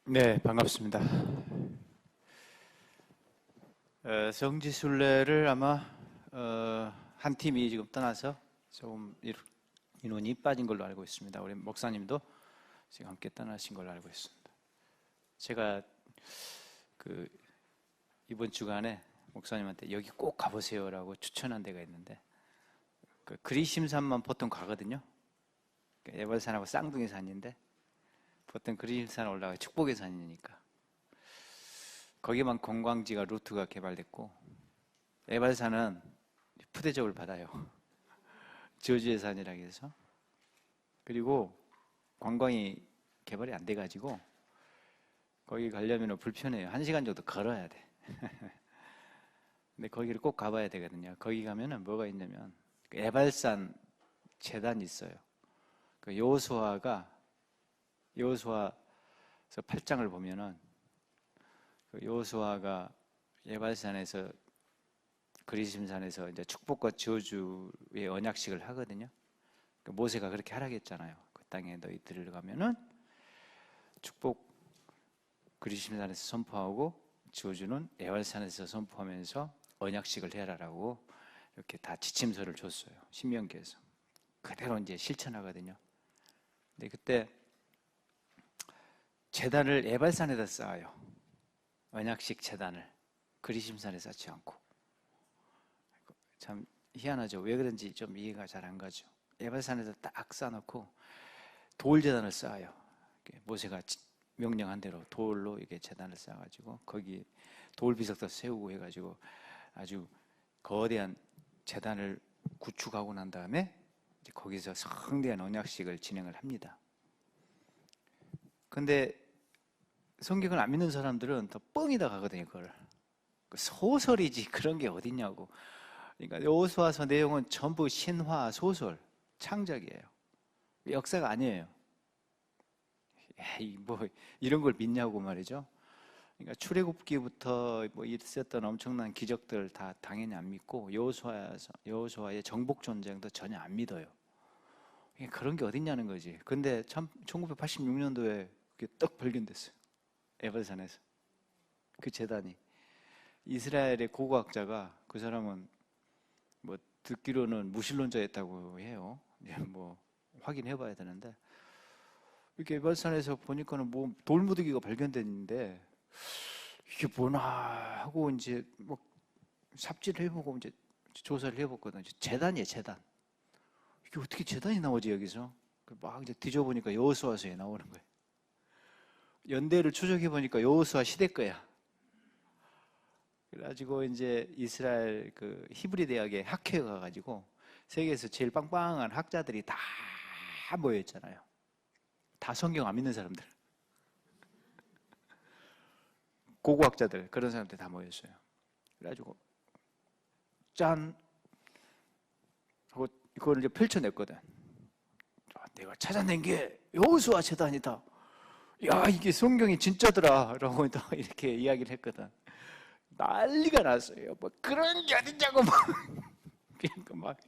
네, 반갑습니다. 성지순례를 아마 한 팀이 지금 떠나서 조금 인원이 빠진 걸로 알고 있습니다. 우리 목사님도 지금 함께 떠나신 걸로 알고 있습니다. 제가 그 이번 주간에 목사님한테 여기 꼭 가보세요라고 추천한 데가 있는데 그 그리심산만 보통 가거든요. 에발산하고 쌍둥이 산인데 보통 그리심산 올라가 축복의 산이니까 거기만 관광지가 루트가 개발됐고 에발산은 푸대접을 받아요. 저주의 산이라고 해서. 그리고 관광이 개발이 안 돼가지고 거기 가려면 불편해요. 1시간 정도 걸어야 돼. 근데 거기를 꼭 가봐야 되거든요. 거기 가면은 뭐가 있냐면 에발산 제단이 있어요. 그 여호수아서 8장을 보면은 그 여호수아가 에발산에서 그리심산에서 이제 축복과 저주의 언약식을 하거든요. 그 모세가 그렇게 하라겠잖아요. 그 땅에 너희 들어가면은 축복 그리심산에서 선포하고 저주는 에발산에서 선포하면서 언약식을 해라라고 이렇게 다 지침서를 줬어요. 신명기에서. 그대로 이제 실천하거든요. 근데 그때 제단을 에발산에다 쌓아요. 언약식 제단을 그리심산에 쌓지 않고. 참 희한하죠. 왜 그런지 좀 이해가 잘 안 가죠. 에발산에다 딱 쌓아놓고 돌 제단을 쌓아요. 모세가 명령한 대로 돌로 이게 제단을 쌓아가지고 거기 돌 비석도 세우고 해가지고 아주 거대한 제단을 구축하고 난 다음에 이제 거기서 성대한 언약식을 진행을 합니다. 근데 성경을 안 믿는 사람들은 더 뻥이다 가거든요. 그걸 소설이지 그런 게 어딨냐고. 그러니까 여호수아서 내용은 전부 신화, 소설, 창작이에요. 역사가 아니에요. 에이, 뭐 이런 걸 믿냐고 말이죠. 그러니까 출애굽기부터 뭐 있었던 엄청난 기적들 다 당연히 안 믿고 여호수아의 정복 전쟁도 전혀 안 믿어요. 그런 게 어딨냐는 거지. 근데 참 1986년도에 그게 떡 발견됐어요. 에발산에서 그 재단이 이스라엘의 고고학자가 그 사람은 뭐 듣기로는 무신론자였다고 해요. 뭐 확인해봐야 되는데 이렇게 에발산에서 보니까는 뭐 돌무더기가 발견됐는데 이게 뭐나 하고 이제 뭐 삽질을 해보고 이제 조사를 해봤거든요. 재단이에요, 재단. 이게 어떻게 재단이 나오지 여기서? 막 이제 뒤져보니까 여호수아서에 나오는 거예요. 연대를 추적해보니까 여호수아 시대 거야. 그래가지고 이제 이스라엘 그 히브리 대학에 학회에 가가지고 세계에서 제일 빵빵한 학자들이 다 모여있잖아요. 다 성경 안 믿는 사람들. 고고학자들, 그런 사람들 다 모였어요. 그래가지고, 짠! 하고 이걸 이제 펼쳐냈거든. 내가 찾아낸 게 여호수아 재단이다. 야, 이게 성경이 진짜더라. 라고 이렇게 이야기를 했거든. 난리가 났어요. 뭐 그런 게 어딨냐고 막. 그러니까 막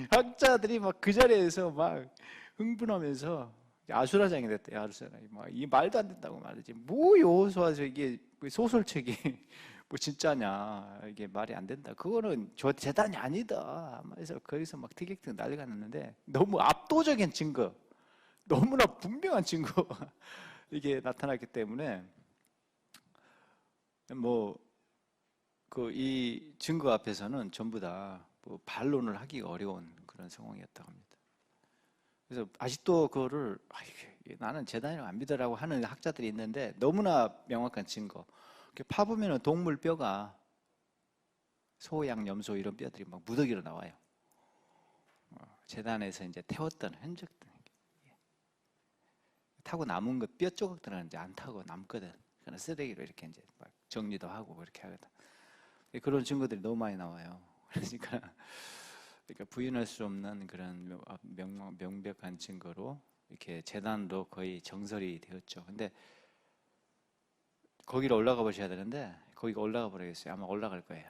학자들이 막 그 자리에서 막 흥분하면서 아수라장이 됐대요. 아수라장이 막 이 말도 안 된다고 말이지. 뭐 여호수아서 이게 소설책이 뭐 진짜냐 이게 말이 안 된다. 그거는 저 재단이 아니다. 그래서 거기서 막 티격태격 난리가 났는데 너무 압도적인 증거, 너무나 분명한 증거가 이게 나타났기 때문에 뭐 그 이 증거 앞에서는 전부 다뭐 반론을 하기가 어려운 그런 상황이었다고 합니다. 그래서 아직도 그거를 나는 재단이라고 안 믿어라고 하는 학자들이 있는데 너무나 명확한 증거. 파보면은 동물 뼈가 소, 양, 염소 이런 뼈들이 막 무더기로 나와요. 재단에서 이제 태웠던 흔적들. 타고 남은 것 뼈 조각들은 이제 안 타고 남거든. 그런 쓰레기로 이렇게 이제 막 정리도 하고 그렇게 하거든. 그런 증거들이 너무 많이 나와요. 그러니까 부인할 수 없는 그런 명백한 증거로 이렇게 재단도 거의 정설이 되었죠. 근데 거기를 올라가 보셔야 되는데 거기가 올라가 버리겠어요. 아마 올라갈 거예요.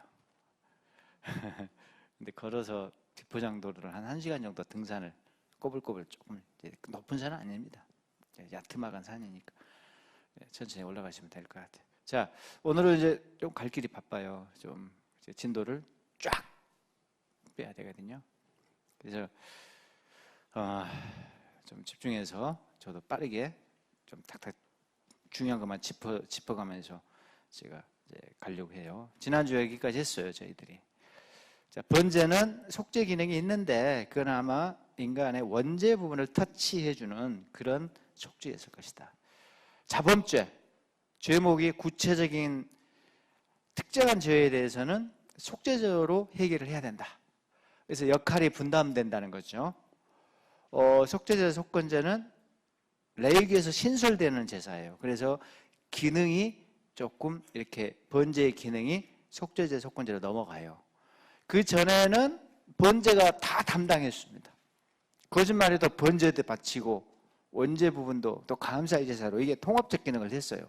근데 걸어서 비포장도로를 한 1시간 정도 등산을 꼬불꼬불 조금 높은 산은 아닙니다. 야트막한 산이니까 천천히 올라가시면 될 것 같아요. 자, 오늘은 이제 좀 갈 길이 바빠요. 좀 이제 진도를 쫙 빼야 되거든요. 그래서 좀 집중해서 저도 빠르게 좀 탁탁 중요한 것만 짚어가면서 제가 이제 가려고 해요. 지난주에 여기까지 했어요, 저희들이. 자, 번제는 속죄 기능이 있는데 그건 아마 인간의 원죄 부분을 터치해주는 그런 속죄였을 것이다. 자범죄, 죄목이 구체적인 특정한 죄에 대해서는 속죄죄로 해결을 해야 된다. 그래서 역할이 분담된다는 거죠. 속죄죄, 속건제는 레위기에서 신설되는 제사예요. 그래서 기능이 조금 이렇게 번제의 기능이 속죄죄, 속건제로 넘어가요. 그 전에는 번제가 다 담당했습니다. 거짓말해도 번제도 바치고 원죄 부분도 또 감사의 제사로 이게 통합적 기능을 했어요.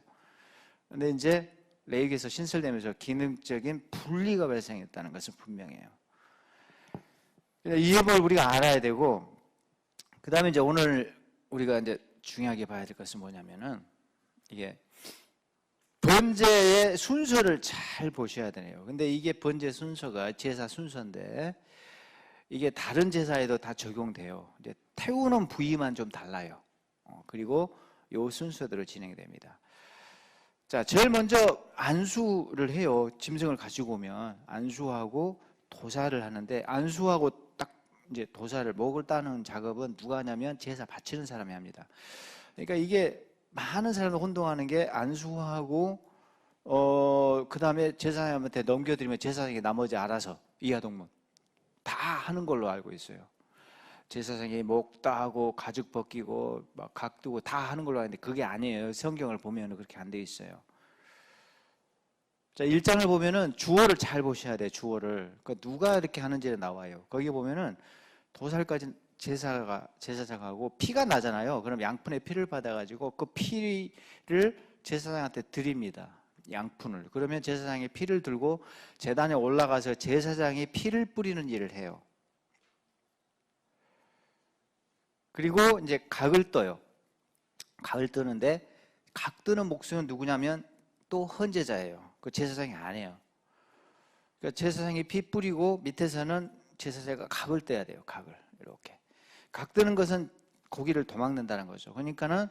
근데 이제 레위기에서 신설되면서 기능적인 분리가 발생했다는 것은 분명해요. 이 점을 우리가 알아야 되고, 그 다음에 이제 오늘 우리가 이제 중요하게 봐야 될 것은 뭐냐면은 이게 번제의 순서를 잘 보셔야 되네요. 근데 이게 번제 순서가 제사 순서인데 이게 다른 제사에도 다 적용돼요. 이제 태우는 부위만 좀 달라요. 그리고 요 순서대로 진행이 됩니다. 자, 제일 먼저 안수를 해요. 짐승을 가지고 오면 안수하고 도사를 하는데 안수하고 딱 이제 도사를 목을 따는 작업은 누가 하냐면 제사 바치는 사람이 합니다. 그러니까 이게 많은 사람들 혼동하는 게 안수하고 그 다음에 제사장한테 넘겨드리면 제사장이 나머지 알아서 이하동문 다 하는 걸로 알고 있어요. 제사장이 목 따고 가죽 벗기고 막 각 두고 다 하는 걸로 아는데 그게 아니에요. 성경을 보면 그렇게 안 돼 있어요. 자, 1장을 보면은 주어를 잘 보셔야 돼요. 주어를. 그러니까 누가 이렇게 하는지 나와요. 거기 보면은 도살까지 제사장하고 피가 나잖아요. 그럼 양푼의 피를 받아가지고 그 피를 제사장한테 드립니다. 양푼을. 그러면 제사장이 피를 들고 제단에 올라가서 제사장이 피를 뿌리는 일을 해요. 그리고 이제 각을 떠요. 각을 뜨는데 각 뜨는 목수는 누구냐면 또 헌제자예요. 그 제사장이 아니에요. 그러니까 제사장이 피 뿌리고 밑에서는 제사장가 각을 떼야 돼요. 각을 이렇게. 각 뜨는 것은 고기를 도망는다는 거죠. 그러니까는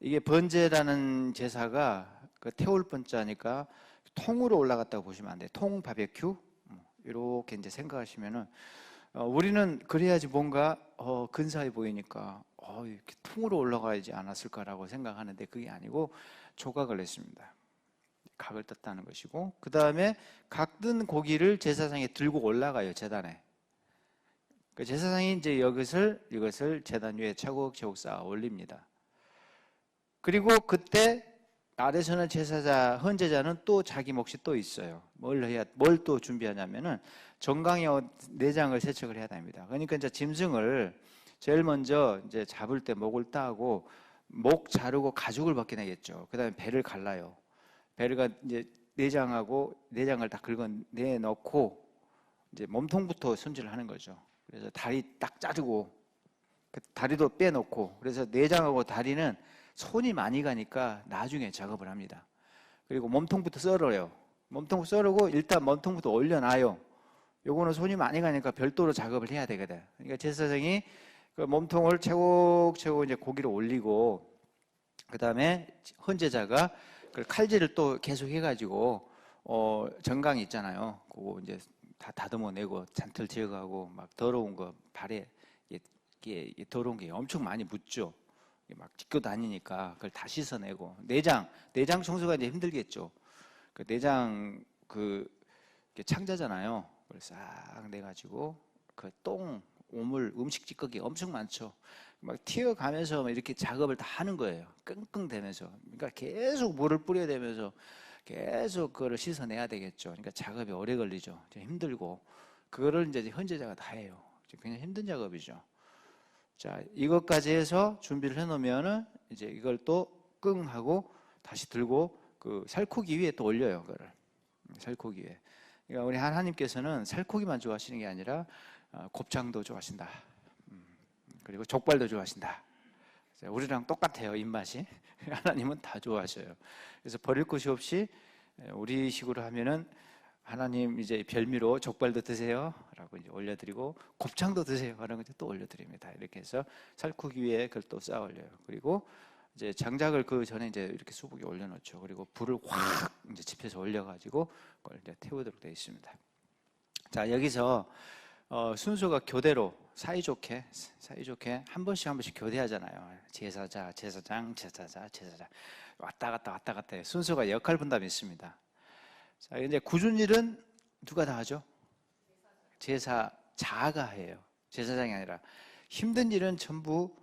이게 번제라는 제사가 그 태울 번자니까 통으로 올라갔다고 보시면 안 돼요. 통 바베큐 이렇게 이제 생각하시면은 우리는 그래야지 뭔가 근사해 보이니까 이렇게 통으로 올라가지 않았을까라고 생각하는데 그게 아니고 조각을 냈습니다. 각을 떴다는 것이고 그 다음에 각 뜬 고기를 제사장에 들고 올라가요. 제단에. 그 제사장이 이제 이것을 제단 위에 차곡차곡 쌓아 올립니다. 그리고 그때 아래서는 헌제자는 또 자기 몫이 또 있어요. 뭘 또 준비하냐면은 정강의 내장을 세척을 해야 됩니다. 그러니까 이제 짐승을 제일 먼저 이제 잡을 때 목을 따고 목 자르고 가죽을 벗겨내겠죠. 그 다음에 배를 갈라요. 배를 이제 내장을 다 긁어내 넣고 이제 몸통부터 손질을 하는 거죠. 그래서 다리 딱 자르고 그 다리도 빼놓고 그래서 내장하고 다리는 손이 많이 가니까 나중에 작업을 합니다. 그리고 몸통부터 썰어요. 몸통 썰고 일단 몸통부터 올려놔요. 요거는 손이 많이 가니까 별도로 작업을 해야 되거든. 그러니까 제사장이 그 몸통을 차곡차곡 이제 고기를 올리고 그 다음에 헌제자가 그 칼질을 또 계속 해가지고 정강이 있잖아요. 그거 이제 다 다듬어내고 잔틀 제거하고 막 더러운 거 발에 이게 더러운 게 엄청 많이 묻죠. 막 짚고 다니니까 그걸 다 씻어내고 내장 청소가 이제 힘들겠죠. 그 내장 창자잖아요. 그걸 싹 내가지고 그 똥, 오물, 음식 찌꺼기 엄청 많죠. 막 튀어가면서 이렇게 작업을 다 하는 거예요. 끙끙대면서. 그러니까 계속 물을 뿌려대면서 계속 그거를 씻어내야 되겠죠. 그러니까 작업이 오래 걸리죠. 힘들고 그거를 이제 헌제자가 다 해요. 굉장히 힘든 작업이죠. 자, 이것까지 해서 준비를 해놓으면은 이제 이걸 또 끙하고 다시 들고 그 살코기 위에 또 올려요. 그거를 살코기 위에. 그러니까 우리 하나님께서는 살코기만 좋아하시는 게 아니라 곱창도 좋아하신다. 그리고 족발도 좋아하신다. 우리랑 똑같아요, 입맛이. 하나님은 다 좋아하셔요. 그래서 버릴 것이 없이 우리 식으로 하면은 하나님 이제 별미로 족발도 드세요 라고 이제 올려드리고 곱창도 드세요 라는 거 또 올려드립니다. 이렇게 해서 살코기 위에 그걸 또 쌓아 올려요. 그리고 이제 장작을 그 전에 이제 이렇게 수북에 올려놓죠. 그리고 불을 확 이제 집혀서 올려가지고 그걸 이제 태우도록 되어 있습니다. 자, 여기서 순서가 교대로 사이좋게 한 번씩 교대하잖아요. 제사자, 제사장, 제사자, 제사장 왔다 갔다 해요. 순서가 역할 분담이 있습니다. 자, 이제 굳은 일은 누가 다 하죠? 제사자가 해요. 제사장이 아니라 힘든 일은 전부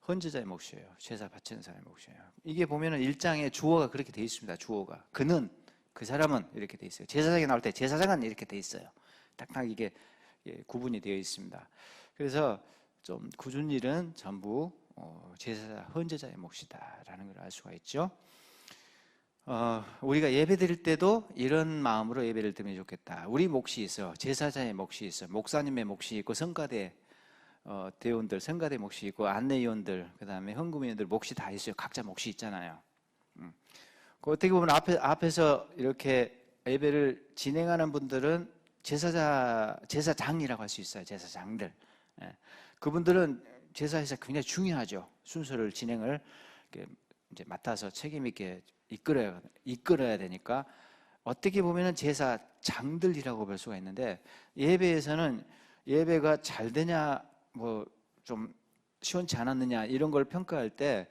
헌제자의 몫이에요. 제사 바치는 사람의 몫이에요. 이게 보면은 1장에 주어가 그렇게 돼 있습니다. 주어가 그는, 그 사람은 이렇게 돼 있어요. 제사장이 나올 때 제사장은 이렇게 돼 있어요. 딱딱 이게 구분이 되어 있습니다. 그래서 좀 굳은 일은 전부 제사자, 헌제자의 몫이다라는 걸 알 수가 있죠. 우리가 예배 드릴 때도 이런 마음으로 예배를 드리면 좋겠다. 우리 몫이 있어. 제사자의 몫이 있어. 목사님의 몫이 있고 성가대 대원들, 성가대 몫이 있고 안내위원들, 그 다음에 헌금위원들 몫이 다 있어요. 각자 몫이 있잖아요. 어떻게 보면 앞에서 이렇게 예배를 진행하는 분들은 제사장이라고 할 수 있어요. 제사장들. 그분들은 제사에서 굉장히 중요하죠. 순서를 진행을 이제 맡아서 책임 있게 이끌어야 되니까 어떻게 보면은 제사장들이라고 볼 수가 있는데 예배에서는 예배가 잘 되냐 뭐 좀 시원치 않았느냐 이런 걸 평가할 때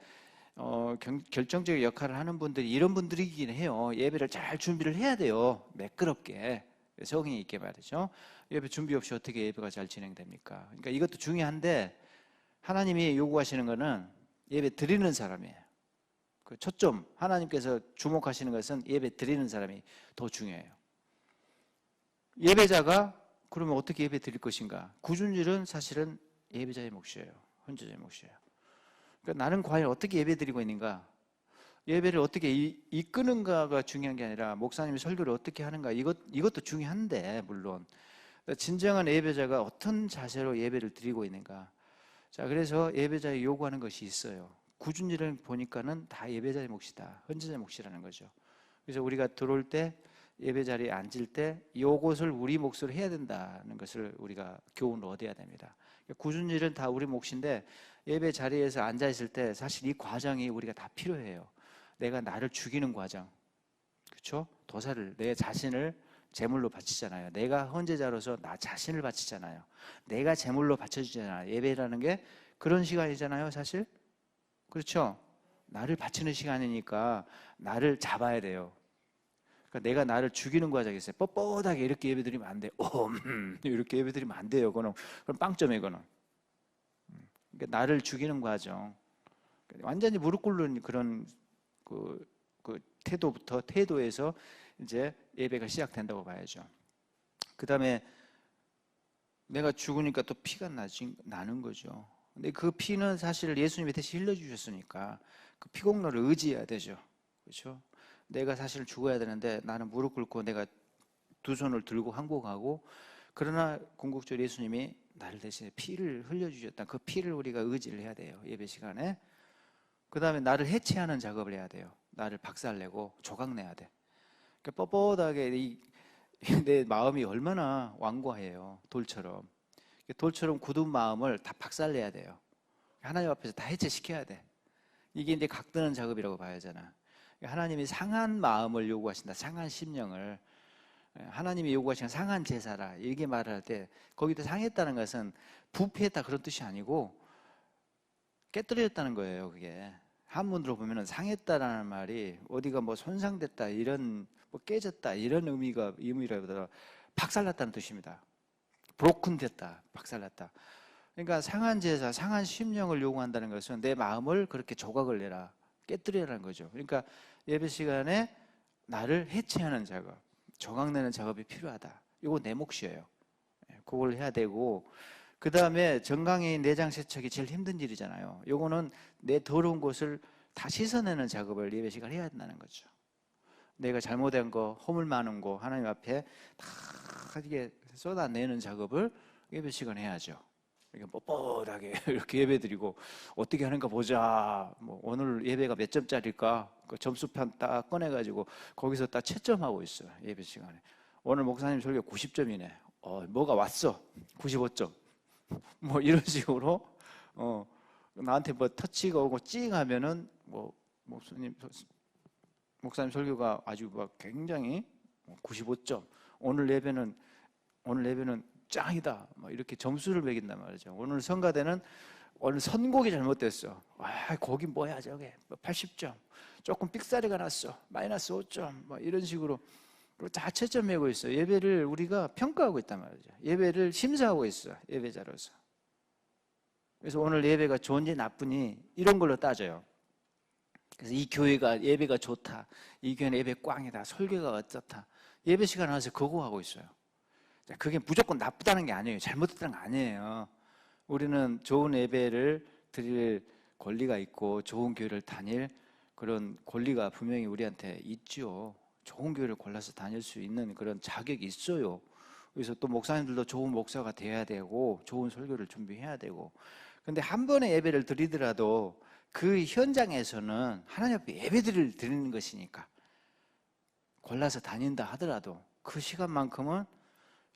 결정적인 역할을 하는 분들이 이런 분들이긴 해요. 예배를 잘 준비를 해야 돼요. 매끄럽게 성의 있게 말이죠. 예배 준비 없이 어떻게 예배가 잘 진행됩니까? 그러니까 이것도 중요한데 하나님이 요구하시는 거는 예배 드리는 사람이에요. 그 초점, 하나님께서 주목하시는 것은 예배 드리는 사람이 더 중요해요. 예배자가 그러면 어떻게 예배 드릴 것인가? 굳은 일은 사실은 예배자의 몫이에요. 헌제자의 몫이에요. 그러니까 나는 과연 어떻게 예배 드리고 있는가? 예배를 어떻게 이끄는가가 중요한 게 아니라 목사님이 설교를 어떻게 하는가 이것도 중요한데 물론 진정한 예배자가 어떤 자세로 예배를 드리고 있는가. 자, 그래서 예배자에 요구하는 것이 있어요. 굳은 일을 보니까는 다 예배자의 몫이다. 헌제자의 몫이라는 거죠. 그래서 우리가 들어올 때 예배 자리에 앉을 때 이것을 우리 몫으로 해야 된다는 것을 우리가 교훈을 얻어야 됩니다. 굳은 일은 다 우리 몫인데 예배 자리에서 앉아 있을 때 사실 이 과정이 우리가 다 필요해요. 내가 나를 죽이는 과정, 그렇죠? 도사를 내 자신을 제물로 바치잖아요. 내가 헌제자로서 나 자신을 바치잖아요. 내가 제물로 바쳐주잖아요. 예배라는 게 그런 시간이잖아요, 사실. 그렇죠? 나를 바치는 시간이니까 나를 잡아야 돼요. 그러니까 내가 나를 죽이는 과정이 있어요. 뻣뻣하게 이렇게 예배드리면 안 돼요. 이렇게 예배드리면 안 돼요. 그건 빵점이에요. 그러니까 나를 죽이는 과정. 완전히 무릎 꿇는 그런 그 태도에서 이제 예배가 시작된다고 봐야죠. 그 다음에 내가 죽으니까 또 피가 나는 거죠. 근데 그 피는 사실 예수님이 대신 흘려주셨으니까 그 피공로를 의지해야 되죠. 그렇죠? 내가 사실 죽어야 되는데 나는 무릎 꿇고 내가 두 손을 들고 항복하고 그러나 궁극적으로 예수님이 나를 대신에 피를 흘려주셨다. 그 피를 우리가 의지를 해야 돼요. 예배 시간에. 그 다음에 나를 해체하는 작업을 해야 돼요. 나를 박살내고 조각내야 돼. 그러니까 뻣뻣하게 내 마음이 얼마나 완고해요. 돌처럼. 돌처럼 굳은 마음을 다 박살내야 돼요. 하나님 앞에서 다 해체시켜야 돼. 이게 이제 각드는 작업이라고 봐야잖아. 하나님이 상한 마음을 요구하신다. 상한 심령을. 하나님이 요구하시는 상한 제사라. 이렇게 말을 할 때 거기도 상했다는 것은 부패했다 그런 뜻이 아니고 깨뜨렸다는 거예요. 그게 한문으로 보면은 상했다라는 말이 어디가 뭐 손상됐다 이런 뭐 깨졌다 이런 의미라보다 박살났다는 뜻입니다. 브로큰 됐다, 박살났다. 그러니까 상한 제사, 상한 심령을 요구한다는 것은 내 마음을 그렇게 조각을 내라, 깨뜨리라는 거죠. 그러니까 예배 시간에 나를 해체하는 작업, 조각내는 작업이 필요하다. 이거 내 몫이에요. 그걸 해야 되고 그 다음에 정강이인 내장 세척이 제일 힘든 일이잖아요. 요거는 내 더러운 것을 다 씻어내는 작업을 예배 시간에 해야 된다는 거죠. 내가 잘못한 거, 허물 많은 거 하나님 앞에 다 이게 쏟아내는 작업을 예배 시간에 해야죠. 이렇게 뻣뻣하게 이렇게 예배드리고 어떻게 하는가 보자. 뭐 오늘 예배가 몇 점짜리일까? 그 점수판 딱 꺼내가지고 거기서 딱 채점하고 있어요. 예배 시간에. 오늘 목사님 설교 90점이네. 뭐가 왔어? 95점. 뭐 이런 식으로 나한테 뭐 터치가 오고 찡 하면은 뭐 목사님 설교가 아주 막 굉장히 95점. 오늘 예배는 짱이다. 뭐 이렇게 점수를 매긴단 말이죠. 오늘 성가대는 오늘 선곡이 잘못됐어. 와, 거기 뭐야 저게 80점. 조금 삑사리가 났어. 마이너스 5점. 뭐 이런 식으로 다 채점 매고 있어요. 예배를 우리가 평가하고 있단 말이죠. 예배를 심사하고 있어. 예배자로서. 그래서 오늘 예배가 좋은지 나쁘니 이런 걸로 따져요. 그래서 이 교회가 예배가 좋다. 이 교회는 예배 꽝이다. 설교가 어떻다. 예배 시간 와서 그거 하고 있어요. 그게 무조건 나쁘다는 게 아니에요. 잘못됐다는 거 아니에요. 우리는 좋은 예배를 드릴 권리가 있고 좋은 교회를 다닐 그런 권리가 분명히 우리한테 있죠. 좋은 교회를 골라서 다닐 수 있는 그런 자격이 있어요. 그래서 또 목사님들도 좋은 목사가 돼야 되고 좋은 설교를 준비해야 되고. 근데 한 번의 예배를 드리더라도 그 현장에서는 하나님 앞에 예배를 드리는 것이니까 골라서 다닌다 하더라도 그 시간만큼은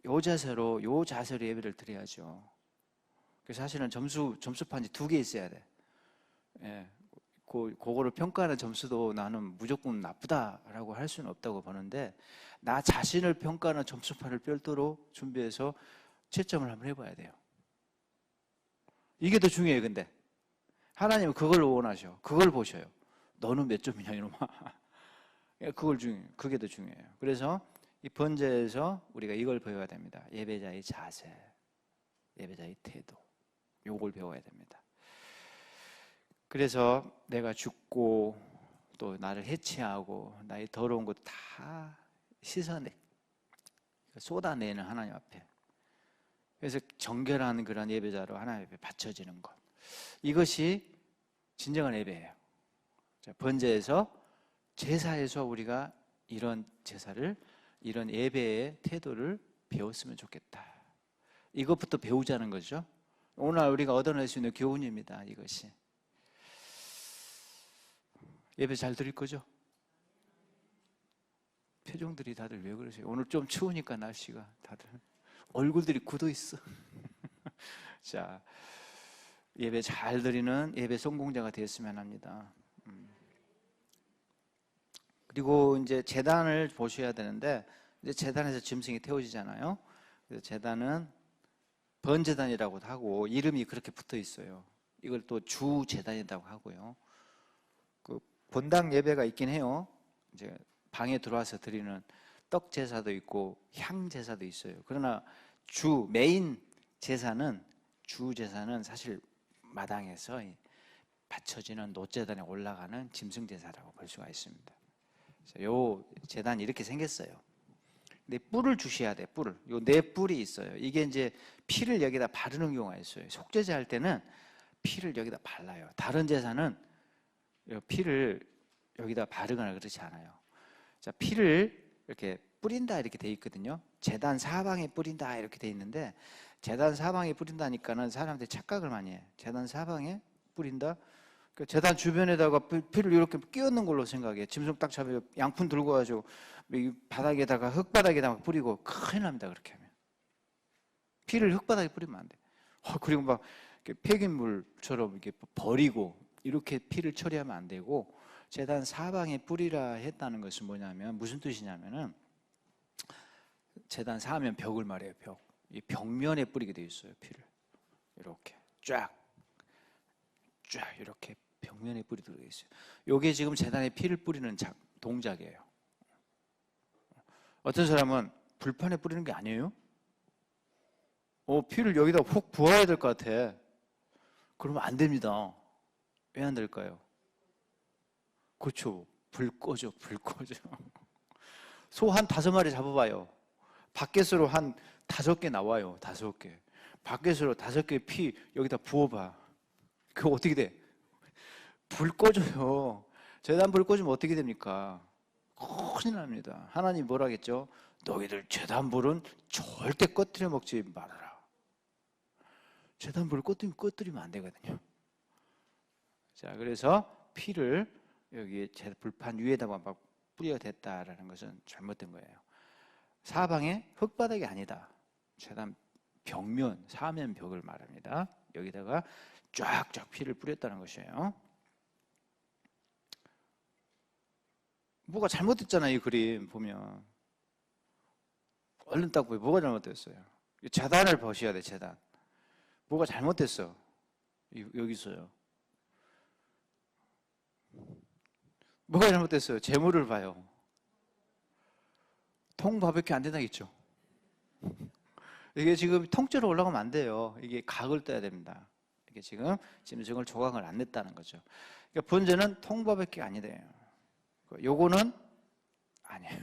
요 자세로 예배를 드려야죠. 그래서 사실은 점수판이 2개 있어야 돼. 예, 그거를 평가하는 점수도 나는 무조건 나쁘다라고 할 수는 없다고 보는데 나 자신을 평가하는 점수판을 별도로 준비해서 채점을 한번 해봐야 돼요. 이게 더 중요해요. 근데 하나님은 그걸 원하셔. 그걸 보셔요. 너는 몇 점이냐 이놈아. 그게 더 중요해요. 그래서 이 번제에서 우리가 이걸 배워야 됩니다. 예배자의 자세, 예배자의 태도, 요걸 배워야 됩니다. 그래서 내가 죽고 또 나를 해치하고 나의 더러운 것 다 씻어내, 쏟아내는 하나님 앞에. 그래서 정결한 그런 예배자로 하나님 앞에 바쳐지는 것. 이것이 진정한 예배예요. 번제에서 제사에서 우리가 이런 제사를 이런 예배의 태도를 배웠으면 좋겠다. 이것부터 배우자는 거죠. 오늘 우리가 얻어낼 수 있는 교훈입니다. 이것이. 예배 잘 드릴 거죠? 표정들이 다들 왜 그러세요? 오늘 좀 추우니까 날씨가 다들 얼굴들이 굳어 있어. 자, 예배 잘 드리는 예배 성공자가 되었으면 합니다. 그리고 이제 제단을 보셔야 되는데 이제 제단에서 짐승이 태워지잖아요. 그래서 제단은 번제단이라고 하고 이름이 그렇게 붙어 있어요. 이걸 또 주제단이라고 하고요. 그 본당 예배가 있긴 해요. 이제 방에 들어와서 드리는 떡 제사도 있고 향 제사도 있어요. 그러나 메인 제사는 주 제사는 사실 마당에서 바쳐지는 놋제단에 올라가는 짐승 제사라고 볼 수가 있습니다. 요 제단이 이렇게 생겼어요. 근데 뿔을 주셔야 돼. 뿔을. 요 네 뿔이 있어요. 이게 이제 피를 여기다 바르는 경우가 있어요. 속죄제 할 때는 피를 여기다 발라요. 다른 제사는 피를 여기다 바르거나 그렇지 않아요. 자, 피를 이렇게 뿌린다 이렇게 돼 있거든요. 제단 사방에 뿌린다 이렇게 돼 있는데 제단 사방에 뿌린다니까는 사람들이 착각을 많이 해. 제단 사방에 뿌린다. 그 제단 주변에다가 피를 이렇게 끼얹는 걸로 생각해. 짐승 딱 잡아 양푼 들고 가지고 바닥에다가 흙바닥에다가 뿌리고 큰일 납니다. 그렇게 하면 피를 흙바닥에 뿌리면 안 돼. 그리고 막 폐기물처럼 이렇게 버리고 이렇게 피를 처리하면 안 되고 제단 사방에 뿌리라 했다는 것은 뭐냐면 무슨 뜻이냐면은 제단 사면 벽을 말해요. 이 벽면에 뿌리게 돼 있어요. 피를 이렇게 쫙 이렇게 벽면에 뿌리도록 돼 있어요. 이게 지금 제단에 피를 뿌리는 동작이에요. 어떤 사람은 불판에 뿌리는 게 아니에요? 피를 여기다 훅 부어야 될 것 같아. 그러면 안 됩니다. 왜 안 될까요? 그렇죠. 불 꺼져. 소 한 5마리 잡아봐요. 밖에서로 한 5개 나와요. 5개. 밖에서로 5개 피 여기다 부어봐. 그거 어떻게 돼? 불 꺼져요. 제단 불 꺼지면 어떻게 됩니까? 큰일 납니다. 하나님 뭐라 했죠? 너희들 제단 불은 절대 꺼뜨려 먹지 말아라. 재단불을 꺼뜨리면 안 되거든요. 자, 그래서 피를 여기 불판 위에다가 막 뿌려댔다라는 것은 잘못된 거예요. 사방에 흙바닥이 아니다. 재단 벽면, 사면 벽을 말합니다. 여기다가 쫙쫙 피를 뿌렸다는 것이에요. 뭐가 잘못됐잖아요. 이 그림 보면 얼른 딱 보여. 뭐가 잘못됐어요? 재단을 보셔야 돼. 재단 뭐가 잘못됐어? 여기서요. 뭐가 잘못됐어요? 재물을 봐요. 통바밖에 안 된다겠죠. 이게 지금 통째로 올라가면 안 돼요. 이게 각을 떠야 됩니다. 이게 지금 짐승을 조각을 안 냈다는 거죠. 그러니까 본전은 통바밖에 아니래요. 요거는 아니에요.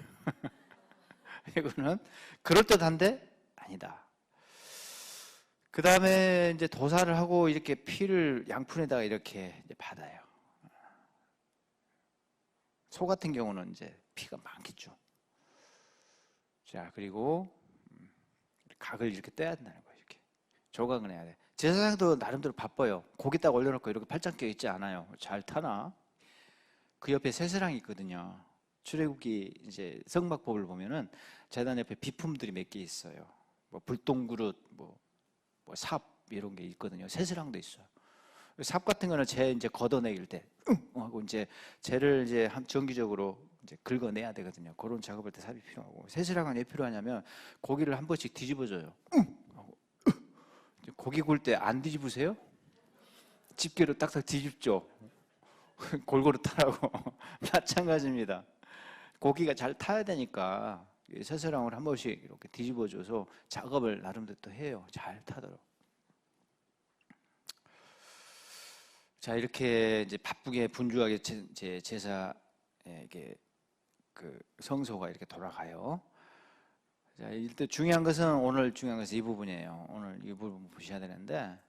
이거는 그럴듯한데 아니다. 그 다음에 이제 도사를 하고 이렇게 피를 양푼에다가 이렇게 이제 받아요. 소 같은 경우는 이제 피가 많겠죠. 자, 그리고 각을 이렇게 떼야 된다는 거예요. 이렇게 조각을 해야 돼. 제사장도 나름대로 바빠요. 고기 딱 올려놓고 이렇게 팔짱 껴 있지 않아요. 잘 타나? 그 옆에 새세랑이 있거든요. 출애굽기 이제 성막법을 보면은 제단 옆에 비품들이 몇 개 있어요. 뭐 불똥그릇, 뭐 삽 이런 게 있거든요. 새세랑도 있어요. 삽 같은 거는 재 이제 걷어내길 때, 하고 이제 재를 이제 정기적으로 이제 긁어내야 되거든요. 그런 작업할 때 삽이 필요하고, 새세랑은 왜 필요하냐면 고기를 한 번씩 뒤집어줘요. 하고 고기 구울 때 안 뒤집으세요? 집게로 딱딱 뒤집죠. 골고루 타라고. 마찬가지입니다. 고기가 잘 타야 되니까 새세랑을 한 번씩 이렇게 뒤집어줘서 작업을 나름대로 또 해요. 잘 타도록. 자, 이렇게 이제 바쁘게 분주하게 제사 이게 그 성소가 이렇게 돌아가요. 자, 일단 중요한 것은 오늘 중요한 것은 이 부분이에요. 오늘 이 부분 보셔야 되는데,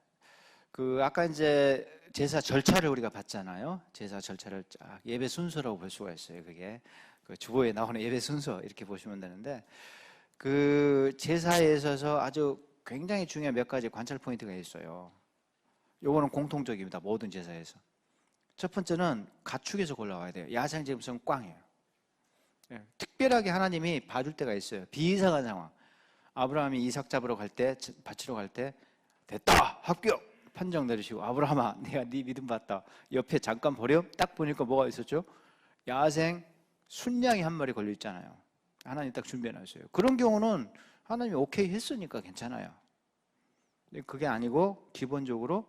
그 아까 이제 제사 절차를 우리가 봤잖아요. 제사 절차를 쫙 예배 순서라고 볼 수가 있어요. 그게 그 주보에 나오는 예배 순서 이렇게 보시면 되는데, 그 제사에 있어서 아주 굉장히 중요한 몇 가지 관찰 포인트가 있어요. 요거는 공통적입니다. 모든 제사에서. 첫 번째는 가축에서 골라와야 돼요. 야생 제물은 꽝이에요. 특별하게 하나님이 봐줄 때가 있어요. 비이상한 상황. 아브라함이 이삭 잡으러 갈 때, 바치러 갈 때, 됐다! 합격! 판정 내리시고, 아브라함아, 내가 네 믿음 봤다. 옆에 잠깐 버려? 딱 보니까 뭐가 있었죠? 야생 순양이 한 마리 걸려 있잖아요. 하나님 딱 준비해놨어요. 그런 경우는 하나님이 오케이 했으니까 괜찮아요. 근데 그게 아니고 기본적으로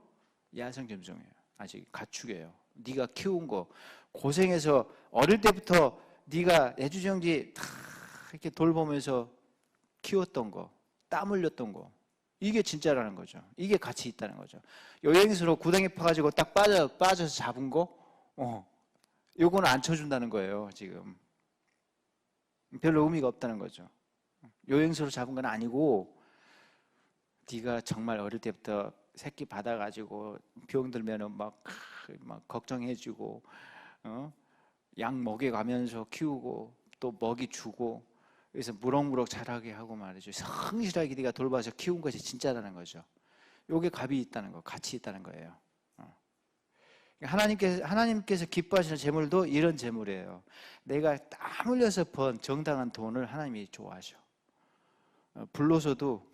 야생 짐승이에요. 아직 가축이에요. 네가 키운 거 고생해서 어릴 때부터 네가 애주정지 다 이렇게 돌보면서 키웠던 거, 땀 흘렸던 거, 이게 진짜라는 거죠. 이게 가치 있다는 거죠. 여행수로 구덩이 파가지고 딱 빠져서 잡은 거, 요거는 안 쳐준다는 거예요. 지금 별로 의미가 없다는 거죠. 여행수로 잡은 건 아니고, 네가 정말 어릴 때부터 새끼 받아가지고 병들면은 막 걱정해주고, 양 먹여가면서 키우고 또 먹이 주고, 그래서 무럭무럭 자라게 하고 말이죠. 성실하게 네가 돌봐서 키운 것이 진짜라는 거죠. 요게 값이 있다는 거, 가치 있다는 거예요. 하나님께서 기뻐하시는 재물도 이런 재물이에요. 내가 땀 흘려서 번 정당한 돈을 하나님이 좋아하셔. 불로서도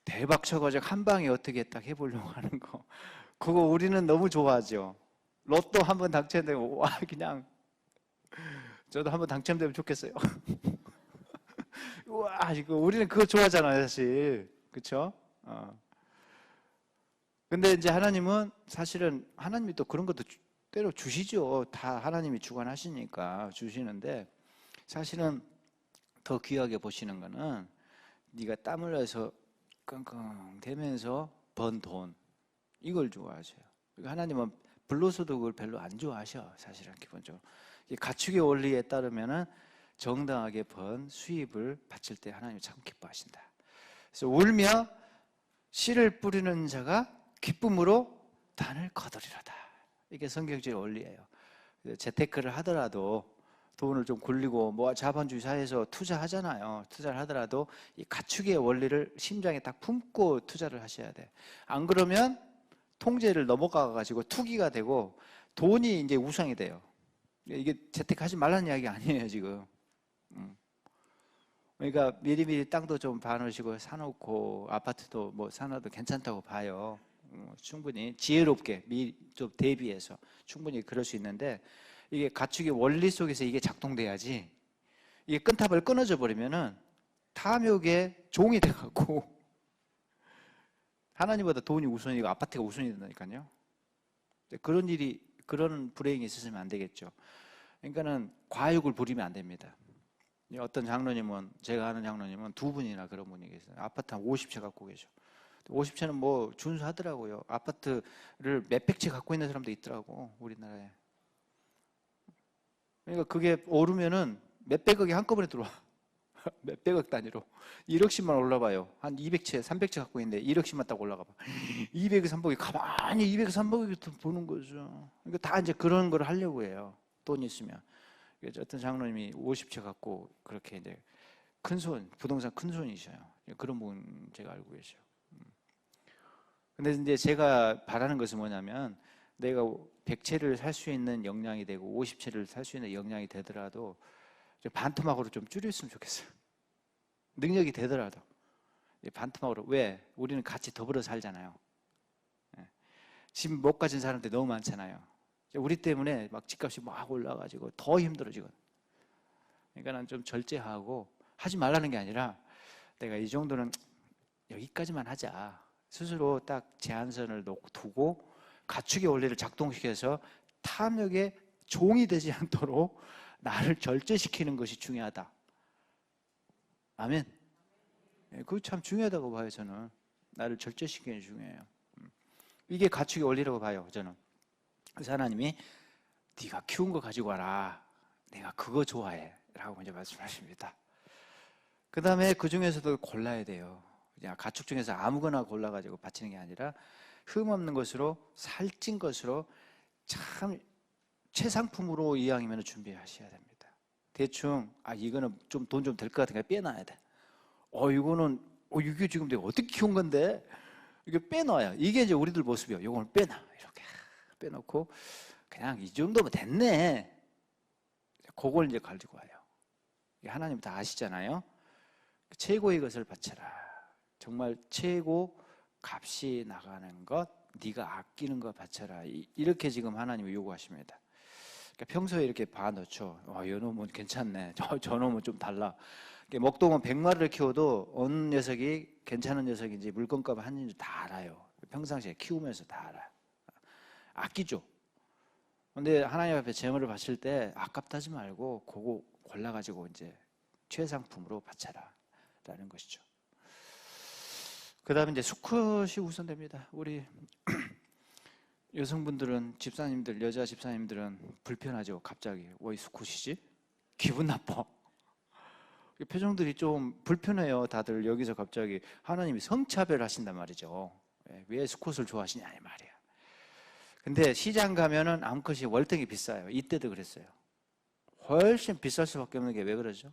대박 쳐가지고 한 방에 어떻게 딱 해보려고 하는 거, 그거 우리는 너무 좋아하죠. 로또 한번 당첨되고 와, 그냥 저도 한번 당첨되면 좋겠어요. 와, 이거 우리는 그거 좋아하잖아요, 사실. 그렇죠? 근데 이제 하나님은 사실은 하나님이 또 그런 것도 때로 주시죠. 다 하나님이 주관하시니까 주시는데, 사실은 더 귀하게 보시는 거는 네가 땀 흘려서 끙끙대면서 번 돈, 이걸 좋아하세요. 하나님은 불로소득을 별로 안 좋아하셔. 사실은 기본적으로 가축의 원리에 따르면은 정당하게 번 수입을 바칠 때 하나님이 참 기뻐하신다. 그래서 울며 씨를 뿌리는 자가 기쁨으로 단을 거두리로다. 이게 성경적인 원리예요. 재테크를 하더라도 돈을 좀 굴리고 뭐 자본주의 사회에서 투자하잖아요. 투자를 하더라도 이 가축의 원리를 심장에 딱 품고 투자를 하셔야 돼. 안 그러면 통제를 넘어가 가지고 투기가 되고 돈이 이제 우상이 돼요. 이게 재테크하지 말라는 이야기 아니에요, 지금. 그러니까 미리미리 땅도 좀 봐놓으시고 사놓고 아파트도 뭐 사놔도 괜찮다고 봐요. 충분히 지혜롭게 좀 대비해서 충분히 그럴 수 있는데, 이게 가축의 원리 속에서 이게 작동돼야지. 이게 끈탑을 끊어져 버리면은 탐욕의 종이 돼갖고 하나님보다 돈이 우선이고 아파트가 우선이 된다니까요. 그런 불행이 있으면 안 되겠죠. 그러니까는 과욕을 부리면 안 됩니다. 어떤 장로님은, 제가 아는 장로님은 두 분이나 그런 분이 계세요. 아파트 한 50채 갖고 계셔. 50채는 뭐 준수하더라고요. 아파트를 몇백 채 갖고 있는 사람도 있더라고, 우리나라에. 그러니까 그게 오르면은 몇백억이 한꺼번에 들어와. 몇백억 단위로. 1억씩만 올라봐요. 한 200채, 300채 갖고 있는데 1억씩만 딱 올라가 봐. 200억, 300억이 가만히 200억, 300억이 보는 거죠. 그러니까 다 이제 그런 걸 하려고 해요. 돈이 있으면. 어떤 장로님이 50채 갖고 그렇게 이제 부동산 큰 손이셔요. 그런 분 제가 알고 계셔요. 근데 이제 제가 바라는 것은 뭐냐면, 내가 100채를 살 수 있는 역량이 되고 50채를 살 수 있는 역량이 되더라도 반토막으로 좀 줄였으면 좋겠어요. 능력이 되더라도 반토막으로. 왜? 우리는 같이 더불어 살잖아요. 집 못 가진 사람들 너무 많잖아요. 우리 때문에 막 집값이 막 올라가지고 더 힘들어지거든. 그러니까 좀 절제하고, 하지 말라는 게 아니라 내가 이 정도는 여기까지만 하자. 스스로 딱 제한선을 두고 가축의 원리를 작동시켜서 탐욕의 종이 되지 않도록 나를 절제시키는 것이 중요하다. 아멘. 그거 참 중요하다고 봐요, 저는. 나를 절제시키는 게 중요해요. 이게 가축의 원리라고 봐요, 저는. 그래서 하나님이 네가 키운 거 가지고 와라. 내가 그거 좋아해. 라고 먼저 말씀하십니다. 그 다음에 그 중에서도 골라야 돼요. 그냥 가축 중에서 아무거나 골라가지고 바치는 게 아니라 흠없는 것으로, 살찐 것으로, 참 최상품으로 이왕이면 준비하셔야 됩니다. 대충 이거는 좀 돈 좀 될 것 같으니까 빼놔야 돼. 이게 지금 내가 어떻게 키운 건데? 이게 빼놔야. 이게 이제 우리들 모습이요. 이걸 빼놔. 이렇게 빼놓고 그냥 이 정도면 됐네. 그걸 이제 가지고 와요. 하나님 다 아시잖아요. 최고의 것을 바쳐라. 정말 최고 값이 나가는 것, 네가 아끼는 것 바쳐라. 이렇게 지금 하나님이 요구하십니다. 그러니까 평소에 이렇게 봐놓죠. 이 놈은 괜찮네. 저 놈은 좀 달라. 먹동은 100마리를 키워도 어느 녀석이 괜찮은 녀석인지 물건값 하는지 다 알아요. 평상시에 키우면서 다 알아요. 아끼죠. 근데 하나님 앞에 제물을 바칠 때 아깝다 하지 말고 그거 골라가지고 이제 최상품으로 바쳐라 라는 것이죠. 그 다음에 이제 수컷이 우선됩니다. 우리 여성분들은, 집사님들, 여자 집사님들은 불편하죠. 갑자기 왜 수컷이지? 기분 나빠. 표정들이 좀 불편해요. 다들 여기서 갑자기 하나님이 성차별하신단 말이죠. 왜 수컷을 좋아하시냐 이 말이야. 근데 시장 가면은 암컷이 월등히 비싸요. 이때도 그랬어요. 훨씬 비쌀 수밖에 없는 게 왜 그러죠?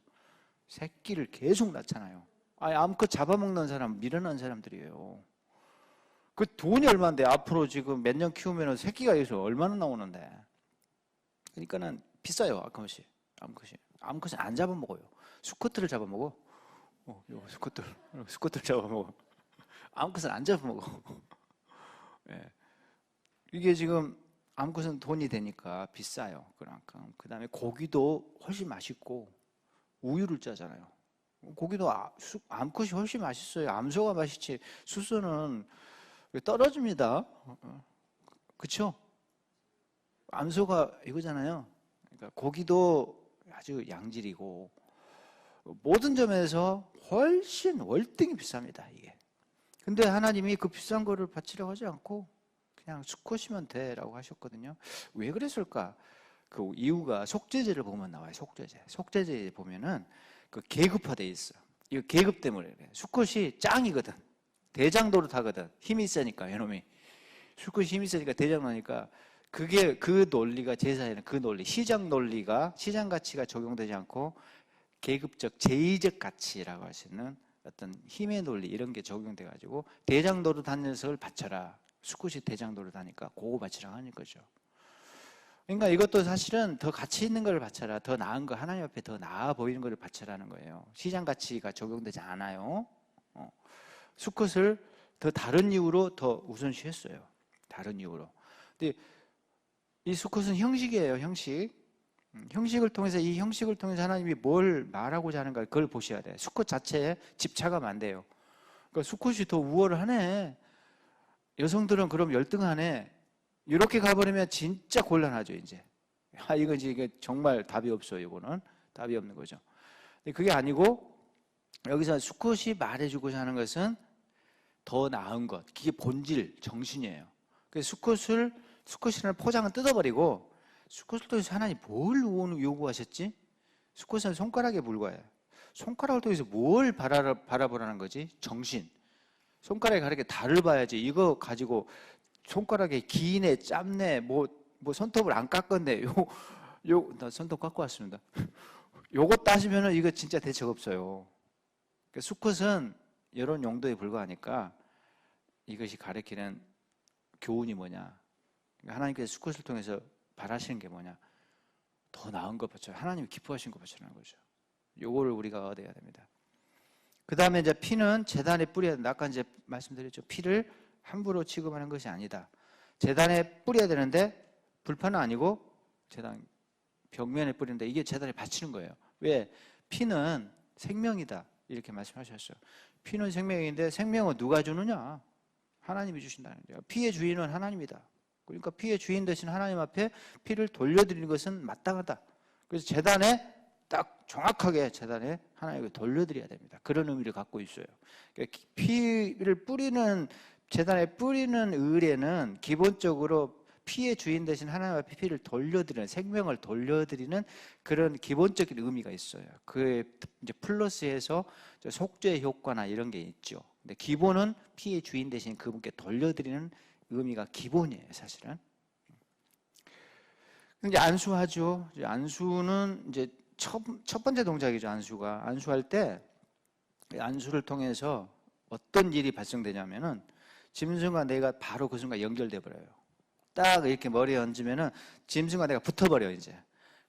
새끼를 계속 낳잖아요. 암컷 잡아먹는 사람, 밀어넣은 사람들이에요. 그 돈이 얼마인데, 앞으로 지금 몇 년 키우면 새끼가 여기서 얼마나 나오는데. 그러니까는 비싸요, 암컷이 안 잡아먹어요. 수컷들을 잡아먹어. 수컷들 잡아먹어. 암컷은 안 잡아먹어. 예. 이게 지금 암컷은 돈이 되니까 비싸요. 그만큼. 그 다음에 고기도 훨씬 맛있고 우유를 짜잖아요. 고기도 암컷이 훨씬 맛있어요. 암소가 맛있지 수소는 떨어집니다. 그쵸? 암소가 이거잖아요. 그러니까 고기도 아주 양질이고 모든 점에서 훨씬 월등히 비쌉니다. 이게. 근데 하나님이 그 비싼 거를 바치려고 하지 않고 그냥 수컷이면 돼라고 하셨거든요. 왜 그랬을까? 그 이유가 속죄제를 보면 나와요. 속죄제에 보면은 그 계급화돼 있어. 이거 계급 때문에 그래. 수컷이 짱이거든. 대장 노릇하거든. 힘이 세니까 이놈이. 수컷이 힘이 세니까 대장 나니까 그게 그 논리가 제사에는 그 논리, 시장 논리가 시장 가치가 적용되지 않고 계급적 제의적 가치라고 할 수 있는 어떤 힘의 논리 이런 게 적용돼 가지고 대장 노릇 한 녀석을 바쳐라. 수컷이 대장 노릇 하니까 그거 바치라 하는 거죠. 그러니까 이것도 사실은 더 가치 있는 걸 바쳐라. 더 나은 거 하나님 앞에 더 나아 보이는 걸 바쳐라는 거예요. 시장 가치가 적용되지 않아요. 수컷을 더 다른 이유로 더 우선시했어요. 다른 이유로. 근데 이 수컷은 형식이에요. 형식. 형식을 통해서 이 형식을 통해서 하나님이 뭘 말하고자 하는가 그걸 보셔야 돼요. 수컷 자체에 집착하면 안 돼요. 그러니까 수컷이 더 우월을 하네. 여성들은 그럼 열등하네. 이렇게 가버리면 진짜 곤란하죠, 이제. 이게 정말 답이 없어요, 이거는. 답이 없는 거죠. 근데 그게 아니고, 여기서 수컷이 말해주고자 하는 것은 더 나은 것. 그게 본질, 정신이에요. 그래서 수컷이라는 포장은 뜯어버리고, 수컷을 통해서 하나님 뭘 요구하셨지? 수컷은 손가락에 불과해요. 손가락을 통해서 뭘 바라보라는 거지? 정신. 손가락에 가르게 달을 봐야지. 이거 가지고 손가락에 기네, 짬네, 뭐 손톱을 안 깎았네. 나 손톱 깎고 왔습니다. 요거 따지면은 이거 진짜 대책 없어요. 그러니까 수컷은 이런 용도에 불과하니까 이것이 가리키는 교훈이 뭐냐? 그러니까 하나님께서 수컷을 통해서 바라시는 게 뭐냐? 더 나은 것 바쳐. 하나님이 기뻐하신 것 바쳐라는 거죠. 요거를 우리가 얻어야 됩니다. 그 다음에 이제 피는 제단에 뿌려야 된다. 아까 이제 말씀드렸죠. 피를 함부로 취급하는 것이 아니다. 제단에 뿌려야 되는데 불판은 아니고 제단 벽면에 뿌리는데 이게 제단에 바치는 거예요. 왜? 피는 생명이다. 이렇게 말씀하셨어요. 피는 생명인데 생명은 누가 주느냐? 하나님이 주신다는 거예요. 피의 주인은 하나님이다. 그러니까 피의 주인 되신 하나님 앞에 피를 돌려드리는 것은 마땅하다. 그래서 제단에 딱 정확하게 제단에 하나님께 돌려드려야 됩니다. 그런 의미를 갖고 있어요. 그러니까 피를 뿌리는 제단에 뿌리는 의례는 기본적으로 피의 주인 되신 하나님 앞에 피를 돌려드리는 생명을 돌려드리는 그런 기본적인 의미가 있어요. 그에 이제 플러스해서 속죄 효과나 이런 게 있죠. 근데 기본은 피의 주인 되신 그분께 돌려드리는 의미가 기본이에요, 사실은. 이제 안수하죠. 안수는 이제 첫 번째 동작이죠, 안수가. 안수할 때 안수를 통해서 어떤 일이 발생되냐면은 짐승과 내가 바로 그 순간 연결돼 버려요. 딱 이렇게 머리에 얹으면은 짐승과 내가 붙어버려요, 이제.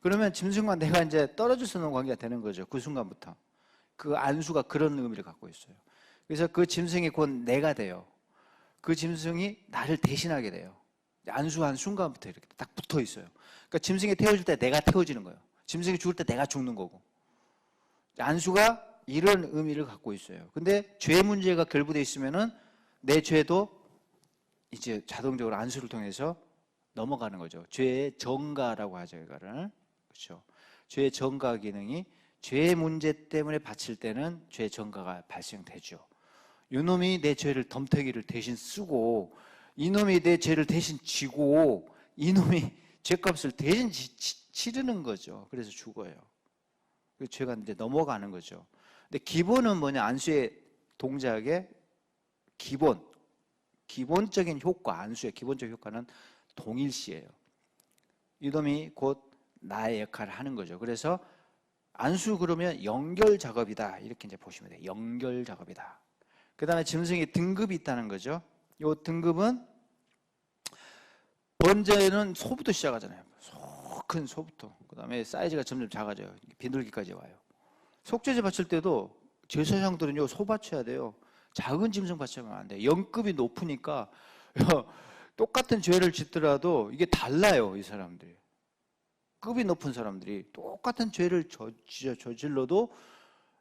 그러면 짐승과 내가 이제 떨어질 수 없는 관계가 되는 거죠, 그 순간부터. 그 안수가 그런 의미를 갖고 있어요. 그래서 그 짐승이 곧 내가 돼요. 그 짐승이 나를 대신하게 돼요. 안수한 순간부터 이렇게 딱 붙어 있어요. 그러니까 짐승이 태워질 때 내가 태워지는 거예요. 짐승이 죽을 때 내가 죽는 거고. 안수가 이런 의미를 갖고 있어요. 근데 죄 문제가 결부되어 있으면은 내 죄도 이제 자동적으로 안수를 통해서 넘어가는 거죠. 죄의 정가라고 하죠, 이거를. 그렇죠. 죄의 정가 기능이 죄 문제 때문에 바칠 때는 죄 정가가 발생되죠. 이놈이 내 죄를 덤태기를 대신 쓰고 이놈이 내 죄를 대신 지고 이놈이 죄값을 대신 치르는 거죠. 그래서 죽어요. 그 죄가 이제 넘어가는 거죠. 근데 기본은 뭐냐? 안수의 동작의 기본적인 효과, 안수의 기본적 효과는 동일시예요. 이놈이 곧 나의 역할을 하는 거죠. 그래서 안수 그러면 연결 작업이다. 이렇게 이제 보시면 돼요. 연결 작업이다. 그 다음에 짐승이 등급이 있다는 거죠. 이 등급은 번제는 소부터 시작하잖아요. 큰 소부터. 그 다음에 사이즈가 점점 작아져요. 비둘기까지 와요. 속죄제 바칠 때도 제사장들은요, 소 바쳐야 돼요. 작은 짐승 바치면 안 돼요. 영급이 높으니까 똑같은 죄를 짓더라도 이게 달라요, 이 사람들이. 급이 높은 사람들이 똑같은 죄를 저질러도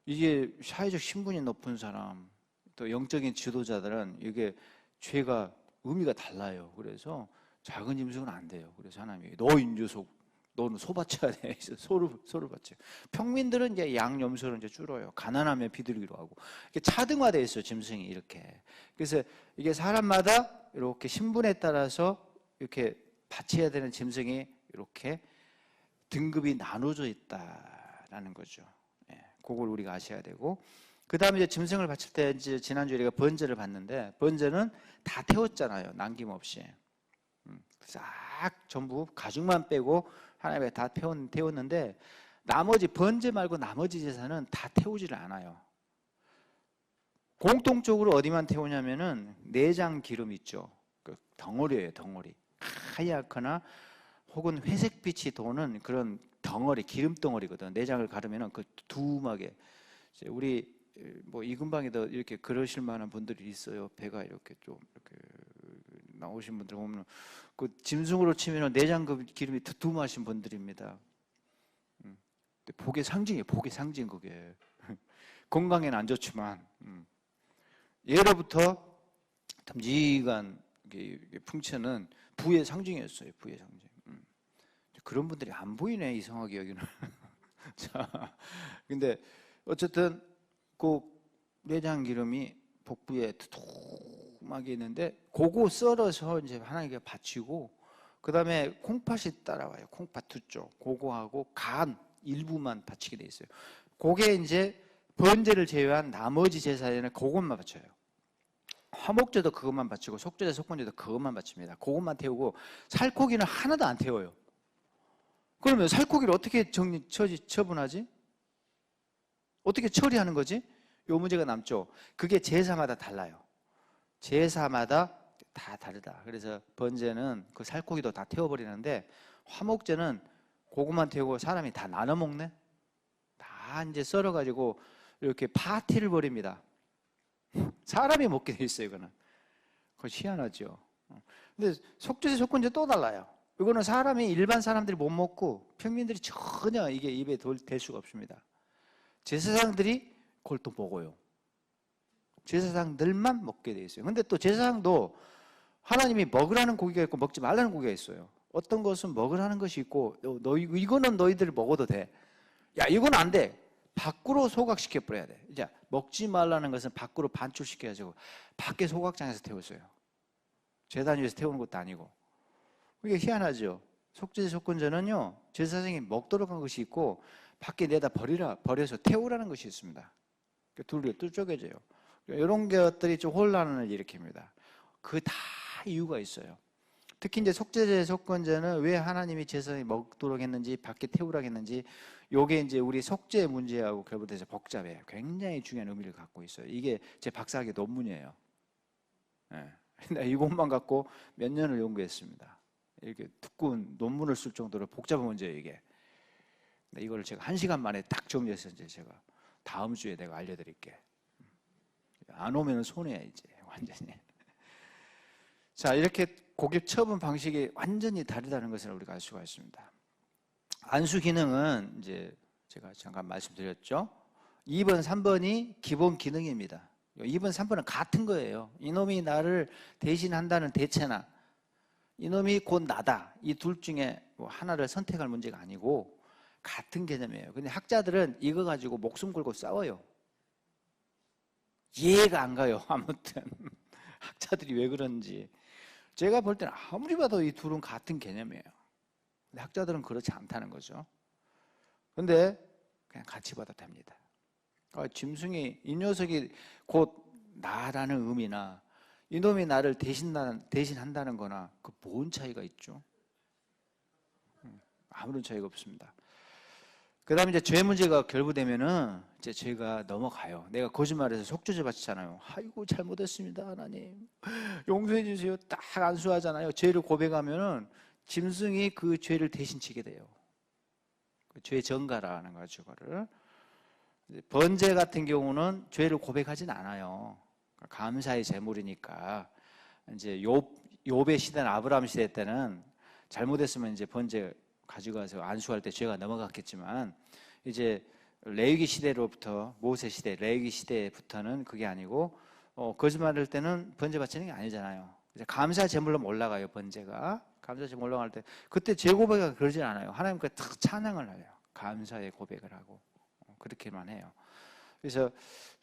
이게 사회적 신분이 높은 사람, 또 영적인 지도자들은 이게 죄가 의미가 달라요. 그래서 작은 짐승은 안 돼요. 그래서 하나님이 너 인조속, 너는 소 바쳐야 돼. 소를 바쳐요. 평민들은 이제 양, 염소를 이제 줄어요. 가난하면 비둘기로 하고. 이게 차등화되어 있어요, 짐승이 이렇게. 그래서 이게 사람마다 이렇게 신분에 따라서 이렇게 바쳐야 되는 짐승이 이렇게 등급이 나눠져 있다라는 거죠. 예, 그걸 우리가 아셔야 되고. 그 다음에 이제 짐승을 바칠 때 이제 지난주에 우리가 번제를 봤는데 번제는 다 태웠잖아요. 남김없이. 싹 전부 가죽만 빼고 하나님께 다 태웠는데 나머지 번제 말고 나머지 제사는 다 태우지를 않아요. 공통적으로 어디만 태우냐면은 내장 기름 있죠. 그 덩어리예요, 덩어리. 하얗거나 혹은 회색빛이 도는 그런 덩어리, 기름 덩어리거든. 내장을 가르면은 그 두툼하게. 우리 뭐 이근방에도 이렇게 그러실 만한 분들이 있어요. 배가 이렇게 좀 이렇게 나오신 분들 보면 그 짐승으로 치면은 내장 기름이 두툼하신 분들입니다. 복의 상징이에요. 복의 상징 그게. 건강에는 안 좋지만 예로부터 듬직한 풍채는 부의 상징이었어요. 부의 상징. 그런 분들이 안 보이네, 이상하게 여기는. 자, 근데 어쨌든 그 내장 기름이 복부에 두툼하게 있는데 그거 썰어서 이제 하나님께 바치고 그 다음에 콩팥이 따라와요. 콩팥 두 쪽. 그거하고 간 일부만 바치게 돼 있어요. 그게 이제 번제를 제외한 나머지 제사에는 그것만 바쳐요. 화목제도 그것만 바치고 속죄제, 속건제도 그것만 바칩니다. 그것만 태우고 살코기는 하나도 안 태워요. 그러면 살코기를 어떻게 처분하지? 어떻게 처리하는 거지? 요 문제가 남죠. 그게 제사마다 달라요. 제사마다 다 다르다. 그래서 번제는 그 살코기도 다 태워버리는데 화목제는 그것만 태우고 사람이 다 나눠 먹네? 다 이제 썰어가지고 이렇게 파티를 벌입니다. 사람이 먹게 돼 있어요, 이거는. 그거 희한하죠. 근데 속죄제, 속건제 또 달라요. 이거는 사람이 일반 사람들이 못 먹고 평민들이 전혀 이게 입에 댈 수가 없습니다. 제사장들이 그걸 또 먹어요. 제사장들만 먹게 돼 있어요. 근데 또 제사장도 하나님이 먹으라는 고기가 있고 먹지 말라는 고기가 있어요. 어떤 것은 먹으라는 것이 있고 이거는 너희들 먹어도 돼. 야, 이건 안 돼. 밖으로 소각시켜 버려야 돼. 이제 먹지 말라는 것은 밖으로 반출시켜가지고 밖에 소각장에서 태웠어요. 제단 위에서 태우는 것도 아니고. 이게 희한하죠. 속죄제, 속건제는요, 제사장이 먹도록 한 것이 있고 밖에 내다 버려서 태우라는 것이 있습니다. 둘이 또 쪼개져요. 이런 것들이 좀 혼란을 일으킵니다. 그 다 이유가 있어요. 특히 이제 속죄제, 속건제는 왜 하나님이 제사장이 먹도록 했는지, 밖에 태우라고 했는지, 요게 이제 우리 속죄 문제하고 결부돼서 복잡해요. 굉장히 중요한 의미를 갖고 있어요. 이게 제 박사학위 논문이에요. 네. 이것만 갖고 몇 년을 연구했습니다. 이렇게 두꺼운 논문을 쓸 정도로 복잡한 문제예요, 이게. 이걸 제가 1시간 만에 딱 정리해서 이제 제가 다음 주에 내가 알려드릴게. 안 오면 손해야, 이제, 완전히. 자, 이렇게 고기 처분 방식이 완전히 다르다는 것을 우리가 알 수가 있습니다. 안수 기능은 이제 제가 잠깐 말씀드렸죠. 2번, 3번이 기본 기능입니다. 2번, 3번은 같은 거예요. 이놈이 나를 대신한다는 대체나 이놈이 곧 나다. 이 둘 중에 뭐 하나를 선택할 문제가 아니고 같은 개념이에요. 근데 학자들은 이거 가지고 목숨 걸고 싸워요. 이해가 안 가요. 아무튼 학자들이 왜 그런지. 제가 볼 때는 아무리 봐도 이 둘은 같은 개념이에요. 근데 학자들은 그렇지 않다는 거죠. 근데 그냥 같이 봐도 됩니다. 짐승이, 이 녀석이 곧 나라는 의미나 이놈이 나를 대신한다는 거나 그 뭔 차이가 있죠? 아무런 차이가 없습니다. 그 다음에 이제 죄 문제가 결부되면은 이제 죄가 넘어가요. 내가 거짓말해서 속죄제 바치잖아요. 아이고, 잘못했습니다, 하나님. 용서해 주세요. 딱 안수하잖아요. 죄를 고백하면은 짐승이 그 죄를 대신 지게 돼요. 그 죄 전가라는 거죠, 그거를. 번제 같은 경우는 죄를 고백하진 않아요. 감사의 제물이니까. 이제 욥의 시대는 아브라함 시대 때는 잘못했으면 이제 번제 가져가서 안수할 때 죄가 넘어갔겠지만 이제 레위기 시대로부터 모세 시대, 레위기 시대부터는 그게 아니고 거짓말할 때는 번제 바치는 게 아니잖아요. 이제 감사 제물로 올라가요, 번제가. 감사 제물 올라갈 때 그때 죄 고백을 그러진 않아요. 하나님께 탁 찬양을 해요. 감사의 고백을 하고 그렇게만 해요. 그래서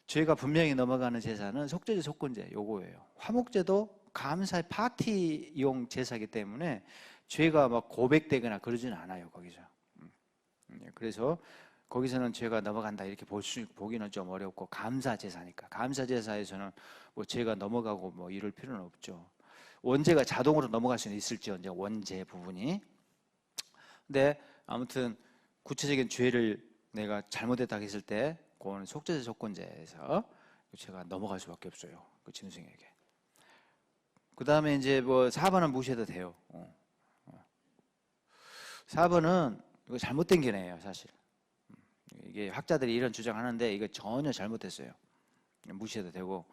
죄가 분명히 넘어가는 제사는 속죄제, 속건제 요거예요. 화목제도 감사의 파티용 제사이기 때문에 죄가 막 고백되거나 그러지는 않아요, 거기서. 그래서 거기서는 죄가 넘어간다 이렇게 보기는 좀 어렵고, 감사 제사니까. 감사 제사에서는 뭐 죄가 넘어가고 뭐 이럴 필요는 없죠. 원죄가 자동으로 넘어갈 수는 있을지 언제 원죄 부분이. 근데 아무튼 구체적인 죄를 내가 잘못했다 했을 때 그거는 속죄제 조건제에서 제가 넘어갈 수밖에 없어요. 그 짐승에게. 그 다음에 이제 뭐 4번은 무시해도 돼요. 4번은 이거 잘못된 견해예요, 사실. 이게 학자들이 이런 주장하는데 이거 전혀 잘못됐어요. 무시해도 되고.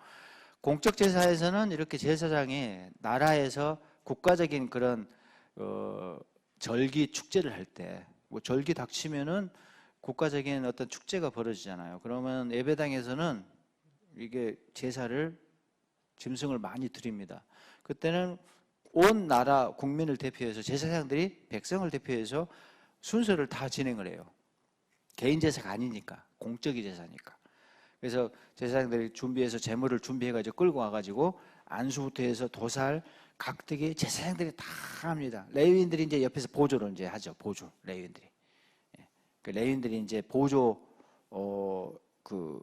공적 제사에서는 이렇게 제사장이 나라에서 국가적인 그런 절기 축제를 할 때, 뭐 절기 닥치면은 국가적인 어떤 축제가 벌어지잖아요. 그러면 예배당에서는 이게 제사를 짐승을 많이 드립니다. 그때는 온 나라 국민을 대표해서 제사장들이 백성을 대표해서 순서를 다 진행을 해요. 개인 제사가 아니니까, 공적인 제사니까. 그래서 제사장들이 준비해서 제물을 준비해가지고 끌고 와가지고 안수부터 해서 도살, 각되게 제사장들이 다 합니다. 레위인들이 이제 옆에서 보조를 이제 하죠. 보조 레위인들이. 그 레위인들이 이제 보조 그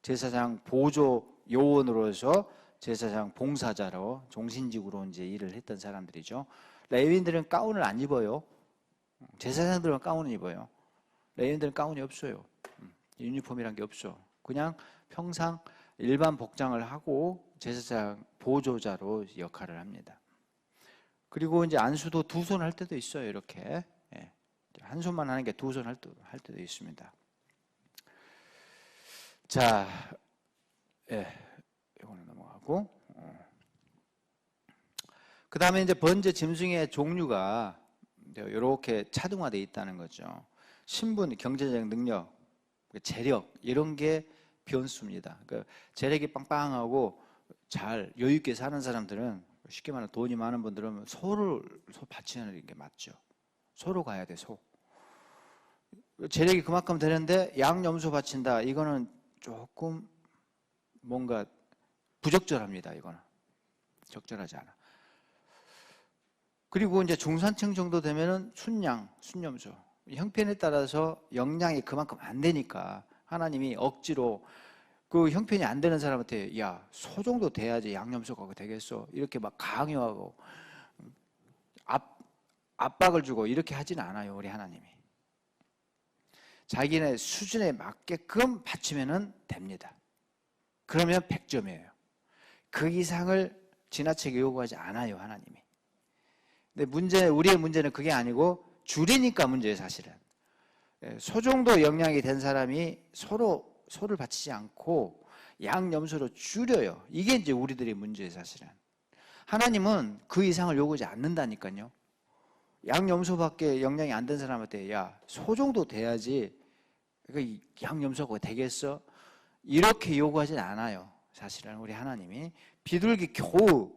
제사장 보조 요원으로서 제사장 봉사자로 종신직으로 이제 일을 했던 사람들이죠. 레위인들은 가운을 안 입어요. 제사장들은 가운을 입어요. 레위인들은 가운이 없어요. 유니폼이란 게 없어. 그냥 평상 일반 복장을 하고 제사장 보조자로 역할을 합니다. 그리고 이제 안수도 두 손 할 때도 있어요. 이렇게 한 손만 하는 게 두 손 할 때도 있습니다. 자, 이거는 넘어가고. 그 다음에 이제 번제 짐승의 종류가 이렇게 차등화되어 있다는 거죠. 신분, 경제적 능력, 재력 이런 게 변수입니다. 그러니까 재력이 빵빵하고 잘 여유 있게 사는 사람들은 쉽게 말하면 돈이 많은 분들은 소 바치는 게 맞죠. 소로 가야 돼, 소. 재력이 그만큼 되는데 양염소 바친다. 이거는 조금 뭔가 부적절합니다. 이거는 적절하지 않아. 그리고 이제 중산층 정도 되면은 순양, 순염소. 형편에 따라서 영양이 그만큼 안 되니까 하나님이 억지로 그 형편이 안 되는 사람한테 야, 소 정도 돼야지 양념소가 되겠어. 이렇게 막 강요하고 압박을 주고 이렇게 하진 않아요. 우리 하나님이. 자기네 수준에 맞게끔 바치면 됩니다. 그러면 100점이에요. 그 이상을 지나치게 요구하지 않아요. 하나님이. 근데 우리의 문제는 그게 아니고 줄이니까 문제예요. 사실은. 소 정도 영양이 된 사람이 소를 바치지 않고 양염소로 줄여요. 이게 이제 우리들의 문제예요. 사실은. 하나님은 그 이상을 요구하지 않는다니까요. 양염소밖에 영양이 안 된 사람한테 야, 소 정도 돼야지 양염소가 되겠어? 이렇게 요구하진 않아요. 사실은 우리 하나님이. 비둘기 겨우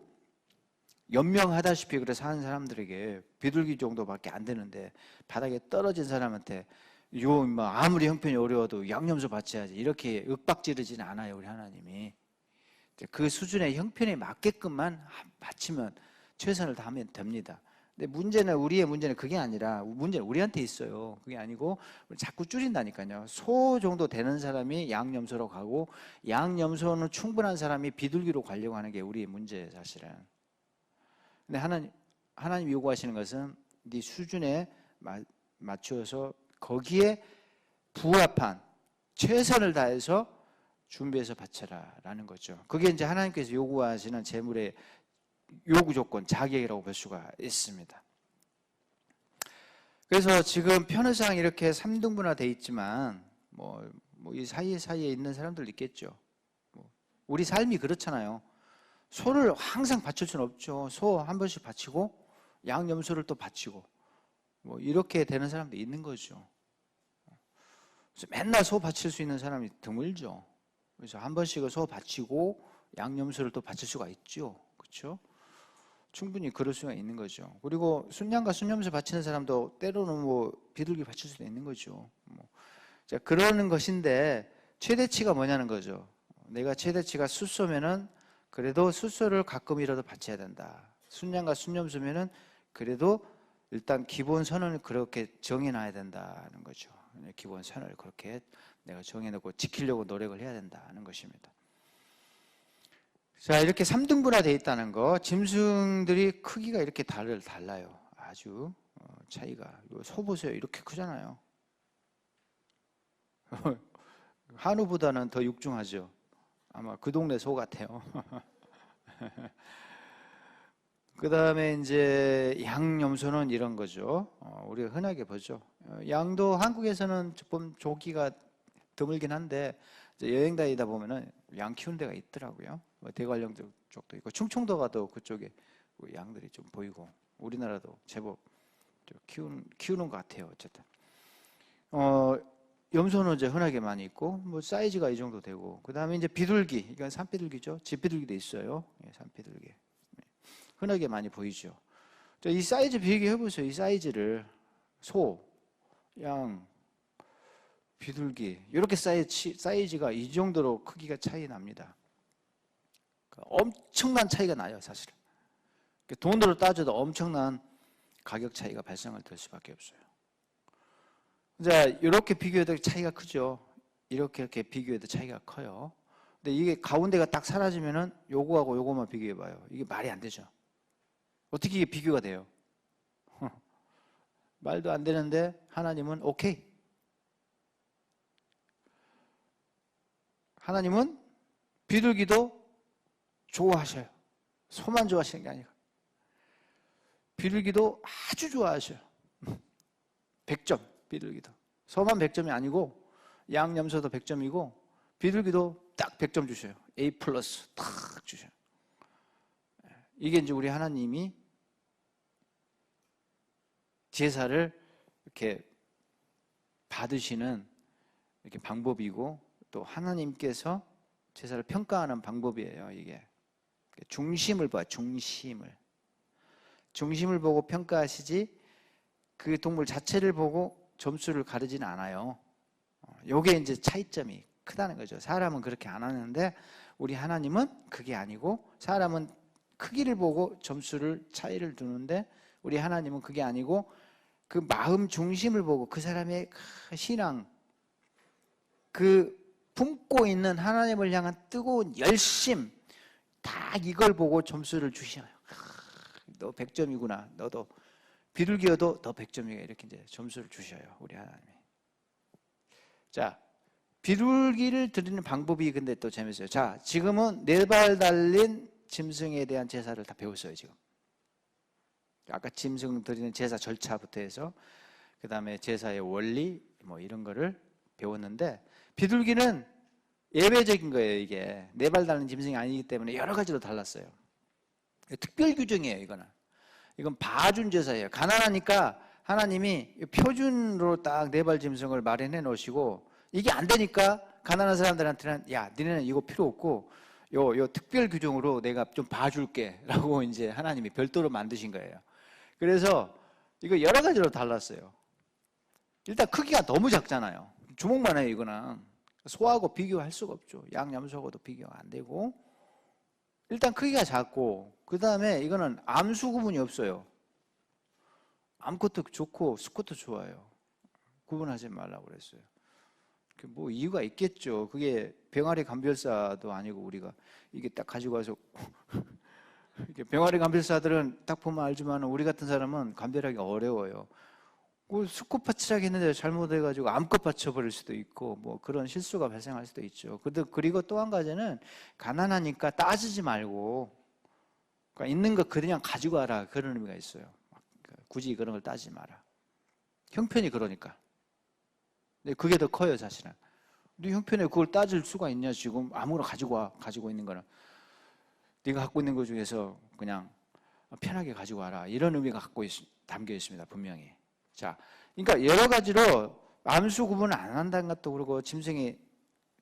연명하다시피 그래서 사는 사람들에게 비둘기 정도밖에 안 되는데 바닥에 떨어진 사람한테 아무리 형편이 어려워도 양념소 바쳐야지 이렇게 윽박지르지는 않아요. 우리 하나님이. 그 수준의 형편에 맞게끔만 바치면 최선을 다하면 됩니다. 근데 우리의 문제는 그게 아니라 문제는 우리한테 있어요. 그게 아니고 자꾸 줄인다니까요. 소 정도 되는 사람이 양염소로 가고 양염소는 충분한 사람이 비둘기로 가려고 하는 게 우리의 문제예요. 사실은. 근데 하나님 요구하시는 것은 네 수준에 맞추어서 거기에 부합한 최선을 다해서 준비해서 바쳐라 라는 거죠. 그게 이제 하나님께서 요구하시는 제물의 요구 조건, 자격이라고 볼 수가 있습니다. 그래서 지금 편의상 이렇게 3등분화 돼 있지만 이 사이에 있는 사람들 있겠죠. 우리 삶이 그렇잖아요. 소를 항상 바칠 수는 없죠. 소 한 번씩 바치고 양염소를 또 바치고 이렇게 되는 사람도 있는 거죠. 그래서 맨날 소 바칠 수 있는 사람이 드물죠. 그래서 한 번씩은 소 바치고 양염소를 또 바칠 수가 있죠. 그렇죠? 충분히 그럴 수가 있는 거죠. 그리고 순양과 순염소 바치는 사람도 때로는 비둘기 바칠 수도 있는 거죠. 자, 그러는 것인데 최대치가 뭐냐는 거죠. 내가 최대치가 숫소면은 그래도 숫소를 가끔이라도 바쳐야 된다. 순양과 순염소면은 그래도 일단 기본 선을 그렇게 정해놔야 된다는 거죠. 기본 선을 그렇게 내가 정해놓고 지키려고 노력을 해야 된다는 것입니다. 자, 이렇게 3등분화되어 있다는 거. 짐승들이 크기가 이렇게 달라요. 아주 차이가. 소 보세요. 이렇게 크잖아요. 한우보다는 더 육중하죠. 아마 그 동네 소 같아요. 그 다음에 이제 양염소는 이런 거죠. 우리가 흔하게 보죠. 양도 한국에서는 조금 조기가 드물긴 한데 여행 다니다 보면은 양 키우는 데가 있더라고요. 대관령 쪽도 있고 충청도 가도 그쪽에 양들이 좀 보이고 우리나라도 제법 키우는 것 같아요. 어쨌든 염소는 이제 흔하게 많이 있고 뭐 사이즈가 이 정도 되고 그 다음에 이제 비둘기 이건 산비둘기죠. 집비둘기도 있어요. 산비둘기 흔하게 많이 보이죠. 이 사이즈 비교해 보세요. 이 사이즈를 소, 양, 비둘기 이렇게 사이즈가 이 정도로 크기가 차이 납니다. 엄청난 차이가 나요, 사실은. 돈으로 따져도 엄청난 가격 차이가 발생을 될 수밖에 없어요. 자, 이렇게 비교해도 차이가 크죠. 이렇게 비교해도 차이가 커요. 근데 이게 가운데가 딱 사라지면은 요거하고 요거만 비교해봐요. 이게 말이 안 되죠. 어떻게 이게 비교가 돼요? 말도 안 되는데 하나님은 오케이. 하나님은 비둘기도 좋아하셔요. 소만 좋아하시는 게 아니고 비둘기도 아주 좋아하셔요. 100점 비둘기도. 소만 100점이 아니고 양, 염소도 100점이고 비둘기도 딱 100점 주셔요. A 플러스 딱 주셔요. 이게 이제 우리 하나님이 제사를 이렇게 받으시는 이렇게 방법이고 또 하나님께서 제사를 평가하는 방법이에요. 이게 중심을 봐, 중심을 보고 평가하시지 그 동물 자체를 보고 점수를 가르지는 않아요. 요게 이제 차이점이 크다는 거죠. 사람은 그렇게 안 하는데 우리 하나님은 그게 아니고 사람은 크기를 보고 점수를 차이를 두는데 우리 하나님은 그게 아니고 그 마음 중심을 보고 그 사람의 신앙 그 품고 있는 하나님을 향한 뜨거운 열심 다 이걸 보고 점수를 주시나요? 너 100점이구나. 너도 비둘기여도 너 100점이야. 이렇게 이제 점수를 주셔요. 우리 하나님이. 자, 비둘기를 드리는 방법이 근데 또 재밌어요. 자, 지금은 4발 달린 짐승에 대한 제사를 다 배웠어요, 지금. 아까 짐승 드리는 제사 절차부터 해서 그 다음에 제사의 원리 뭐 이런 거를 배웠는데 비둘기는 예외적인 거예요. 이게 4발 달린 짐승이 아니기 때문에 여러 가지로 달랐어요. 특별 규정이에요. 이건 봐준 제사예요. 가난하니까 하나님이 표준으로 딱 4발 짐승을 마련해 놓으시고 이게 안 되니까 가난한 사람들한테는 야 니네는 이거 필요 없고 요 특별 규정으로 내가 좀 봐줄게 라고 이제 하나님이 별도로 만드신 거예요. 그래서 이거 여러 가지로 달랐어요. 일단 크기가 너무 작잖아요. 주먹만 해요. 이거는 소하고 비교할 수가 없죠. 양, 염소하고도 비교가 안 되고 일단 크기가 작고 그 다음에 이거는 암수 구분이 없어요. 암컷도 좋고 수컷도 좋아요. 구분하지 말라고 그랬어요. 뭐 이유가 있겠죠. 그게 병아리 감별사도 아니고 우리가 이게 딱 가지고 와서 병아리 감별사들은 딱 보면 알지만 우리 같은 사람은 감별하기 어려워요. 수컷 받치라고 했는데 잘못해가지고 암컷 받쳐버릴 수도 있고 뭐 그런 실수가 발생할 수도 있죠. 그리고 또 한 가지는 가난하니까 따지지 말고 그러니까 있는 거 그냥 가지고 와라 그런 의미가 있어요. 굳이 그런 걸 따지지 마라. 형편이 그러니까. 근데 그게 더 커요 사실은. 네 형편에 그걸 따질 수가 있냐 지금 아무거나 가지고 와. 가지고 있는 거는 네가 갖고 있는 것 중에서 그냥 편하게 가지고 와라 이런 의미가 담겨 있습니다 분명히. 자, 그러니까 여러 가지로 암수 구분을 안 한다는 것도 그렇고 짐승이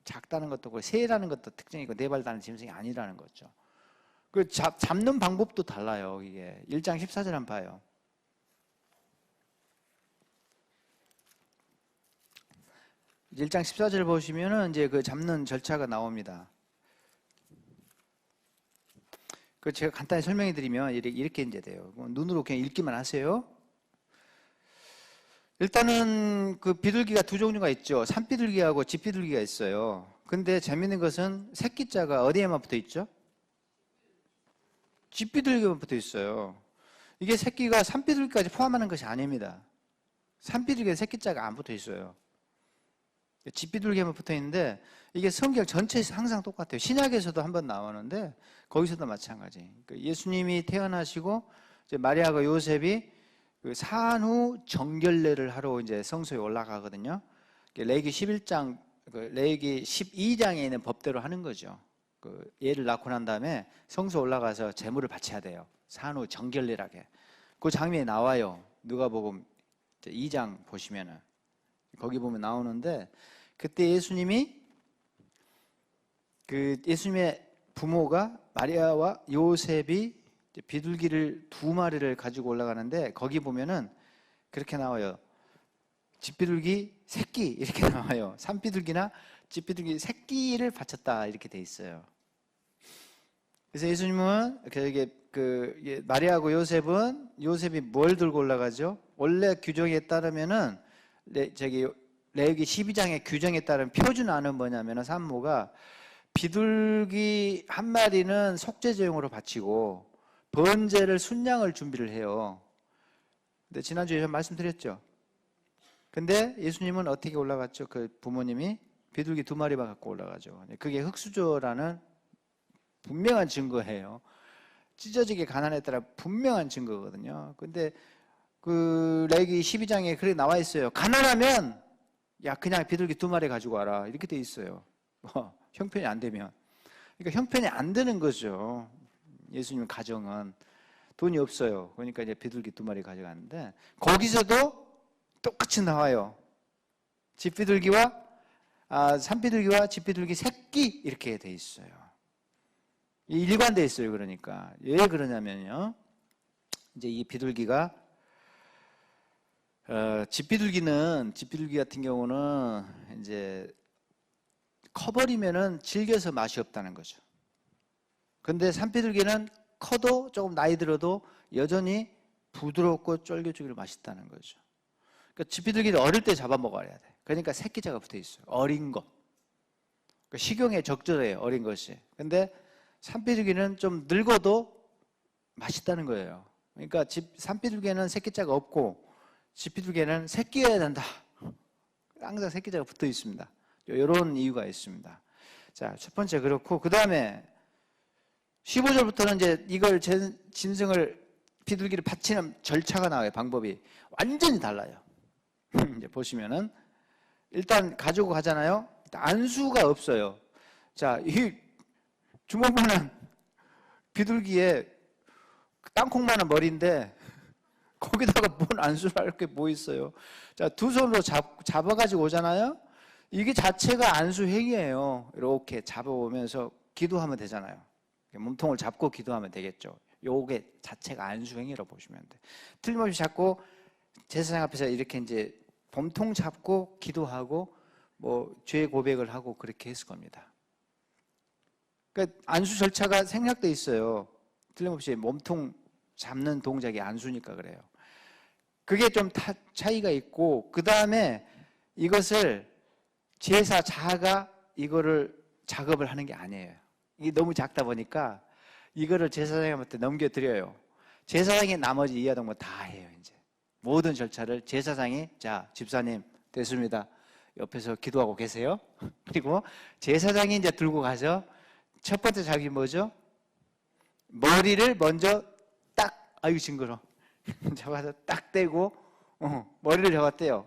작다는 것도 그렇고 새라는 것도 특징이고 4발 달린 짐승이 아니라는 거죠. 그 잡는 방법도 달라요. 이게 1장 14절 한번 봐요. 1장 14절 보시면은 이제 그 잡는 절차가 나옵니다. 그 제가 간단히 설명해 드리면 이렇게 이제 돼요. 눈으로 그냥 읽기만 하세요. 일단은 그 비둘기가 두 종류가 있죠. 산비둘기하고 집비둘기가 있어요. 근데 재밌는 것은 새끼자가 어디에만 붙어 있죠? 쥐비둘기만 붙어 있어요. 이게 새끼가 산비둘기까지 포함하는 것이 아닙니다. 산비둘기에 새끼자가 안 붙어 있어요. 쥐비둘기만 붙어 있는데 이게 성경 전체에서 항상 똑같아요. 신약에서도 한번 나오는데 거기서도 마찬가지. 예수님이 태어나시고 이제 마리아가 요셉이 그 산후 정결례를 하러 이제 성소에 올라가거든요. 레위기 11장, 레위기 12장에 있는 법대로 하는 거죠. 얘를 낳고 난 다음에 성소 올라가서 제물을 바쳐야 돼요. 산후 정결례라게. 그 장면이 나와요. 누가복음 2장 보시면은 거기 보면 나오는데 그때 예수님의 부모가 마리아와 요셉이 비둘기를 2마리를 가지고 올라가는데 거기 보면은 그렇게 나와요. 집비둘기 새끼 이렇게 나와요. 산비둘기나 집비둘기 새끼를 바쳤다 이렇게 돼 있어요. 그래서 예수님은 마리아하고 요셉이 뭘 들고 올라가죠? 원래 규정에 따르면은 레위기 12장의 규정에 따른 표준안은 뭐냐면은 산모가 비둘기 한 마리는 속죄제용으로 바치고 번제를 순양을 준비를 해요. 근데 지난주에 제가 말씀드렸죠. 근데 예수님은 어떻게 올라갔죠? 그 부모님이 비둘기 2마리만 갖고 올라가죠. 그게 흙수저라는 분명한 증거예요. 찢어지게 가난했다라 분명한 증거거든요. 근데 그 레위기 12장에 그렇게 나와 있어요. 가난하면 야 그냥 비둘기 2마리 가지고 와라 이렇게 돼 있어요. 형편이 안 되면. 그러니까 형편이 안 되는 거죠. 예수님 가정은 돈이 없어요. 그러니까 이제 비둘기 2마리 가져갔는데 거기서도 똑같이 나와요. 산비둘기와 집비둘기 새끼 이렇게 돼 있어요. 일관돼 있어요. 그러니까 왜 그러냐면요. 이제 이 비둘기가 집비둘기 같은 경우는 이제 커버리면은 질겨서 맛이 없다는 거죠. 근데 산비둘기는 커도 조금 나이 들어도 여전히 부드럽고 쫄깃쫄깃 맛있다는 거죠. 그러니까 집비둘기를 어릴 때 잡아먹어야 돼. 그러니까 새끼자가 붙어 있어요. 어린 거. 그러니까 식용에 적절해요. 어린 것이. 근데 산비둘기는 좀 늙어도 맛있다는 거예요. 그러니까 산비둘기는 새끼자가 없고 집비둘기는 새끼여야 된다. 항상 새끼자가 붙어 있습니다. 이런 이유가 있습니다. 자, 첫 번째 그렇고 그 다음에 15절부터는 이제 이걸 짐승을 비둘기를 바치는 절차가 나와요. 방법이 완전히 달라요. 이제 보시면은 일단 가지고 가잖아요. 안수가 없어요. 자, 이 주먹만한 비둘기에 땅콩만한 머리인데 거기다가 뭔 안수를 할 게 뭐 있어요? 자, 두 손으로 잡아가지고 오잖아요. 이게 자체가 안수 행위예요. 이렇게 잡아오면서 기도하면 되잖아요. 몸통을 잡고 기도하면 되겠죠. 요게 자체가 안수 행위라고 보시면 돼. 틀림없이 잡고 제사장 앞에서 이렇게 이제 몸통 잡고 기도하고 뭐 죄 고백을 하고 그렇게 했을 겁니다. 그러니까 안수 절차가 생략돼 있어요. 틀림없이 몸통 잡는 동작이 안수니까 그래요. 그게 좀 차이가 있고 그 다음에 이것을 제사자가 이거를 작업을 하는 게 아니에요. 이게 너무 작다 보니까 이거를 제사장한테 넘겨드려요. 제사장이 나머지 이하동 뭐 다 해요. 이제 모든 절차를 제사장이 자 집사님 됐습니다. 옆에서 기도하고 계세요. 그리고 제사장이 이제 들고 가서 첫 번째 작업이 뭐죠? 머리를 먼저 딱 아유 징그러 잡아서 딱 떼고 머리를 잡았대요.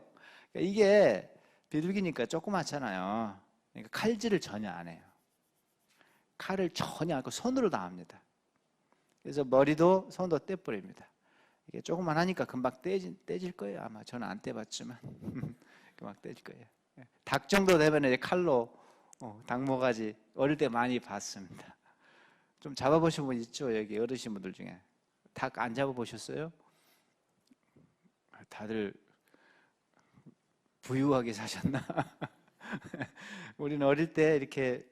그러니까 이게 비둘기니까 조그맣잖아요. 그러니까 칼질을 전혀 안 해요. 칼을 전혀 안 하고 손으로 다 합니다. 그래서 머리도 손도 떼버립니다. 이게 조금만 하니까 금방 떼질 거예요. 아마 저는 안 떼봤지만 금방 떼질 거예요. 닭 정도 되면 이제 칼로 닭모가지 어릴 때 많이 봤습니다. 좀 잡아보신 분 있죠? 여기 어르신분들 중에 닭 안 잡아보셨어요? 다들 부유하게 사셨나? 우리는 어릴 때 이렇게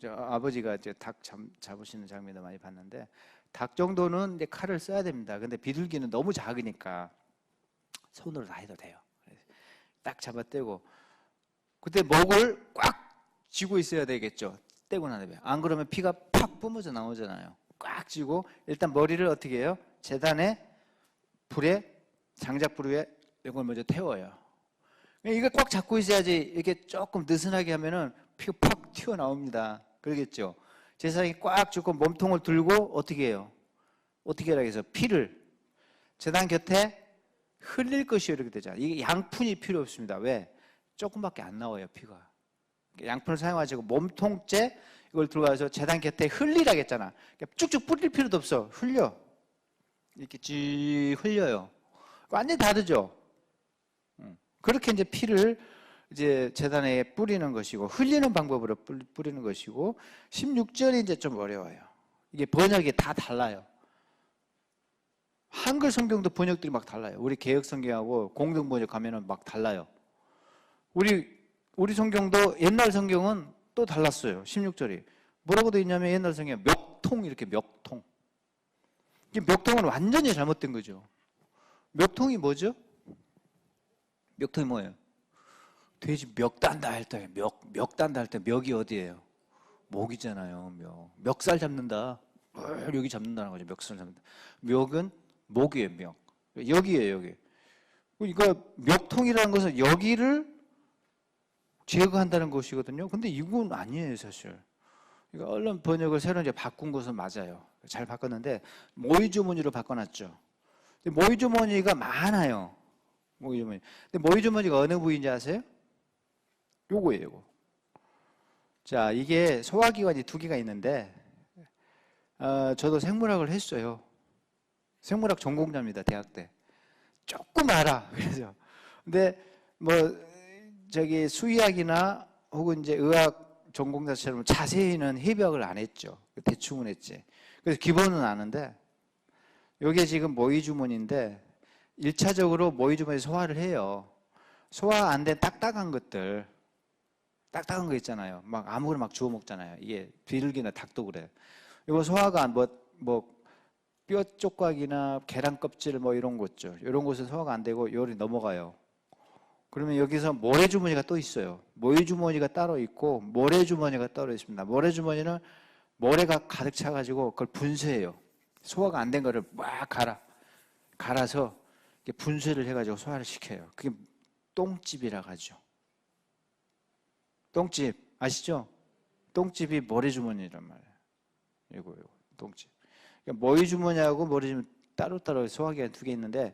아버지가 닭 잡으시는 장면도 많이 봤는데 닭 정도는 이제 칼을 써야 됩니다. 근데 비둘기는 너무 작으니까 손으로 다 해도 돼요. 딱 잡아떼고 그때 목을 꽉 쥐고 있어야 되겠죠. 떼고 나면 안 그러면 피가 팍 뿜어져 나오잖아요. 꽉 쥐고 일단 머리를 어떻게 해요? 재단에 불에 장작불 위에 이걸 먼저 태워요. 이거 꽉 잡고 있어야지 이렇게 조금 느슨하게 하면은 피가 팍 튀어나옵니다. 그러겠죠? 제사장이 꽉 쥐고 몸통을 들고 어떻게 해요? 어떻게 하라 해서 피를 제단 곁에 흘릴 것이요 이렇게 되잖아요. 이게 양푼이 필요 없습니다. 왜? 조금밖에 안 나와요 피가. 양푼을 사용하시고 몸통째 이걸 들어가서 제단 곁에 흘리라 했잖아. 쭉쭉 뿌릴 필요도 없어. 흘려. 이렇게 쭉 흘려요. 완전히 다르죠? 그렇게 이제 피를 이제 제단에 뿌리는 것이고, 흘리는 방법으로 뿌리는 것이고, 16절이 이제 좀 어려워요. 이게 번역이 다 달라요. 한글 성경도 번역들이 막 달라요. 우리 개역 성경하고 공동 번역하면은 막 달라요. 우리 성경도 옛날 성경은 또 달랐어요. 16절이. 뭐라고 되어 있냐면 옛날 성경에 멱통 이렇게 멱통. 이 멱통은 완전히 잘못된 거죠. 멱통이 뭐죠? 멱통이 뭐예요? 돼지 멱 단다 할 때, 멱 단다 할 때 멱이 어디예요? 목이잖아요. 멱살 잡는다. 여기 잡는다는 거죠. 멱살 잡는다. 멱은 목이에요. 멱. 여기에요. 여기. 그러니까 멱통이라는 것은 여기를 제거한다는 것이거든요. 근데 이건 아니에요, 사실. 그러니까 얼른 번역을 새로 이제 바꾼 것은 맞아요. 잘 바꿨는데 모이주머니로 바꿔놨죠. 근데 모이주머니가 많아요. 모이주머니. 근데 모이주머니가 어느 부위인지 아세요? 요거예요, 요거. 자, 이게 소화기관이 두 개가 있는데, 저도 생물학을 했어요. 생물학 전공자입니다, 대학 때. 조금 알아. 그래서. 근데, 수의학이나 혹은 이제 의학 전공자처럼 자세히는 해석을 안 했죠. 대충은 했지. 그래서 기본은 아는데, 요게 지금 모이주머니인데, 1차적으로 모이주머니 소화를 해요. 소화 안 된 딱딱한 것들, 딱딱한 거 있잖아요. 막 아무거나 막 주워 먹잖아요. 이게 비둘기나 닭도 그래. 이거 소화가 뼈 쪽각이나 계란 껍질 이런 거 있죠. 이런 곳은 소화가 안 되고 요리 넘어가요. 그러면 여기서 모래주머니가 또 있어요. 모이주머니가 따로 있고 모래주머니가 따로 있습니다. 모래주머니는 모래가 가득 차가지고 그걸 분쇄해요. 소화가 안 된 거를 막 갈아서 분쇄를 해가지고 소화를 시켜요. 그게 똥집이라고 하죠. 똥집 아시죠? 똥집이 모래주머니란 말이에요. 이거 똥집. 그러니까 모이주머니하고 모래주머니 따로따로 소화기관 두 개 있는데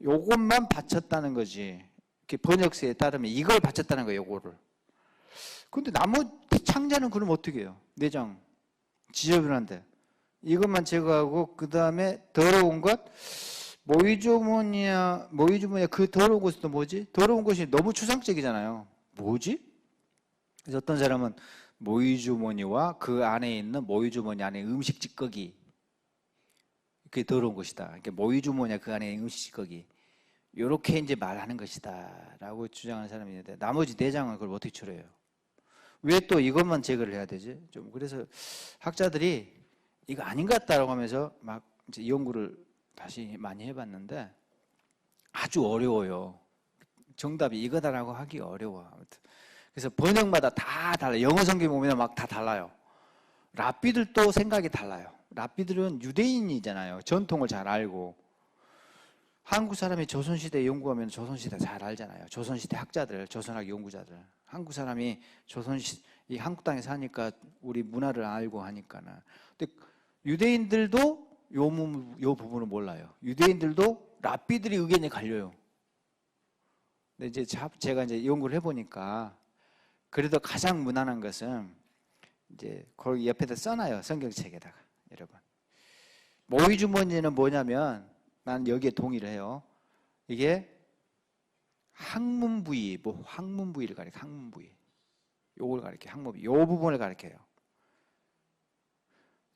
요것만 받쳤다는 거지. 번역서에 따르면 이걸 받쳤다는 거예요. 요거를. 근데 나머지 창자는 그럼 어떻게 해요? 내장 지저분한데 이것만 제거하고 그 다음에 더러운 것 모이주머니야 그 더러운 것이 또 뭐지? 더러운 것이 너무 추상적이잖아요. 뭐지? 그래서 어떤 사람은 모이주머니와 그 안에 있는 모이주머니 안에 음식 찌꺼기 그게 더러운 것이다. 그러니까 모이주머니와 그 안에 음식 찌꺼기 이렇게 이제 말하는 것이다라고 주장하는 사람이 있는데 나머지 내장은 그걸 어떻게 처리해요? 왜 또 이것만 제거를 해야 되지? 좀 그래서 학자들이 이거 아닌 것 같다라고 하면서 막 이제 연구를 다시 많이 해봤는데 아주 어려워요. 정답이 이거다라고 하기 어려워. 아무튼. 그래서 번역마다 다 달라요. 영어 성경 보면 막 다 달라요. 랍비들도 생각이 달라요. 랍비들은 유대인이잖아요. 전통을 잘 알고. 한국 사람이 조선시대 연구하면 조선시대 잘 알잖아요. 조선시대 학자들, 조선학 연구자들. 한국 사람이 이 한국 땅에 사니까 우리 문화를 알고 하니까는. 근데 유대인들도 요 부분을 몰라요. 유대인들도 랍비들이 의견이 갈려요. 근데 이제 제가 이제 연구를 해보니까 그래도 가장 무난한 것은 이제 거기 옆에다 써놔요. 성경책에다가. 여러분. 모이주머니는 뭐냐면 난 여기에 동의를 해요. 이게 항문 부위, 항문 부위를 가리켜. 항문 부위. 요걸 가리켜. 항문 부위. 요 부분을 가리켜요.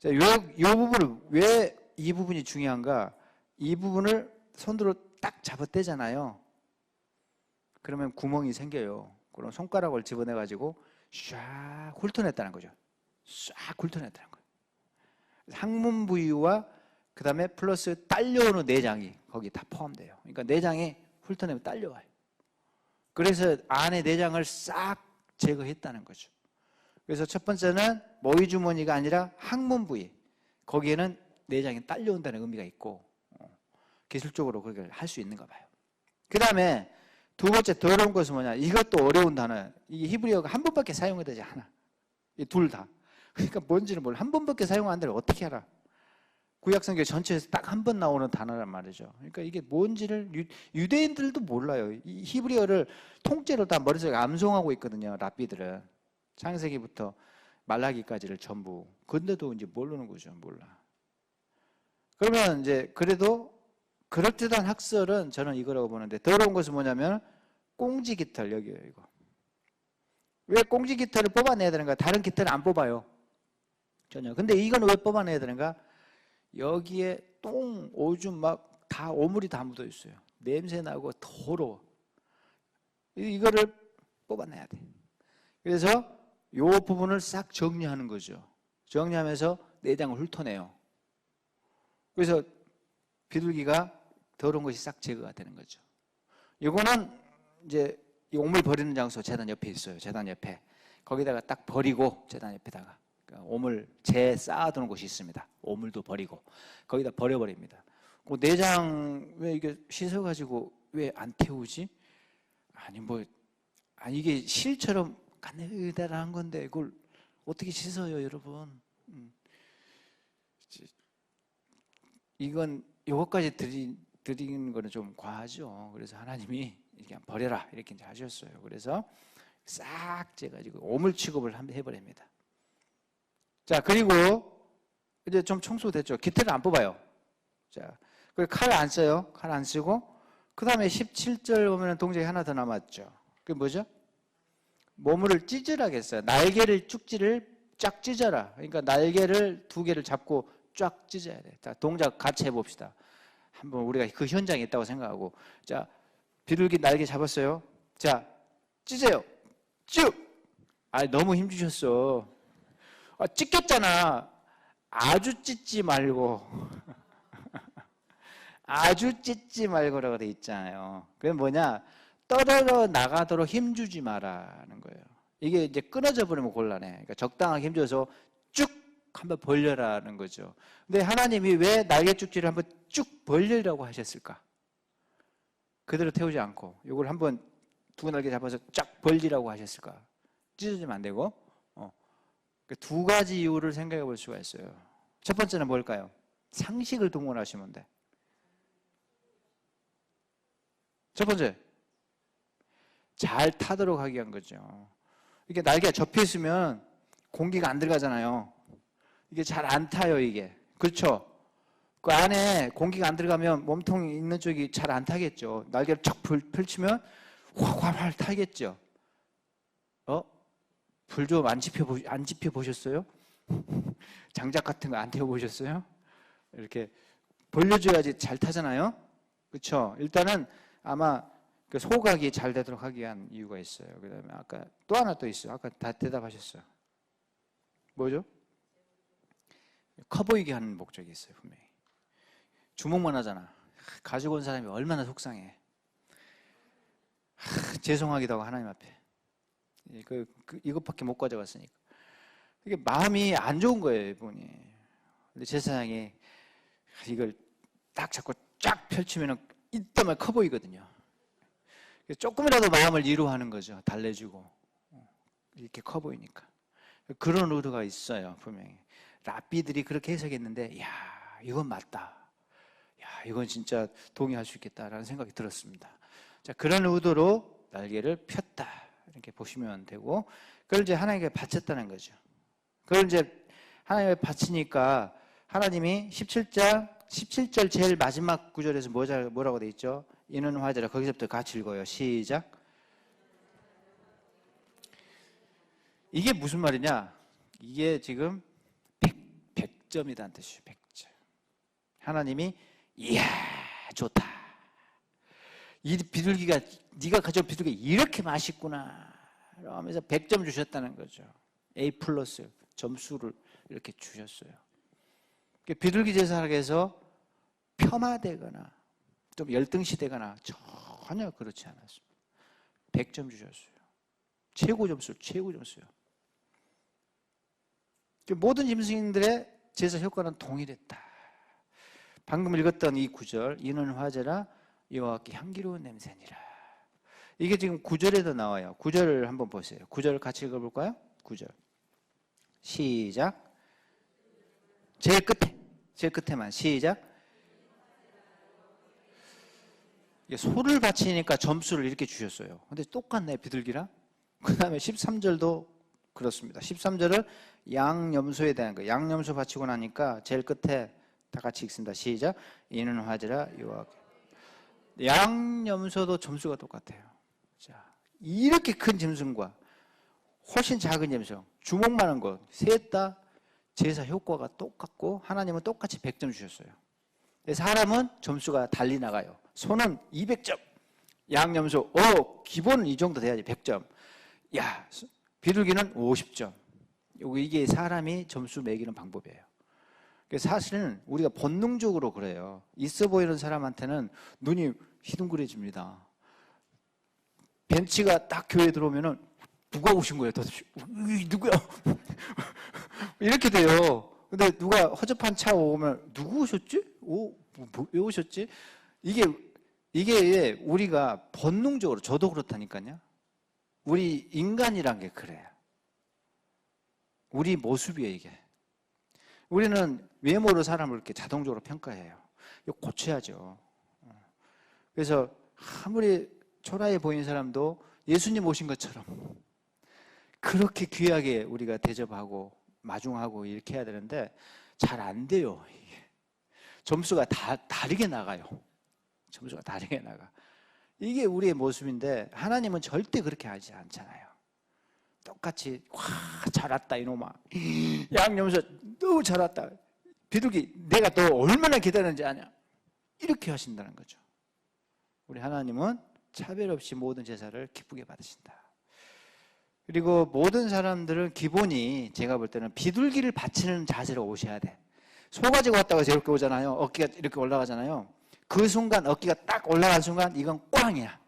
자, 요 부분을 왜 이 부분이 중요한가? 이 부분을 손으로 딱 잡아떼잖아요. 그러면 구멍이 생겨요. 그럼 손가락을 집어내가지고 쫙 훑어냈다는 거죠. 쫙 훑어냈다는 거예요. 항문 부위와 그 다음에 플러스 딸려오는 내장이 거기 다 포함돼요. 그러니까 내장이 훑어내면 딸려와요. 그래서 안에 내장을 싹 제거했다는 거죠. 그래서 첫 번째는 모이주머니가 아니라 항문 부위. 거기에는 내장이 딸려온다는 의미가 있고 기술적으로 그걸 할 수 있는가 봐요. 그 다음에 두 번째 더러운 것은 뭐냐? 이것도 어려운 단어예요. 이게 히브리어가 한 번밖에 사용되지 않아. 이 둘 다. 그러니까 뭔지는 몰라. 한 번밖에 사용 안 되면 어떻게 알아? 구약성경 전체에서 딱 한 번 나오는 단어란 말이죠. 그러니까 이게 뭔지를 유대인들도 몰라요. 이 히브리어를 통째로 다 머릿속에 암송하고 있거든요. 랍비들은. 창세기부터 말라기까지를 전부. 근데도 이제 모르는 거죠. 몰라. 그러면 이제 그래도 그럴듯한 학설은 저는 이거라고 보는데, 더러운 것은 뭐냐면 꽁지 깃털, 여기에요. 이거. 왜 꽁지 깃털을 뽑아내야 되는가? 다른 깃털은 안 뽑아요. 전혀. 근데 이건 왜 뽑아내야 되는가? 여기에 똥, 오줌 막 다 오물이 다 묻어 있어요. 냄새 나고 더러워. 이거를 뽑아내야 돼. 그래서 이 부분을 싹 정리하는 거죠. 정리하면서 내장을 훑어내요. 그래서 비둘기가 더러운 것이 싹 제거가 되는 거죠. 이거는 이제 이 오물 버리는 장소 제단 옆에 있어요. 제단 옆에. 거기다가 딱 버리고 제단 옆에다가 오물 재 쌓아두는 곳이 있습니다. 오물도 버리고 거기다 버려버립니다. 그 내장 왜 이게 씻어가지고 왜 안 태우지? 아니 이게 실처럼 가느다란 건데 이걸 어떻게 씻어요, 여러분? 이건 요것까지 드리는 거는 좀 과하죠. 그래서 하나님이 이렇게 버려라 이렇게 이제 하셨어요. 그래서 싹 재가지고 오물 취급을 해버립니다. 자, 그리고 이제 좀 청소됐죠. 깃털을 안 뽑아요. 자, 그리고 칼 안 써요. 칼 안 쓰고, 그 다음에 17절 보면 동작이 하나 더 남았죠. 그게 뭐죠? 몸을 찢으라겠어요. 날개를 쫙 찢어라. 그러니까 날개를 두 개를 잡고 쫙 찢어야 돼. 자, 동작 같이 해봅시다. 한번 우리가 그 현장에 있다고 생각하고. 자, 비둘기 날개 잡았어요. 자, 찢어요. 쭉! 너무 힘 주셨어. 찢겼잖아. 아주 찢지 말고. 아주 찢지 말고라고 돼 있잖아요. 그게 뭐냐? 떨어져 나가도록 힘주지 마라는 거예요. 이게 이제 끊어져 버리면 곤란해. 그러니까 적당하게 힘줘서 쭉 한번 벌려라는 거죠. 근데 하나님이 왜 날개쭉지를 한번 쭉 벌리라고 하셨을까? 그대로 태우지 않고 이걸 한번 두 날개 잡아서 쫙 벌리라고 하셨을까? 찢어지면 안 되고. 두 가지 이유를 생각해 볼 수가 있어요. 첫 번째는 뭘까요? 상식을 동원하시면 돼. 첫 번째, 잘 타도록 하기 위한 거죠. 이게 날개가 접혀 있으면 공기가 안 들어가잖아요. 이게 잘 안 타요, 이게. 그렇죠? 그 안에 공기가 안 들어가면 몸통이 있는 쪽이 잘 안 타겠죠. 날개를 척 펼치면 확 타겠죠. 불 좀 안 지펴 보셨어요? 장작 같은 거 안 태워 보셨어요? 이렇게 벌려줘야지 잘 타잖아요. 그렇죠? 일단은 아마 그 소각이 잘 되도록 하기 위한 이유가 있어요. 그다음에 아까 또 하나 또 있어요. 아까 다 대답하셨어요. 뭐죠? 커 보이게 하는 목적이 있어요, 분명히. 주목만 하잖아. 가지고 온 사람이 얼마나 속상해. 죄송하기도 하고 하나님 앞에. 이것밖에 못 가져갔으니까. 이게 마음이 안 좋은 거예요, 이분이. 근데 제사장이 이걸 딱 잡고 쫙 펼치면 이따만 커 보이거든요. 조금이라도 마음을 위로하는 거죠. 달래주고. 이렇게 커 보이니까. 그런 의도가 있어요, 분명히. 랍비들이 그렇게 해석했는데, 야, 이건 맞다. 야, 이건 진짜 동의할 수 있겠다라는 생각이 들었습니다. 자, 그런 의도로 날개를 폈다. 이렇게 보시면 되고, 그걸 이제 하나님께 바쳤다는 거죠. 그걸 이제 하나님께 바치니까 하나님이 17절 제일 마지막 구절에서 뭐라고 돼 있죠? 이는 화제라. 거기서부터 같이 읽어요. 시작. 이게 무슨 말이냐? 이게 지금 100점이라는 뜻이에요. 100점. 하나님이 이야 좋다. 이 비둘기가 네가 가져온 비둘기가 이렇게 맛있구나 하면서 100점 주셨다는 거죠. A+ 점수를 이렇게 주셨어요. 비둘기 제사락에서 폄하되거나 좀 열등시되거나 전혀 그렇지 않았습니다. 100점 주셨어요. 최고 점수요. 모든 짐승들의 제사 효과는 동일했다. 방금 읽었던 이 구절, 이는 화제라 여호와께 향기로운 냄새니라. 이게 지금 9절에도 나와요. 9절을 한번 보세요. 9절 같이 읽어볼까요? 9절 시작. 제일 끝에만 시작. 소를 바치니까 점수를 이렇게 주셨어요. 근데 똑같네, 비둘기랑. 그 다음에 13절도 그렇습니다. 13절을 양념소에 대한 거, 양념소 바치고 나니까 제일 끝에 다 같이 읽습니다. 시작. 이는 화제라 여호와께. 양념소도 점수가 똑같아요. 자, 이렇게 큰 짐승과 훨씬 작은 짐승, 주먹만한 것, 셋 다 제사 효과가 똑같고 하나님은 똑같이 100점 주셨어요. 사람은 점수가 달리 나가요. 소는 200점, 양념소, 기본은 이 정도 돼야지 100점. 야, 비둘기는 50점. 이게 사람이 점수 매기는 방법이에요. 사실은 우리가 본능적으로 그래요. 있어 보이는 사람한테는 눈이 희둥그레집니다. 벤치가 딱 교회에 들어오면은 누가 오신 거예요? 도대체 누구야? 이렇게 돼요. 근데 누가 허접한 차 오면 누구 오셨지? 왜 오셨지? 이게 우리가 본능적으로, 저도 그렇다니까요. 우리 인간이란 게 그래요. 우리 모습이에요, 이게. 우리는 외모로 사람을 이렇게 자동적으로 평가해요. 이거 고쳐야죠. 그래서 아무리 초라해 보이는 사람도 예수님 오신 것처럼 그렇게 귀하게 우리가 대접하고 마중하고 이렇게 해야 되는데 잘 안 돼요. 이게. 점수가 다르게 나가요. 점수가 다르게 나가. 이게 우리의 모습인데 하나님은 절대 그렇게 하지 않잖아요. 똑같이 잘 왔다 이놈아. 양념소 너무 잘 왔다. 비둘기 내가 너 얼마나 기다렸는지 아냐. 이렇게 하신다는 거죠. 우리 하나님은 차별 없이 모든 제사를 기쁘게 받으신다. 그리고 모든 사람들은 기본이 제가 볼 때는 비둘기를 바치는 자세로 오셔야 돼. 소 가지고 왔다가 저렇게 오잖아요. 어깨가 이렇게 올라가잖아요. 그 순간 어깨가 딱 올라간 순간 이건 꽝이야.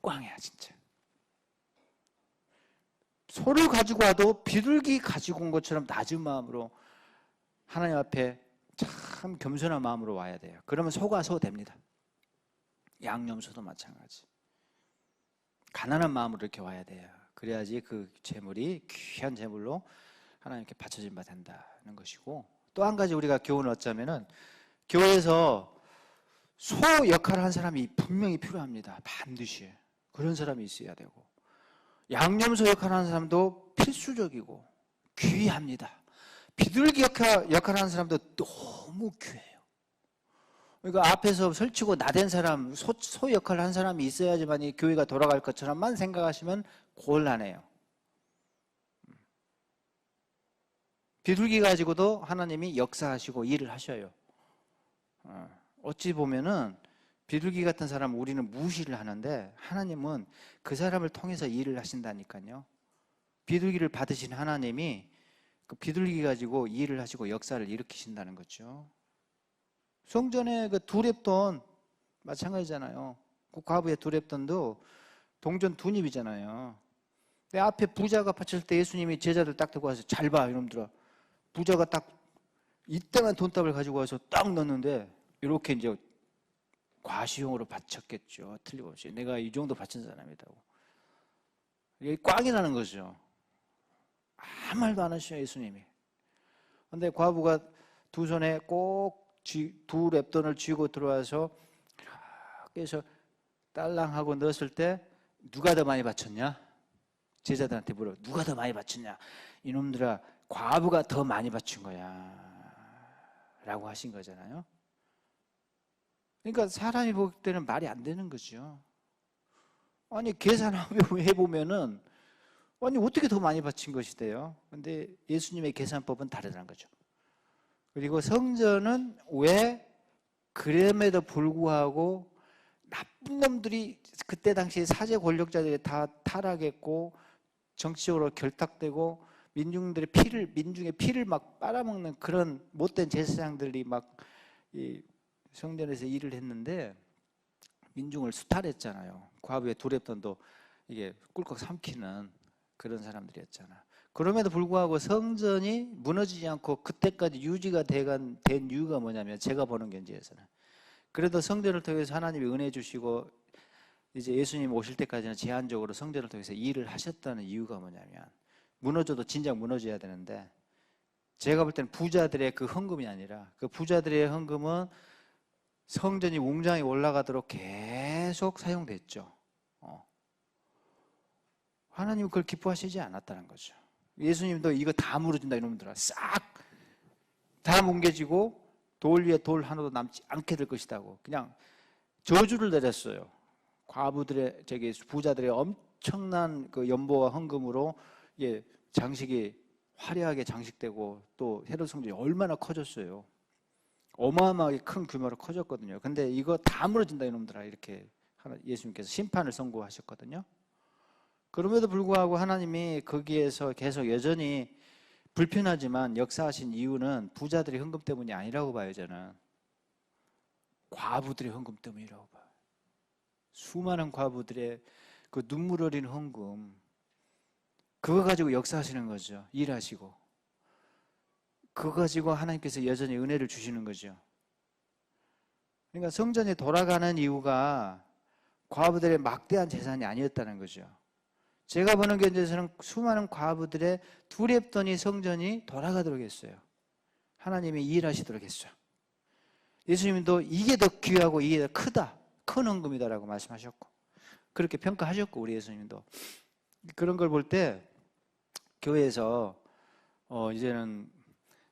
꽝이야 진짜. 소를 가지고 와도 비둘기 가지고 온 것처럼 낮은 마음으로 하나님 앞에 참 겸손한 마음으로 와야 돼요. 그러면 소가 소 됩니다. 양념소도 마찬가지. 가난한 마음으로 이렇게 와야 돼요. 그래야지 그 제물이 귀한 제물로 하나님께 바쳐진 바 된다는 것이고, 또 한 가지 우리가 교훈을 얻자면은 교회에서 소 역할을 한 사람이 분명히 필요합니다. 반드시 그런 사람이 있어야 되고, 양념소 역할을 하는 사람도 필수적이고 귀합니다. 비둘기 역할을 하는 사람도 너무 귀해요. 그러니까 앞에서 설치고 나댄 사람, 소 역할을 한 사람이 있어야지만 이 교회가 돌아갈 것처럼만 생각하시면 곤란해요. 비둘기 가지고도 하나님이 역사하시고 일을 하셔요. 어찌 보면은 비둘기 같은 사람은 우리는 무시를 하는데 하나님은 그 사람을 통해서 일을 하신다니까요. 비둘기를 받으신 하나님이 그 비둘기 가지고 일을 하시고 역사를 일으키신다는 거죠. 성전에 그 두렙돈 마찬가지잖아요. 그 과부의 두렙돈도 동전 두닙이잖아요. 내 앞에 부자가 바칠 때 예수님이 제자들 딱 들고 와서 잘 봐 이놈들아. 부자가 딱 이때만 돈답을 가지고 와서 딱 넣는데 이렇게 이제 과시용으로 바쳤겠죠. 틀림없이. 내가 이 정도 바친 사람이라고. 이게 꽝이라는 거죠. 아무 말도 안 하셔요, 예수님이. 근데 과부가 두 손에 꼭 두 랩돈을 쥐고 들어와서 이렇게 해서 딸랑하고 넣었을 때 누가 더 많이 바쳤냐? 제자들한테 물어. 누가 더 많이 바쳤냐? 이놈들아, 과부가 더 많이 바친 거야. 라고 하신 거잖아요. 그러니까 사람이 볼 때는 말이 안 되는 거죠. 아니 계산해보면은 아니 어떻게 더 많이 바친 것이 돼요? 근데 예수님의 계산법은 다르다는 거죠. 그리고 성전은 왜 그럼에도 불구하고 나쁜 놈들이 그때 당시 사제 권력자들이 다 타락했고 정치적으로 결탁되고 민중의 피를 막 빨아먹는 그런 못된 제사장들이 막 이 성전에서 일을 했는데 민중을 수탈했잖아요. 과부의 두렙돈도 이게 꿀꺽 삼키는 그런 사람들이었잖아. 그럼에도 불구하고 성전이 무너지지 않고 그때까지 유지가 된 이유가 뭐냐면, 제가 보는 견지에서는, 그래도 성전을 통해서 하나님이 은혜 주시고 이제 예수님 오실 때까지는 제한적으로 성전을 통해서 일을 하셨다는 이유가 뭐냐면, 무너져도 진작 무너져야 되는데, 제가 볼 때는 부자들의 그 헌금이 아니라, 그 부자들의 헌금은 성전이 웅장히 올라가도록 계속 사용됐죠. 하나님은 그걸 기뻐하시지 않았다는 거죠. 예수님도 이거 다 무너진다 이놈들아, 싹 다 뭉개지고 돌 위에 돌 하나도 남지 않게 될 것이다고 그냥 저주를 내렸어요. 과부들의, 부자들의 엄청난 그 연보와 헌금으로 장식이 화려하게 장식되고, 또 헤롯 성전이 얼마나 커졌어요. 어마어마하게 큰 규모로 커졌거든요. 근데 이거 다 무너진다 이놈들아, 이렇게 예수님께서 심판을 선고하셨거든요. 그럼에도 불구하고 하나님이 거기에서 계속 여전히 불편하지만 역사하신 이유는 부자들의 헌금 때문이 아니라고 봐요. 저는 과부들의 헌금 때문이라고 봐요. 수많은 과부들의 그 눈물 어린 헌금, 그거 가지고 역사하시는 거죠. 일하시고 그거 가지고 하나님께서 여전히 은혜를 주시는 거죠. 그러니까 성전에 돌아가는 이유가 과부들의 막대한 재산이 아니었다는 거죠. 제가 보는 견지에서는 수많은 과부들의 두렵더니 성전이 돌아가도록 했어요. 하나님이 일하시도록 했어요. 예수님도 이게 더 귀하고 이게 더 크다, 큰 헌금이다라고 말씀하셨고, 그렇게 평가하셨고, 우리 예수님도. 그런 걸 볼 때 교회에서 이제는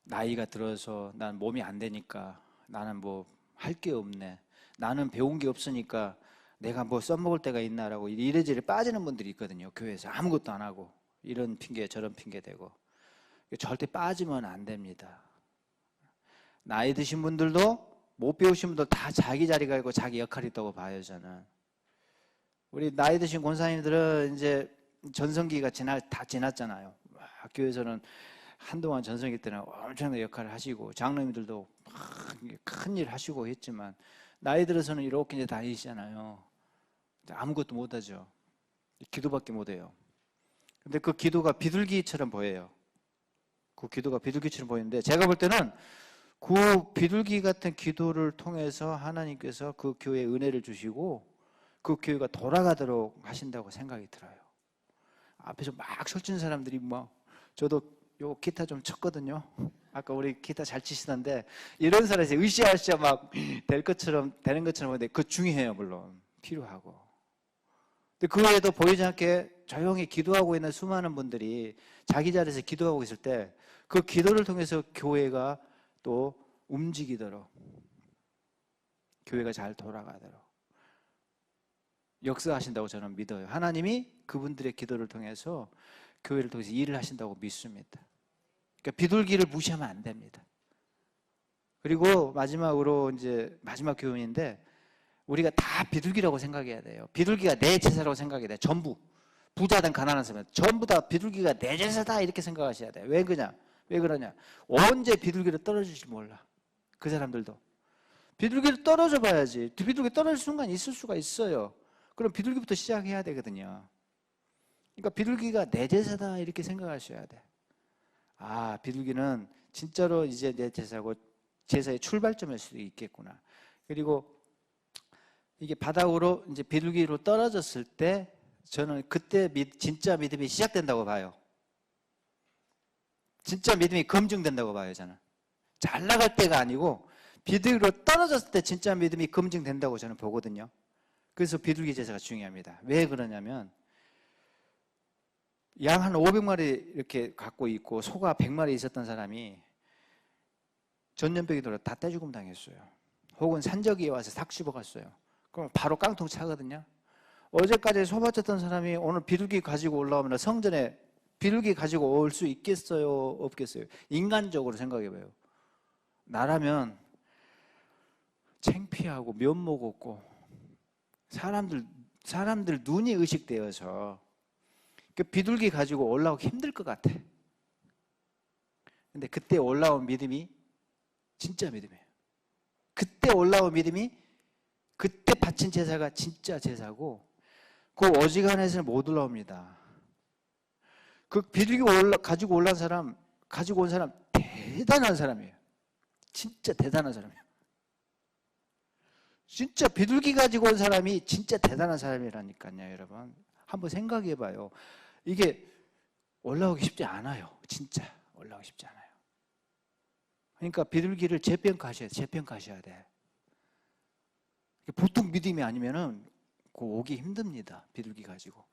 나이가 들어서 난 몸이 안 되니까, 나는 뭐 할 게 없네, 나는 배운 게 없으니까 내가 뭐 써먹을 때가 있나라고 이래저래 빠지는 분들이 있거든요. 교회에서 아무것도 안 하고 이런 핑계 저런 핑계 대고. 절대 빠지면 안 됩니다. 나이 드신 분들도 못 배우신 분들 다 자기 자리가 있고 자기 역할이 있다고 봐요. 저는 우리 나이 드신 권사님들은 이제 전성기가 다 지났잖아요. 학교에서는 한동안 전성기 때는 엄청난 역할을 하시고, 장로님들도 큰 일 하시고 했지만, 나이 들어서는 이렇게 이제 다니시잖아요. 아무것도 못하죠. 기도밖에 못해요. 근데 그 기도가 비둘기처럼 보여요. 그 기도가 비둘기처럼 보이는데, 제가 볼 때는 그 비둘기 같은 기도를 통해서 하나님께서 그 교회에 은혜를 주시고 그 교회가 돌아가도록 하신다고 생각이 들어요. 앞에서 막 설치는 사람들이 저도 요 기타 좀 쳤거든요. 아까 우리 기타 잘 치시던데, 이런 사람이 으쌰으쌰 막 될 것처럼 되는 것처럼 보는데, 그거 중요해요. 물론 필요하고. 근데 그 외에도 보이지 않게 조용히 기도하고 있는 수많은 분들이 자기 자리에서 기도하고 있을 때, 그 기도를 통해서 교회가 또 움직이도록, 교회가 잘 돌아가도록 역사하신다고 저는 믿어요. 하나님이 그분들의 기도를 통해서 교회를 통해서 일을 하신다고 믿습니다. 그러니까 비둘기를 무시하면 안 됩니다. 그리고 마지막으로 이제 마지막 교훈인데, 우리가 다 비둘기라고 생각해야 돼요. 비둘기가 내 제사라고 생각해야 돼요. 전부. 부자든 가난한 사람 전부 다 비둘기가 내 제사다 이렇게 생각하셔야 돼요. 왜 그러냐? 언제 비둘기를 떨어질지 몰라. 그 사람들도. 비둘기를 떨어져 봐야지. 비둘기 떨어질 순간 있을 수가 있어요. 그럼 비둘기부터 시작해야 되거든요. 그러니까 비둘기가 내 제사다 이렇게 생각하셔야 돼. 아, 비둘기는 진짜로 이제 내 제사고 제사의 출발점일 수도 있겠구나. 그리고 이게 바닥으로 이제 비둘기로 떨어졌을 때, 저는 그때 진짜 믿음이 시작된다고 봐요. 진짜 믿음이 검증된다고 봐요. 저는 잘 나갈 때가 아니고 비둘기로 떨어졌을 때 진짜 믿음이 검증된다고 저는 보거든요. 그래서 비둘기 제사가 중요합니다. 왜 그러냐면, 양 한 500마리 이렇게 갖고 있고 소가 100마리 있었던 사람이 전염병이 들어 다 떼죽음 당했어요. 혹은 산적이 와서 삭 씹어갔어요. 그럼 바로 깡통 차거든요. 어제까지 소 바쳤던 사람이 오늘 비둘기 가지고 올라오면 성전에 비둘기 가지고 올 수 있겠어요? 없겠어요? 인간적으로 생각해봐요. 나라면 창피하고 면목 없고 사람들 눈이 의식되어서 그 비둘기 가지고 올라오기 힘들 것 같아. 근데 그때 올라온 믿음이 진짜 믿음이에요. 그때 올라온 믿음이, 그때 바친 제사가 진짜 제사고, 그 어지간해서는 못 올라옵니다. 그 비둘기 가지고 온 사람 대단한 사람이에요. 진짜 대단한 사람이에요. 진짜 비둘기 가지고 온 사람이 진짜 대단한 사람이라니까요, 여러분. 한번 생각해 봐요. 이게 올라오기 쉽지 않아요. 진짜 올라오기 쉽지 않아요. 그러니까 비둘기를 재평가하셔야 돼. 보통 믿음이 아니면은 오기 힘듭니다. 비둘기 가지고.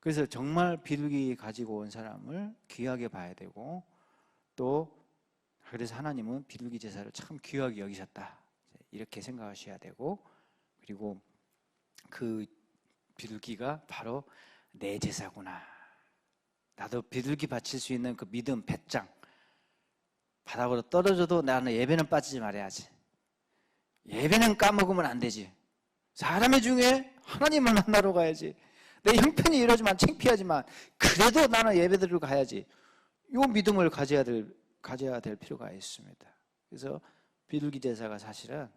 그래서 정말 비둘기 가지고 온 사람을 귀하게 봐야 되고, 또 그래서 하나님은 비둘기 제사를 참 귀하게 여기셨다, 이렇게 생각하셔야 되고, 그리고 그 비둘기가 바로 내 제사구나. 나도 비둘기 바칠 수 있는 그 믿음 배짱, 바닥으로 떨어져도 나는 예배는 빠지지 말아야지. 예배는 까먹으면 안 되지. 사람의 중에 하나님을 만나러 가야지. 내 형편이 이러지만 창피하지만 그래도 나는 예배 드리러 가야지. 이 믿음을 가져야 될 필요가 있습니다. 그래서 비둘기 제사가 사실은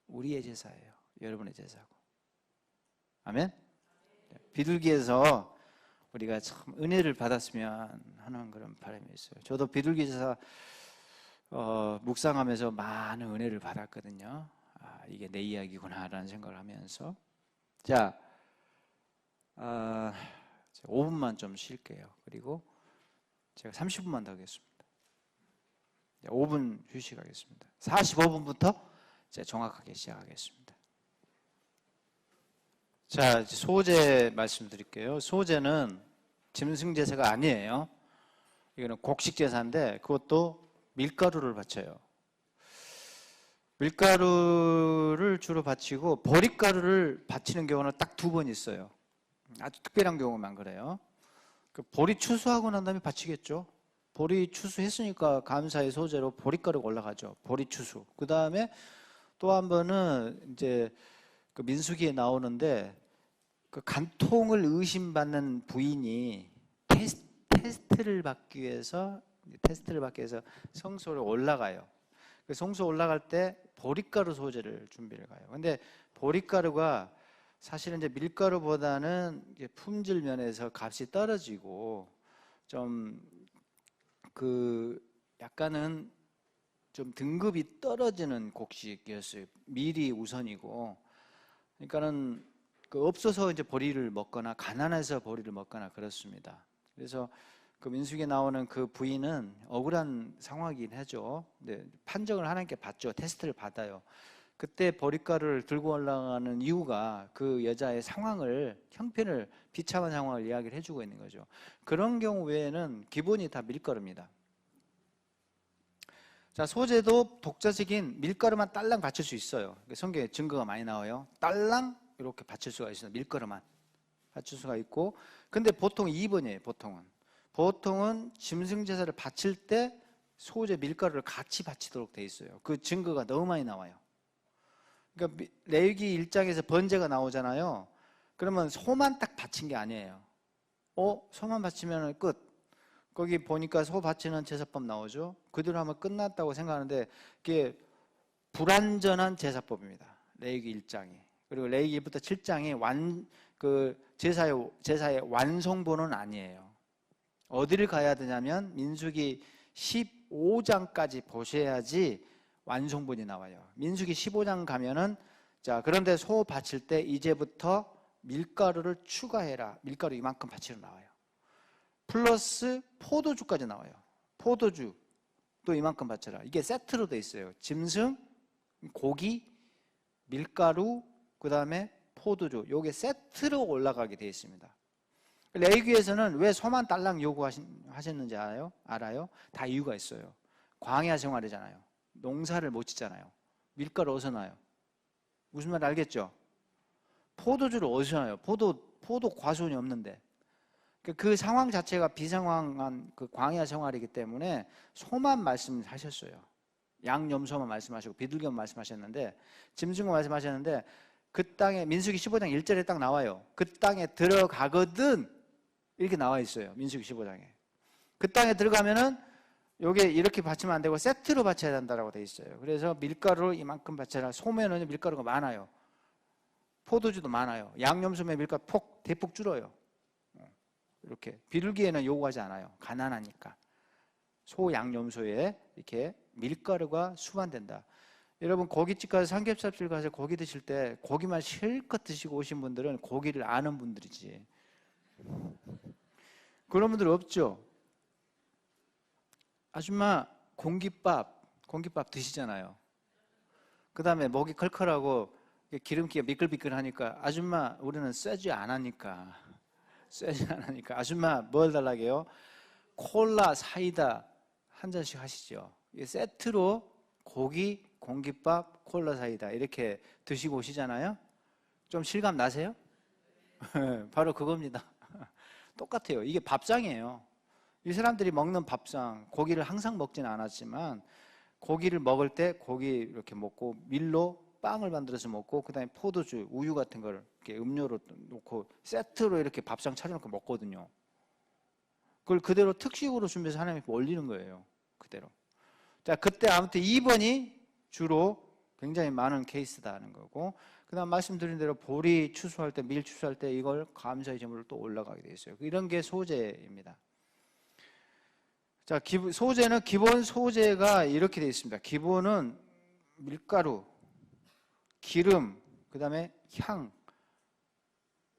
우리의 제사예요. 여러분의 제사고. 아멘? 비둘기에서 우리가 참 은혜를 받았으면 하는 그런 바람이 있어요. 저도 비둘기 제사 묵상하면서 많은 은혜를 받았거든요. 이게 내 이야기구나 라는 생각을 하면서. 자, 5분만 좀 쉴게요. 그리고 제가 30분만 더 하겠습니다. 5분 휴식하겠습니다. 45분부터 제가 정확하게 시작하겠습니다. 자, 소제 말씀드릴게요. 소제는 짐승제사가 아니에요. 이거는 곡식제사인데 그것도 밀가루를 바쳐요. 밀가루를 주로 바치고 보릿가루를 바치는 경우는 딱 2번 있어요. 아주 특별한 경우만 그래요. 보리 추수하고 난 다음에 바치겠죠. 보리 추수했으니까 감사의 소재로 보릿가루가 올라가죠. 보리 추수. 그 다음에 또 한 번은 이제 그 민수기에 나오는데 그 간통을 의심받는 부인이 테스트를 받기 위해서 성소로 올라가요. 그 성소 올라갈 때 보릿가루 소재를 준비를 가요. 근데 보릿가루가 사실은 이제 밀가루보다는 품질 면에서 값이 떨어지고 좀 약간은 좀 등급이 떨어지는 곡식이었어요. 밀이 우선이고. 그러니까는 없어서 이제 보리를 먹거나 가난해서 보리를 먹거나 그렇습니다. 그래서 그 민수기에 나오는 그 부인은 억울한 상황이긴 하죠. 근데 판정을 하나님께 받죠. 테스트를 받아요. 그때 보릿가루를 들고 올라가는 이유가 그 여자의 형편을 비참한 상황을 이야기를 해주고 있는 거죠. 그런 경우 외에는 기본이 다 밀가루입니다. 자, 소재도 독자적인 밀가루만 딸랑 바칠 수 있어요. 성경에 증거가 많이 나와요. 딸랑 이렇게 바칠 수가 있어요. 밀가루만 바칠 수가 있고. 근데 보통 2번이에요. 보통은 짐승제사를 바칠 때 소재 밀가루를 같이 바치도록 돼 있어요. 그 증거가 너무 많이 나와요. 그러니까 레위기 1장에서 번제가 나오잖아요. 그러면 소만 딱 바친 게 아니에요. 소만 바치면 끝. 거기 보니까 소 바치는 제사법 나오죠. 그대로 하면 끝났다고 생각하는데 그게 불완전한 제사법입니다. 레위기 1장이. 그리고 레위기부터 7장이 제사의 완성본은 아니에요. 어디를 가야 되냐면 민수기 15장까지 보셔야지 완성본이 나와요. 민수기 15장 가면은 자, 그런데 소 바칠 때 이제부터 밀가루를 추가해라. 밀가루 이만큼 바치러 나와요. 플러스 포도주까지 나와요. 포도주 또 이만큼 바쳐라. 이게 세트로 돼 있어요. 짐승, 고기, 밀가루, 그 다음에 포도주. 요게 세트로 올라가게 돼 있습니다. 레위기에서는 왜 소만 딸랑 요구하셨는지 알아요? 다 이유가 있어요. 광야 생활이잖아요. 농사를 못 짓잖아요. 밀가루 어디서 나요? 무슨 말 알겠죠? 포도주를 어디서 나요? 포도 과수원이 없는데. 그 상황 자체가 비상황한 그 광야 생활이기 때문에 소만 말씀하셨어요. 양염소만 말씀하시고 비둘기만 말씀하셨는데, 짐승만 말씀하셨는데, 그 땅에 민수기 15장 1절에 딱 나와요. 그 땅에 들어가거든 이렇게 나와 있어요. 민수기 15장에. 그 땅에 들어가면은 요게 이렇게 바치면 안 되고 세트로 바쳐야 된다라고 돼 있어요. 그래서 밀가루를 이만큼 바쳐라. 소면은 밀가루가 많아요. 포도주도 많아요. 양념소면 밀가루 대폭 줄어요. 이렇게 비둘기에는 요구하지 않아요. 가난하니까. 소 양념소에 이렇게 밀가루가 수반된다. 여러분 고깃집 가서 삼겹살집 가서 고기 드실 때 고기만 실컷 드시고 오신 분들은 고기를 아는 분들이지. 그런 분들 없죠? 아줌마 공깃밥 드시잖아요. 그 다음에 목이 컬컬하고 기름기가 미끌미끌하니까 아줌마 우리는 쎄지 않으니까 아줌마 뭘 달라게요? 콜라 사이다 한 잔씩 하시죠. 세트로 고기, 공깃밥, 콜라 사이다 이렇게 드시고 오시잖아요. 좀 실감 나세요? 바로 그겁니다. 똑같아요. 이게 밥상이에요. 이 사람들이 먹는 밥상, 고기를 항상 먹지는 않았지만 고기를 먹을 때 고기 이렇게 먹고 밀로 빵을 만들어서 먹고 그다음에 포도주, 우유 같은 걸 이렇게 음료로 놓고 세트로 이렇게 밥상 차려놓고 먹거든요. 그걸 그대로 특식으로 준비해서 하나님께 올리는 거예요. 그대로. 자, 그때 아무튼 2번이 주로 굉장히 많은 케이스다는 거고, 그 다음 말씀드린 대로 보리 추수할 때, 밀 추수할 때 이걸 감사의 제물로 또 올라가게 돼 있어요. 이런 게 소제입니다. 자, 소제는 기본 소제가 이렇게 되어 있습니다. 기본은 밀가루, 기름, 그 다음에 향,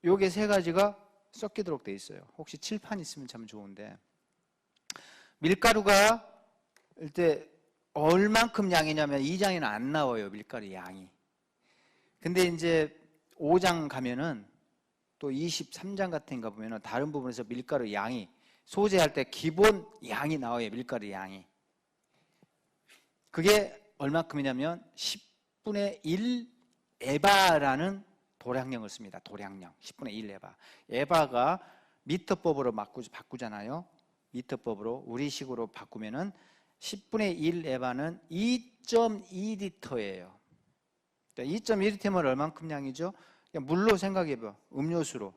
요게 세 가지가 섞이도록 되어 있어요. 혹시 칠판 있으면 참 좋은데, 밀가루가 일단 얼만큼 양이냐면 2장에는 안 나와요. 밀가루 양이. 근데 이제 5장 가면은 또 23장 같은 거 보면은 다른 부분에서 밀가루 양이 소재할 때 기본 양이 나와요. 밀가루 양이. 그게 얼만큼이냐면 10분의 1 에바라는 도량령을 씁니다. 도량령. 10분의 1 에바. 에바가 미터법으로 바꾸잖아요. 미터법으로 우리식으로 바꾸면은 10분의 1 에바는 2.2리터예요. 2.2리터면 얼만큼 양이죠? 물로 생각해봐. 음료수로.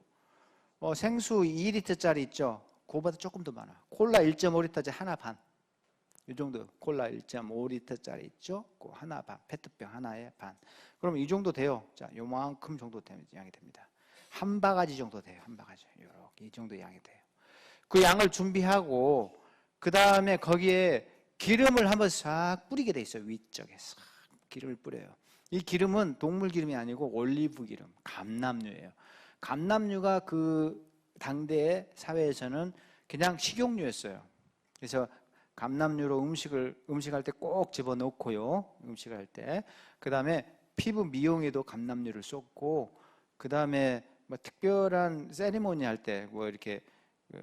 생수 2리터짜리 있죠? 그거보다 조금 더 많아. 콜라 1.5리터짜리 하나 반. 이 정도. 콜라 1.5리터짜리 있죠? 그 하나 반. 페트병 하나에 반. 그럼 이 정도 돼요. 자, 요만큼 정도 양이 됩니다. 한 바가지 정도 돼요. 한 바가지. 요렇게 이 정도 양이 돼요. 그 양을 준비하고 그 다음에 거기에 기름을 한번 싹 뿌리게 돼 있어요. 위쪽에 싹 기름을 뿌려요. 이 기름은 동물 기름이 아니고 올리브 기름, 감람유예요. 감람유가 그 당대의 사회에서는 그냥 식용유였어요. 그래서 감람유로 음식할 때 꼭 집어넣고요. 음식할 때. 그 다음에 피부 미용에도 감람유를 썼고, 그 다음에 뭐 특별한 세리머니 할 때, 뭐 이렇게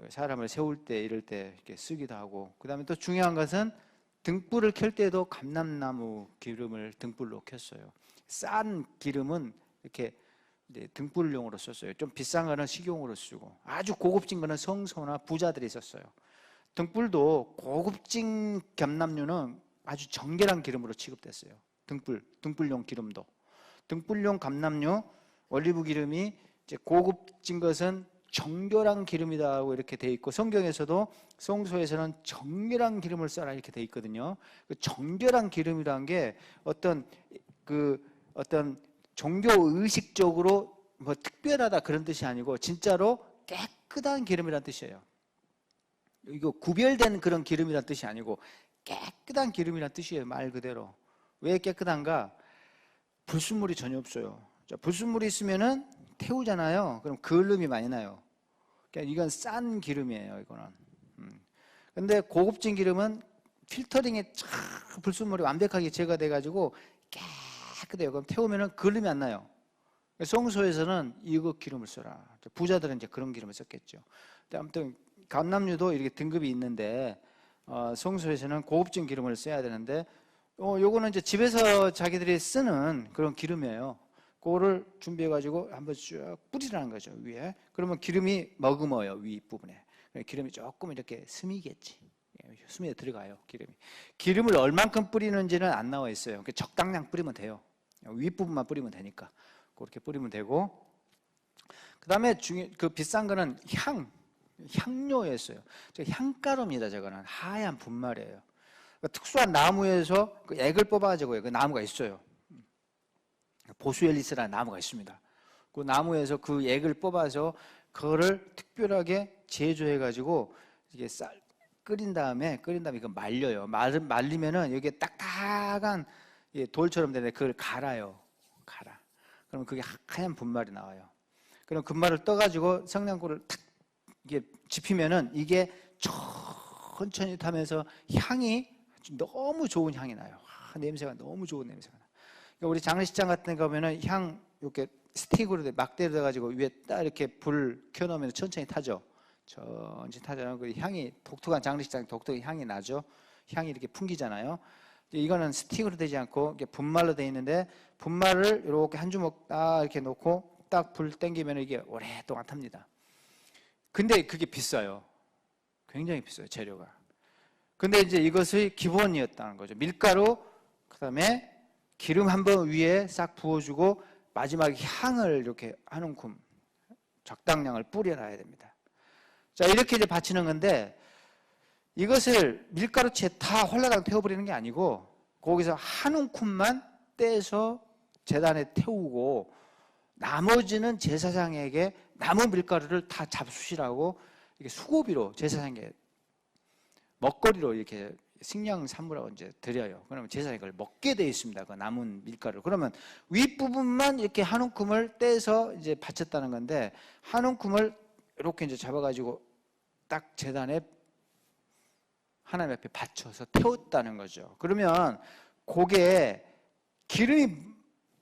사람을 세울 때 이럴 때 이렇게 쓰기도 하고, 그 다음에 또 중요한 것은 등불을 켤 때도 감람나무 기름을 등불로 켰어요. 싼 기름은 이렇게 등불용으로 썼어요. 좀 비싼 거는 식용으로 쓰고, 아주 고급진 거는 성소나 부자들이 썼어요. 등불도 고급진 감람유는 아주 정결한 기름으로 취급됐어요. 등불용 기름도. 등불용 감람유, 올리브 기름이 이제 고급진 것은 정결한 기름이다고 이렇게 돼 있고, 성경에서도 성소에서는 정결한 기름을 써라 이렇게 돼 있거든요. 그 정결한 기름이라는 게 어떤 종교 의식적으로 뭐 특별하다 그런 뜻이 아니고 진짜로 깨끗한 기름이라는 뜻이에요. 이거 구별된 그런 기름이라는 뜻이 아니고 깨끗한 기름이라는 뜻이에요. 말 그대로. 왜 깨끗한가? 불순물이 전혀 없어요. 자, 불순물이 있으면은 태우잖아요. 그럼 거름이 많이 나요. 그러니까 이건 싼 기름이에요. 이거는. 근데 고급진 기름은 필터링에 쫙 불순물이 완벽하게 제거돼 가지고 깨끗해요. 그럼 태우면은 거름이 안 나요. 성소에서는 이거 기름을 써라. 부자들은 이제 그런 기름을 썼겠죠. 근데 아무튼 감람유도 이렇게 등급이 있는데 성소에서는 고급진 기름을 써야 되는데 요거는 이제 집에서 자기들이 쓰는 그런 기름이에요. 그거를 준비해가지고 한번 쭉 뿌리라는 거죠, 위에. 그러면 기름이 머금어요, 윗부분에. 기름이 조금 이렇게 스미겠지. 스미에 들어가요, 기름이. 기름을 얼만큼 뿌리는지는 안 나와 있어요. 그러니까 적당량 뿌리면 돼요. 윗부분만 뿌리면 되니까. 그렇게 뿌리면 되고. 그 다음에 그 비싼 거는 향료였어요. 향가루입니다, 저거는. 하얀 분말이에요. 특수한 나무에서 그 액을 뽑아가지고요. 그 나무가 있어요. 보수엘리스라는 나무가 있습니다. 그 나무에서 그 액을 뽑아서 그거를 특별하게 제조해가지고 이게 끓인 다음에 이거 말려요. 말리면은 여기에 딱딱한 돌처럼 되는데 그걸 갈아요. 그럼 그게 하얀 분말이 나와요. 그럼 분말을 떠가지고 성냥불을 탁 이게 지피면은 이게 천천히 타면서 향이 너무 좋은 향이 나요. 냄새가 너무 좋은 냄새가 나요. 그러니까 우리 장례식장 같은 데 가면은 향 이렇게 스틱으로 막대로 돼가지고 위에 딱 이렇게 불 켜놓으면 천천히 타죠. 천천히 타잖아요. 그 향이 독특한 장례식장 독특한 향이 나죠. 향이 이렇게 풍기잖아요. 이거는 스틱으로 되지 않고 이게 분말로 되어 있는데 분말을 이렇게 한 주먹 딱 이렇게 놓고 딱 불 땡기면 이게 오랫동안 탑니다. 근데 그게 비싸요. 굉장히 비싸요, 재료가. 근데 이제 이것의 기본이었다는 거죠. 밀가루, 그 다음에 기름 한번 위에 싹 부어주고 마지막에 향을 이렇게 한 움큼 적당량을 뿌려놔야 됩니다. 자, 이렇게 이제 바치는 건데 이것을 밀가루채 다 홀라당 태워버리는 게 아니고 거기서 한 움큼만 떼서 제단에 태우고 나머지는 제사장에게 남은 밀가루를 다 잡수시라고 이렇게 수고비로 제사장에게 먹거리로 이렇게 식량산물하고 이제 드려요. 그러면 제사장이 그걸 먹게 되어 있습니다. 그 남은 밀가루. 그러면 윗부분만 이렇게 한 움큼을 떼서 이제 바쳤다는 건데 한 움큼을 이렇게 이제 잡아가지고 딱 제단에 하나님 앞에 바쳐서 태웠다는 거죠. 그러면 고기에 기름이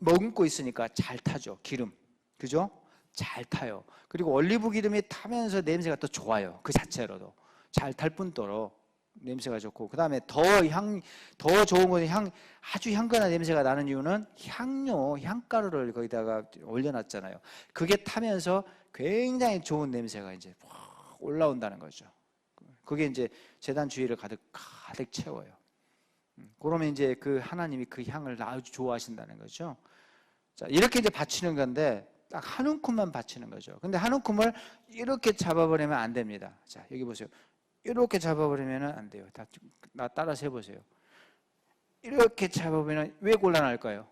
머금고 있으니까 잘 타죠. 기름. 그죠? 잘 타요. 그리고 올리브 기름이 타면서 냄새가 또 좋아요. 그 자체로도. 잘 탈 뿐더러 냄새가 좋고. 그 다음에 더 좋은 건 아주 향긋한 냄새가 나는 이유는 향가루를 거기다가 올려놨잖아요. 그게 타면서 굉장히 좋은 냄새가 이제 확 올라온다는 거죠. 그게 이제 제단 주위를 가득 채워요. 그러면 이제 그 하나님이 그 향을 아주 좋아하신다는 거죠. 자, 이렇게 이제 바치는 건데 딱 한 움큼만 바치는 거죠. 근데 한 움큼을 이렇게 잡아버리면 안 됩니다. 자, 여기 보세요. 이렇게 잡아버리면 안 돼요. 나 따라서 해보세요. 이렇게 잡아보면 왜 곤란할까요?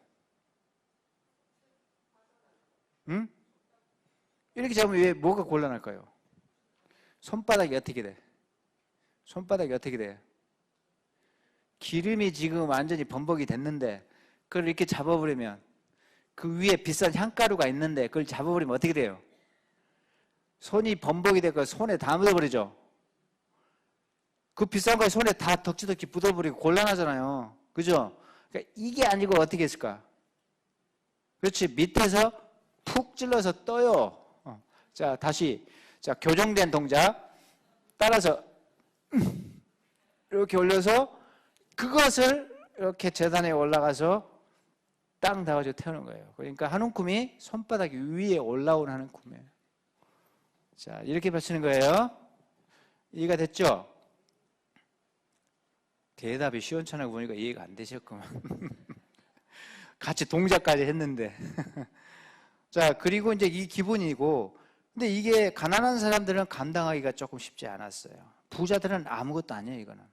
응? 이렇게 잡으면 왜 뭐가 곤란할까요? 손바닥이 어떻게 돼? 손바닥이 어떻게 돼요? 기름이 지금 완전히 범벅이 됐는데 그걸 이렇게 잡아버리면 그 위에 비싼 향가루가 있는데 그걸 잡아버리면 어떻게 돼요? 손이 범벅이 되고 손에 다 묻어버리죠. 그 비싼 걸 손에 다 덕지덕지 묻어버리고 곤란하잖아요. 그죠? 그러니까 이게 아니고 어떻게 했을까? 그렇지. 밑에서 푹 찔러서 떠요. 자, 다시. 자, 교정된 동작. 따라서 이렇게 올려서 그것을 이렇게 제단에 올라가서 땅 닿아가지고 태우는 거예요. 그러니까 한 움큼이 손바닥 위에 올라오는 한 움큼이에요. 자, 이렇게 바치는 거예요. 이해가 됐죠? 대답이 시원찮아 보니까 이해가 안 되셨구만. 같이 동작까지 했는데. 자, 그리고 이제 이 기본이고, 근데 이게 가난한 사람들은 감당하기가 조금 쉽지 않았어요. 부자들은 아무것도 아니에요, 이거는.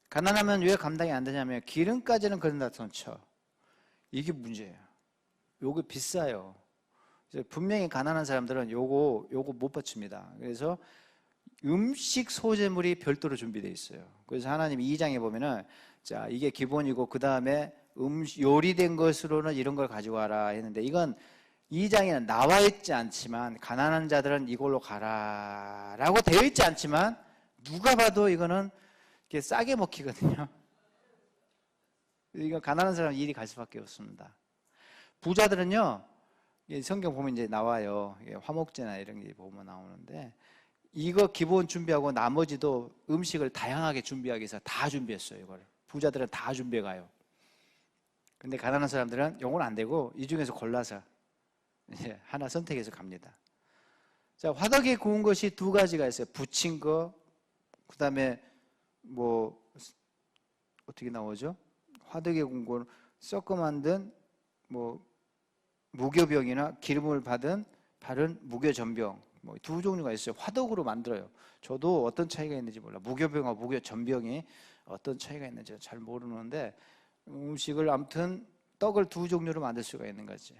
가난하면 왜 감당이 안 되냐면 기름까지는 그런다 쳐. 이게 문제예요. 요거 비싸요. 분명히 가난한 사람들은 요거 못 받칩니다. 그래서 음식 소재물이 별도로 준비되어 있어요. 그래서 하나님 2장에 보면은 자, 이게 기본이고 그 다음에 요리된 것으로는 이런 걸 가지고 와라 했는데 이건 2장에는 나와 있지 않지만 가난한 자들은 이걸로 가라라고 되어 있지 않지만 누가 봐도 이거는 싸게 먹히거든요. 이거 가난한 사람 일이 갈 수밖에 없습니다. 부자들은요, 성경 보면 이제 나와요. 화목제나 이런 게 보면 나오는데 이거 기본 준비하고 나머지도 음식을 다양하게 준비하기 위해서 다 준비했어요. 이걸 부자들은 다 준비해 가요. 근데 가난한 사람들은 이건 안 되고 이 중에서 골라서 이제 하나 선택해서 갑니다. 자, 화덕에 구운 것이 두 가지가 있어요. 부친 거, 그 다음에 뭐 어떻게 나오죠? 화덕에 구운 거 섞어 만든 뭐 무교병이나 기름을 바른 무교전병 뭐 두 종류가 있어요. 화덕으로 만들어요. 저도 어떤 차이가 있는지 몰라. 무교병과 무교전병이 어떤 차이가 있는지 잘 모르는데 음식을 아무튼 떡을 두 종류로 만들 수가 있는 거지.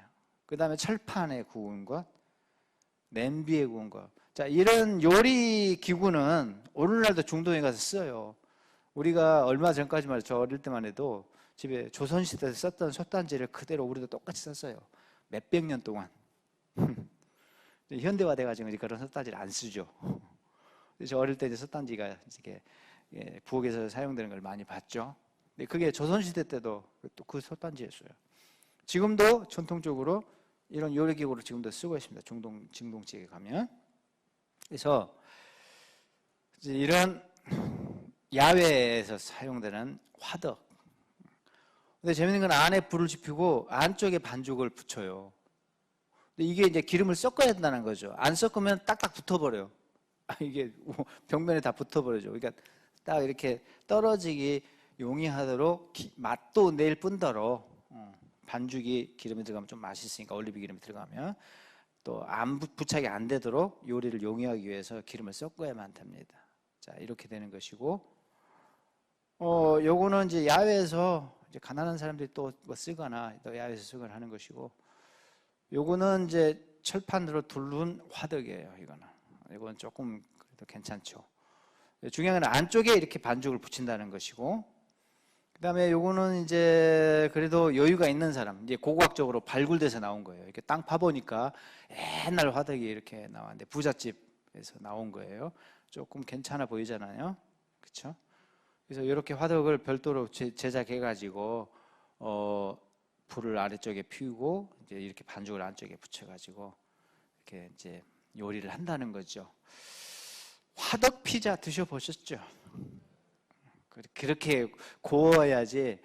그 다음에 철판에 구운 것, 냄비에 구운 거. 자, 이런 요리 기구는 오늘날도 중동에 가서 써요. 우리가 얼마 전까지만 저 어릴 때만 해도 집에 조선시대에 썼던 솥단지를 그대로 우리도 똑같이 썼어요. 몇백 년 동안. 현대화 돼가지고 이제 그런 솥단지를 안 쓰죠. 저 어릴 때 이제 솥단지가 이렇게 부엌에서 사용되는 걸 많이 봤죠. 근데 그게 조선시대 때도 또 그 솥단지였어요. 지금도 전통적으로 이런 요리기구를 지금도 쓰고 있습니다. 중동 지역에 가면. 그래서 이제 이런 야외에서 사용되는 화덕. 근데 재밌는 건 안에 불을 지피고 안쪽에 반죽을 붙여요. 근데 이게 이제 기름을 섞어야 된다는 거죠. 안 섞으면 딱딱 붙어버려요. 이게 벽면에 다 붙어버리죠. 그러니까 딱 이렇게 떨어지기 용이하도록 맛도 낼 뿐더러 반죽이 기름에 들어가면 좀 맛있으니까, 올리브 기름에 들어가면 또 안 부착이 안 되도록 요리를 용이하기 위해서 기름을 섞어야만 됩니다. 자, 이렇게 되는 것이고, 요거는 이제 야외에서 이제 가난한 사람들이 또 뭐 쓰거나 또 야외에서 쓰거나 하는 것이고, 요거는 이제 철판으로 둘른 화덕이에요. 이건 조금 그래도 괜찮죠. 중요한 건 안쪽에 이렇게 반죽을 붙인다는 것이고, 그 다음에 요거는 이제 그래도 여유가 있는 사람, 이제 고고학적으로 발굴돼서 나온 거예요. 이렇게 땅 파보니까 옛날 화덕이 이렇게 나왔는데 부잣집에서 나온 거예요. 조금 괜찮아 보이잖아요. 그렇죠? 그래서 이렇게 화덕을 별도로 제작해가지고 불을 아래쪽에 피우고 이제 이렇게 반죽을 안쪽에 붙여가지고 이렇게 이제 요리를 한다는 거죠. 화덕 피자 드셔보셨죠? 그렇게 구워야지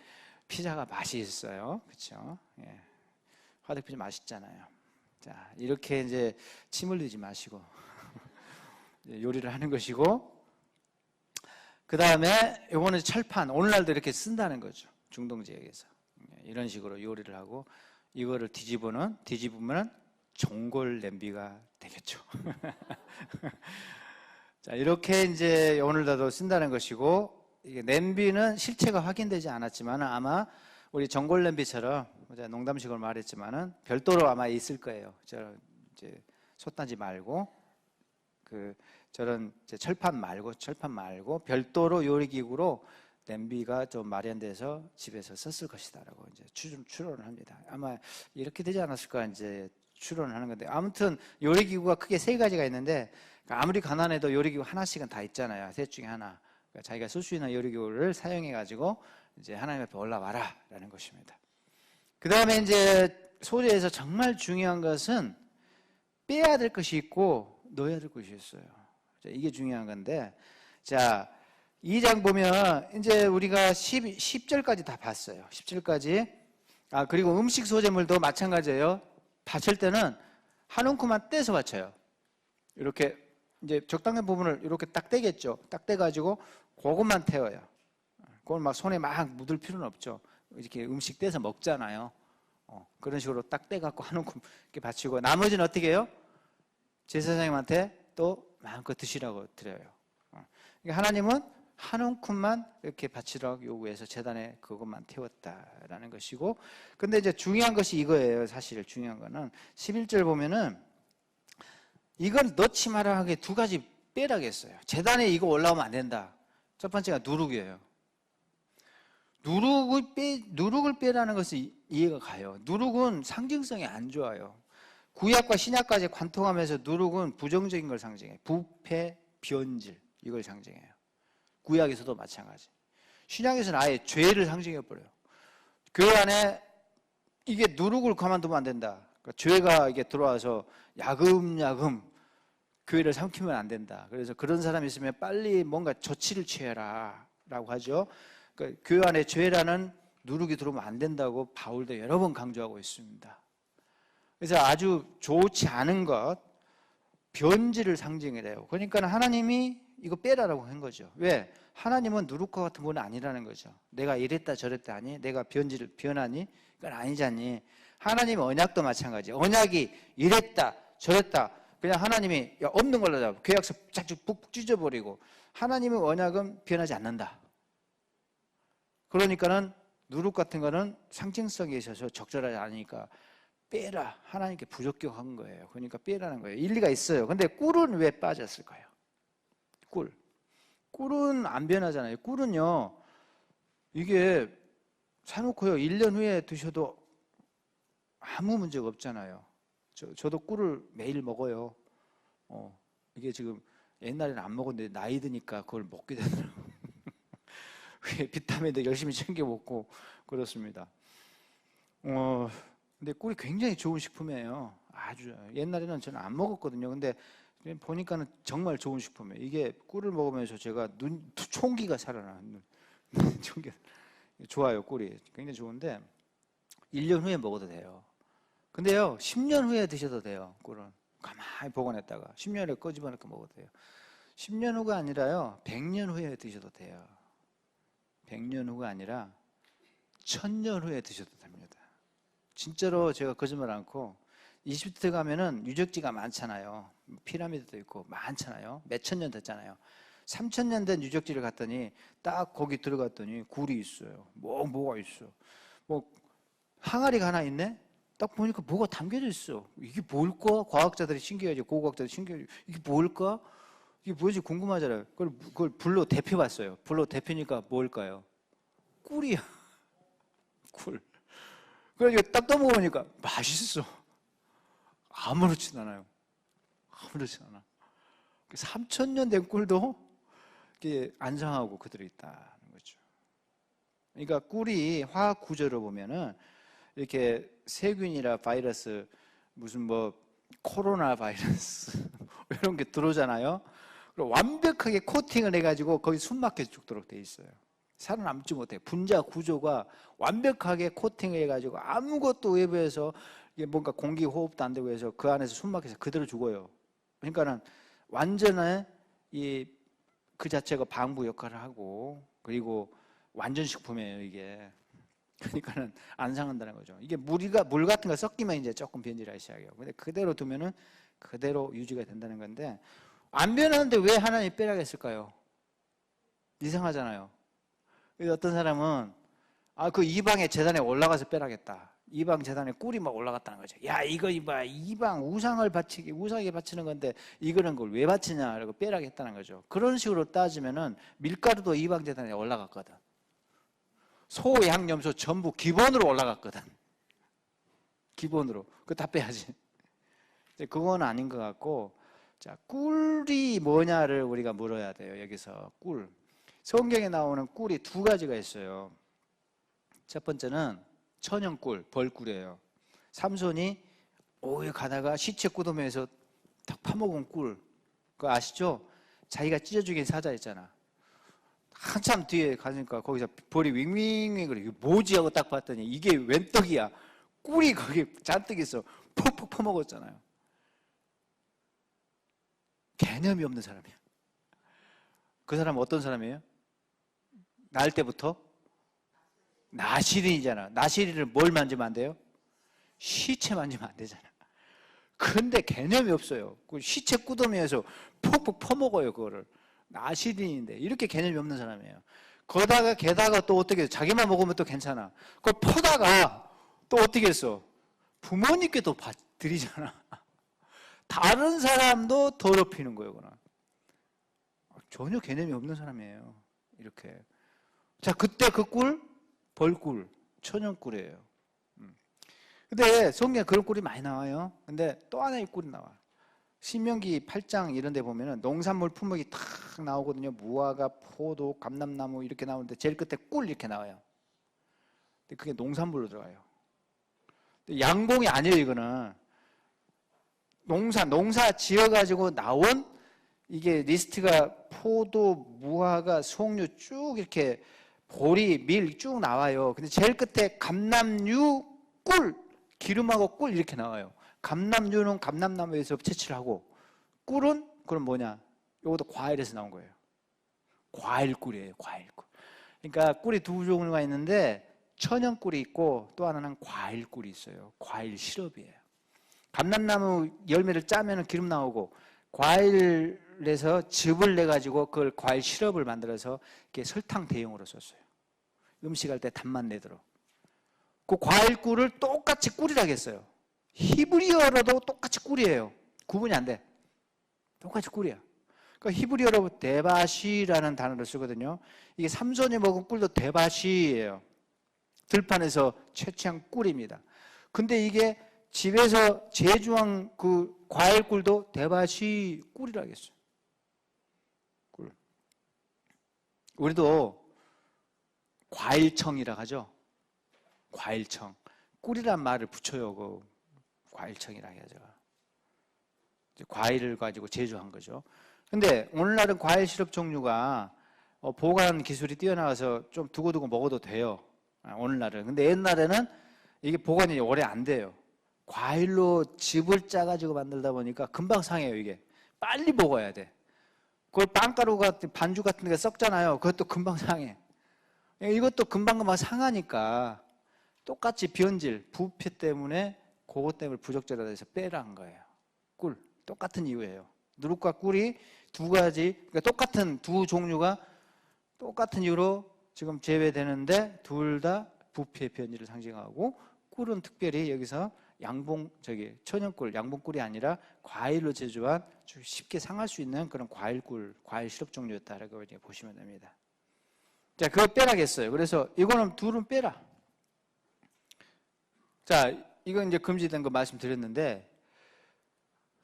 피자가 맛이 있어요. 그렇죠? 예. 화덕 피자 맛있잖아요. 자, 이렇게 이제 침 흘리지 마시고 요리를 하는 것이고, 그 다음에 요거는 철판, 오늘날도 이렇게 쓴다는 거죠. 중동 지역에서 이런 식으로 요리를 하고, 이거를 뒤집으면 전골 냄비가 되겠죠. 자, 이렇게 이제 오늘날도 쓴다는 것이고, 이게 냄비는 실체가 확인되지 않았지만 아마 우리 전골 냄비처럼 제가 농담식으로 말했지만은 별도로 아마 있을 거예요. 저런 이제 솥단지 말고 저런 이제 철판 말고 별도로 요리기구로 냄비가 좀 마련돼서 집에서 썼을 것이다라고 이제 추론을 합니다. 아마 이렇게 되지 않았을까 이제 추론을 하는 건데, 아무튼 요리기구가 크게 세 가지가 있는데, 아무리 가난해도 요리기구 하나씩은 다 있잖아요. 셋 중에 하나. 그러니까 자기가 쓸 수 있는 요리기구를 사용해 가지고 이제 하나님 앞에 올라와라라는 것입니다. 그 다음에 이제 소리에서 정말 중요한 것은 빼야 될 것이 있고 넣어야 될 것이 있어요. 자, 이게 중요한 건데, 자, 2장 보면 이제 우리가 10절까지 다 봤어요. 10절까지. 그리고 음식 소재물도 마찬가지예요. 바칠 때는 한 움큼만 떼서 바쳐요. 이렇게 이제 적당한 부분을 이렇게 딱 떼겠죠. 딱 떼가지고 그것만 태워요. 그걸 막 손에 막 묻을 필요는 없죠. 이렇게 음식 떼서 먹잖아요. 그런 식으로 딱 떼갖고 한 움큼 이렇게 바치고, 나머지는 어떻게 해요? 제사장님한테 또 마음껏 드시라고 드려요. 그러니까 하나님은 한 움큼만 이렇게 바치라고 요구해서 재단에 그것만 태웠다라는 것이고, 근데 이제 중요한 것이 이거예요. 사실 중요한 거는 11절 보면은 이걸 넣지 마라 하게 두 가지 빼라겠어요. 재단에 이거 올라오면 안 된다. 첫 번째가 누룩이에요. 누룩을 빼라는 것은 이해가 가요. 누룩은 상징성이 안 좋아요. 구약과 신약까지 관통하면서 누룩은 부정적인 걸 상징해요. 부패, 변질, 이걸 상징해요. 구약에서도 마찬가지. 신약에서는 아예 죄를 상징해버려요. 교회 안에 이게 누룩을 가만두면 안 된다. 그러니까 죄가 이게 들어와서 야금야금 교회를 삼키면 안 된다. 그래서 그런 사람이 있으면 빨리 뭔가 조치를 취해라 라고 하죠. 그러니까 교회 안에 죄라는 누룩이 들어오면 안 된다고 바울도 여러 번 강조하고 있습니다. 그래서 아주 좋지 않은 것, 변질을 상징해요. 그러니까 하나님이 이거 빼라라고 한 거죠. 왜? 하나님은 누룩과 같은 분은 아니라는 거죠. 내가 이랬다 저랬다 하니, 내가 변하니, 그건 아니잖니. 하나님의 언약도 마찬가지. 언약이 이랬다 저랬다, 그냥 하나님이 없는 걸로 잡고 계약서 쫙쭉 푹푹 찢어버리고, 하나님의 언약은 변하지 않는다. 그러니까는 누룩 같은 거는 상징성이 있어서 적절하지 않으니까 빼라. 하나님께 부적격한 거예요. 그러니까 빼라는 거예요. 일리가 있어요. 근데 꿀은 왜 빠졌을까요? 꿀은 안 변하잖아요. 꿀은요, 이게 사놓고요, 1년 후에 드셔도 아무 문제가 없잖아요. 저도 꿀을 매일 먹어요. 이게 지금 옛날에는 안 먹었는데 나이 드니까 그걸 먹게 되더라고요. 비타민도 열심히 챙겨 먹고 그렇습니다. 근데 꿀이 굉장히 좋은 식품이에요. 아주. 옛날에는 저는 안 먹었거든요. 근데 보니까는 정말 좋은 식품이에요. 이게 꿀을 먹으면서 제가 총기가 살아나. 총기. 좋아요, 꿀이. 굉장히 좋은데 1년 후에 먹어도 돼요. 근데요, 10년 후에 드셔도 돼요, 꿀은. 가만히 보관했다가 10년 후에 꺼집어놓고 먹어도 돼요. 10년 후가 아니라요, 100년 후에 드셔도 돼요. 100년 후가 아니라 1000년 후에 드셔도 됩니다. 진짜로 제가 거짓말 않고, 이집트 가면은 유적지가 많잖아요. 피라미드도 있고 많잖아요. 몇천 년 됐잖아요. 3000년 된 유적지를 갔더니 딱 거기 들어갔더니 굴이 있어요. 뭐가 있어. 항아리가 하나 있네? 딱 보니까 뭐가 담겨져 있어. 이게 뭘까? 과학자들이 신기하지. 고고학자들이 신기하지. 이게 뭘까? 이게 뭐지? 궁금하잖아요. 그걸 불로 데펴봤어요. 불로 데피니까 뭘까요? 꿀이야. 꿀. 그래가지고 딱 떠먹으니까 맛있어. 아무렇지도 않아요. 아무렇지도 않아. 3000년 된 꿀도 이게 안 상하고 그대로 있다는 거죠. 그러니까 꿀이 화학 구조를 보면은 이렇게 세균이나 바이러스, 무슨 코로나 바이러스 이런 게 들어오잖아요. 그리고 완벽하게 코팅을 해가지고 거기 숨막혀 죽도록 돼 있어요. 살아남지 못해. 분자 구조가 완벽하게 코팅을 해가지고 아무것도 외부에서 이게 뭔가 공기 호흡도 안 되고 해서 그 안에서 숨막혀서 그대로 죽어요. 그러니까는 완전한 그 자체가 방부 역할을 하고, 그리고 완전 식품이에요, 이게. 그러니까는 안 상한다는 거죠. 이게 물 같은 거 섞이면 이제 조금 변질하기 시작해요. 근데 그대로 두면은 그대로 유지가 된다는 건데, 안 변하는데 왜 하나님이 빼라고 했을까요? 이상하잖아요. 그래서 어떤 사람은 그 이방의 제단에 올라가서 빼라겠다. 이방 제단에 꿀이 막 올라갔다는 거죠. 야, 이거 이방 우상에게 바치는 건데 이거는 걸 왜 바치냐? 그러고 빼라겠다는 거죠. 그런 식으로 따지면은 밀가루도 이방 제단에 올라갔거든. 소, 양, 염소 전부 기본으로 올라갔거든. 기본으로. 그거 다 빼야지. 그건 아닌 것 같고, 자, 꿀이 뭐냐를 우리가 물어야 돼요. 여기서 꿀. 성경에 나오는 꿀이 두 가지가 있어요. 첫 번째는 천연꿀, 벌꿀이에요. 삼손이 오해 가다가 시체 구덩이에서 탁 파먹은 꿀. 그거 아시죠? 자기가 찢어 죽인 사자 있잖아. 한참 뒤에 가니까 거기서 벌이 윙윙윙 그래. 이게 뭐지? 하고 딱 봤더니 이게 웬 떡이야? 꿀이 거기 잔뜩 있어. 푹푹 퍼먹었잖아요. 개념이 없는 사람이야. 그 사람은 어떤 사람이에요? 날 때부터 나시린이잖아. 나시린을 뭘 만지면 안 돼요? 시체 만지면 안 되잖아. 근데 개념이 없어요. 그 시체 구덩이에서 푹푹 퍼먹어요, 그거를. 나시린인데 이렇게 개념이 없는 사람이에요. 게다가 또 어떻게 해서 자기만 먹으면 또 괜찮아. 그걸 퍼다가 또 어떻게 했어? 부모님께 또 드리잖아. 다른 사람도 더럽히는 거예요, 그건. 전혀 개념이 없는 사람이에요. 이렇게. 자, 그때 그 꿀, 벌꿀, 천연꿀이에요. 근데 성경에 그런 꿀이 많이 나와요. 근데 또 하나의 꿀이 나와. 신명기 8장 이런 데 보면은 농산물 품목이 탁 나오거든요. 무화과, 포도, 감람나무 이렇게 나오는데 제일 끝에 꿀 이렇게 나와요. 근데 그게 농산물로 들어가요. 양봉이 아니에요, 이거는. 농사 지어가지고 나온 이게 리스트가 포도, 무화과, 송유 쭉 이렇게 보리, 밀 쭉 나와요. 근데 제일 끝에 감람류, 꿀, 기름하고 꿀 이렇게 나와요. 감람류는 감람나무에서 채취를 하고, 꿀은 그럼 뭐냐? 이것도 과일에서 나온 거예요. 과일꿀이에요, 과일꿀. 그러니까 꿀이 두 종류가 있는데 천연꿀이 있고 또 하나는 과일꿀이 있어요. 과일 시럽이에요. 감람나무 열매를 짜면 기름 나오고, 과일에서 즙을 내가지고 그걸 과일 시럽을 만들어서 이렇게 설탕 대용으로 썼어요. 음식할 때 단맛 내도록. 그 과일꿀을 똑같이 꿀이라고 했어요. 히브리어로도 똑같이 꿀이에요. 구분이 안 돼. 똑같이 꿀이야. 그러니까 히브리어로 데바시라는 단어를 쓰거든요. 이게 삼손이 먹은 꿀도 데바시예요. 들판에서 채취한 꿀입니다. 근데 이게 집에서 제주한 그 과일 꿀도 데바시 꿀이라고 했어요. 꿀. 우리도 과일청이라 하죠. 과일청. 꿀이란 말을 붙여요. 그 과일청이라 하죠. 과일을 가지고 제조한 거죠. 근데 오늘날은 과일 시럽 종류가 보관 기술이 뛰어나서 좀 두고두고 먹어도 돼요. 오늘날은. 근데 옛날에는 이게 보관이 오래 안 돼요. 과일로 즙을 짜가지고 만들다 보니까 금방 상해요, 이게. 빨리 먹어야 돼. 그걸 빵가루 같은 반죽 같은 게 썩잖아요. 그것도 금방 상해. 이것도 금방금방 상하니까 똑같이 변질, 부패 때문에 그것 때문에 부적절하다 해서 빼라는 거예요. 꿀. 똑같은 이유예요. 누룩과 꿀이 두 가지, 그러니까 똑같은 두 종류가 똑같은 이유로 지금 제외되는데 둘 다 부패 변질을 상징하고 꿀은 특별히 여기서 천연꿀, 양봉꿀이 아니라 과일로 제조한 쉽게 상할 수 있는 그런 과일꿀, 과일 시럽 종류였다라고 이제 보시면 됩니다. 자, 그거 빼라겠어요. 그래서 이거는 둘은 빼라. 자, 이건 이제 금지된 거 말씀드렸는데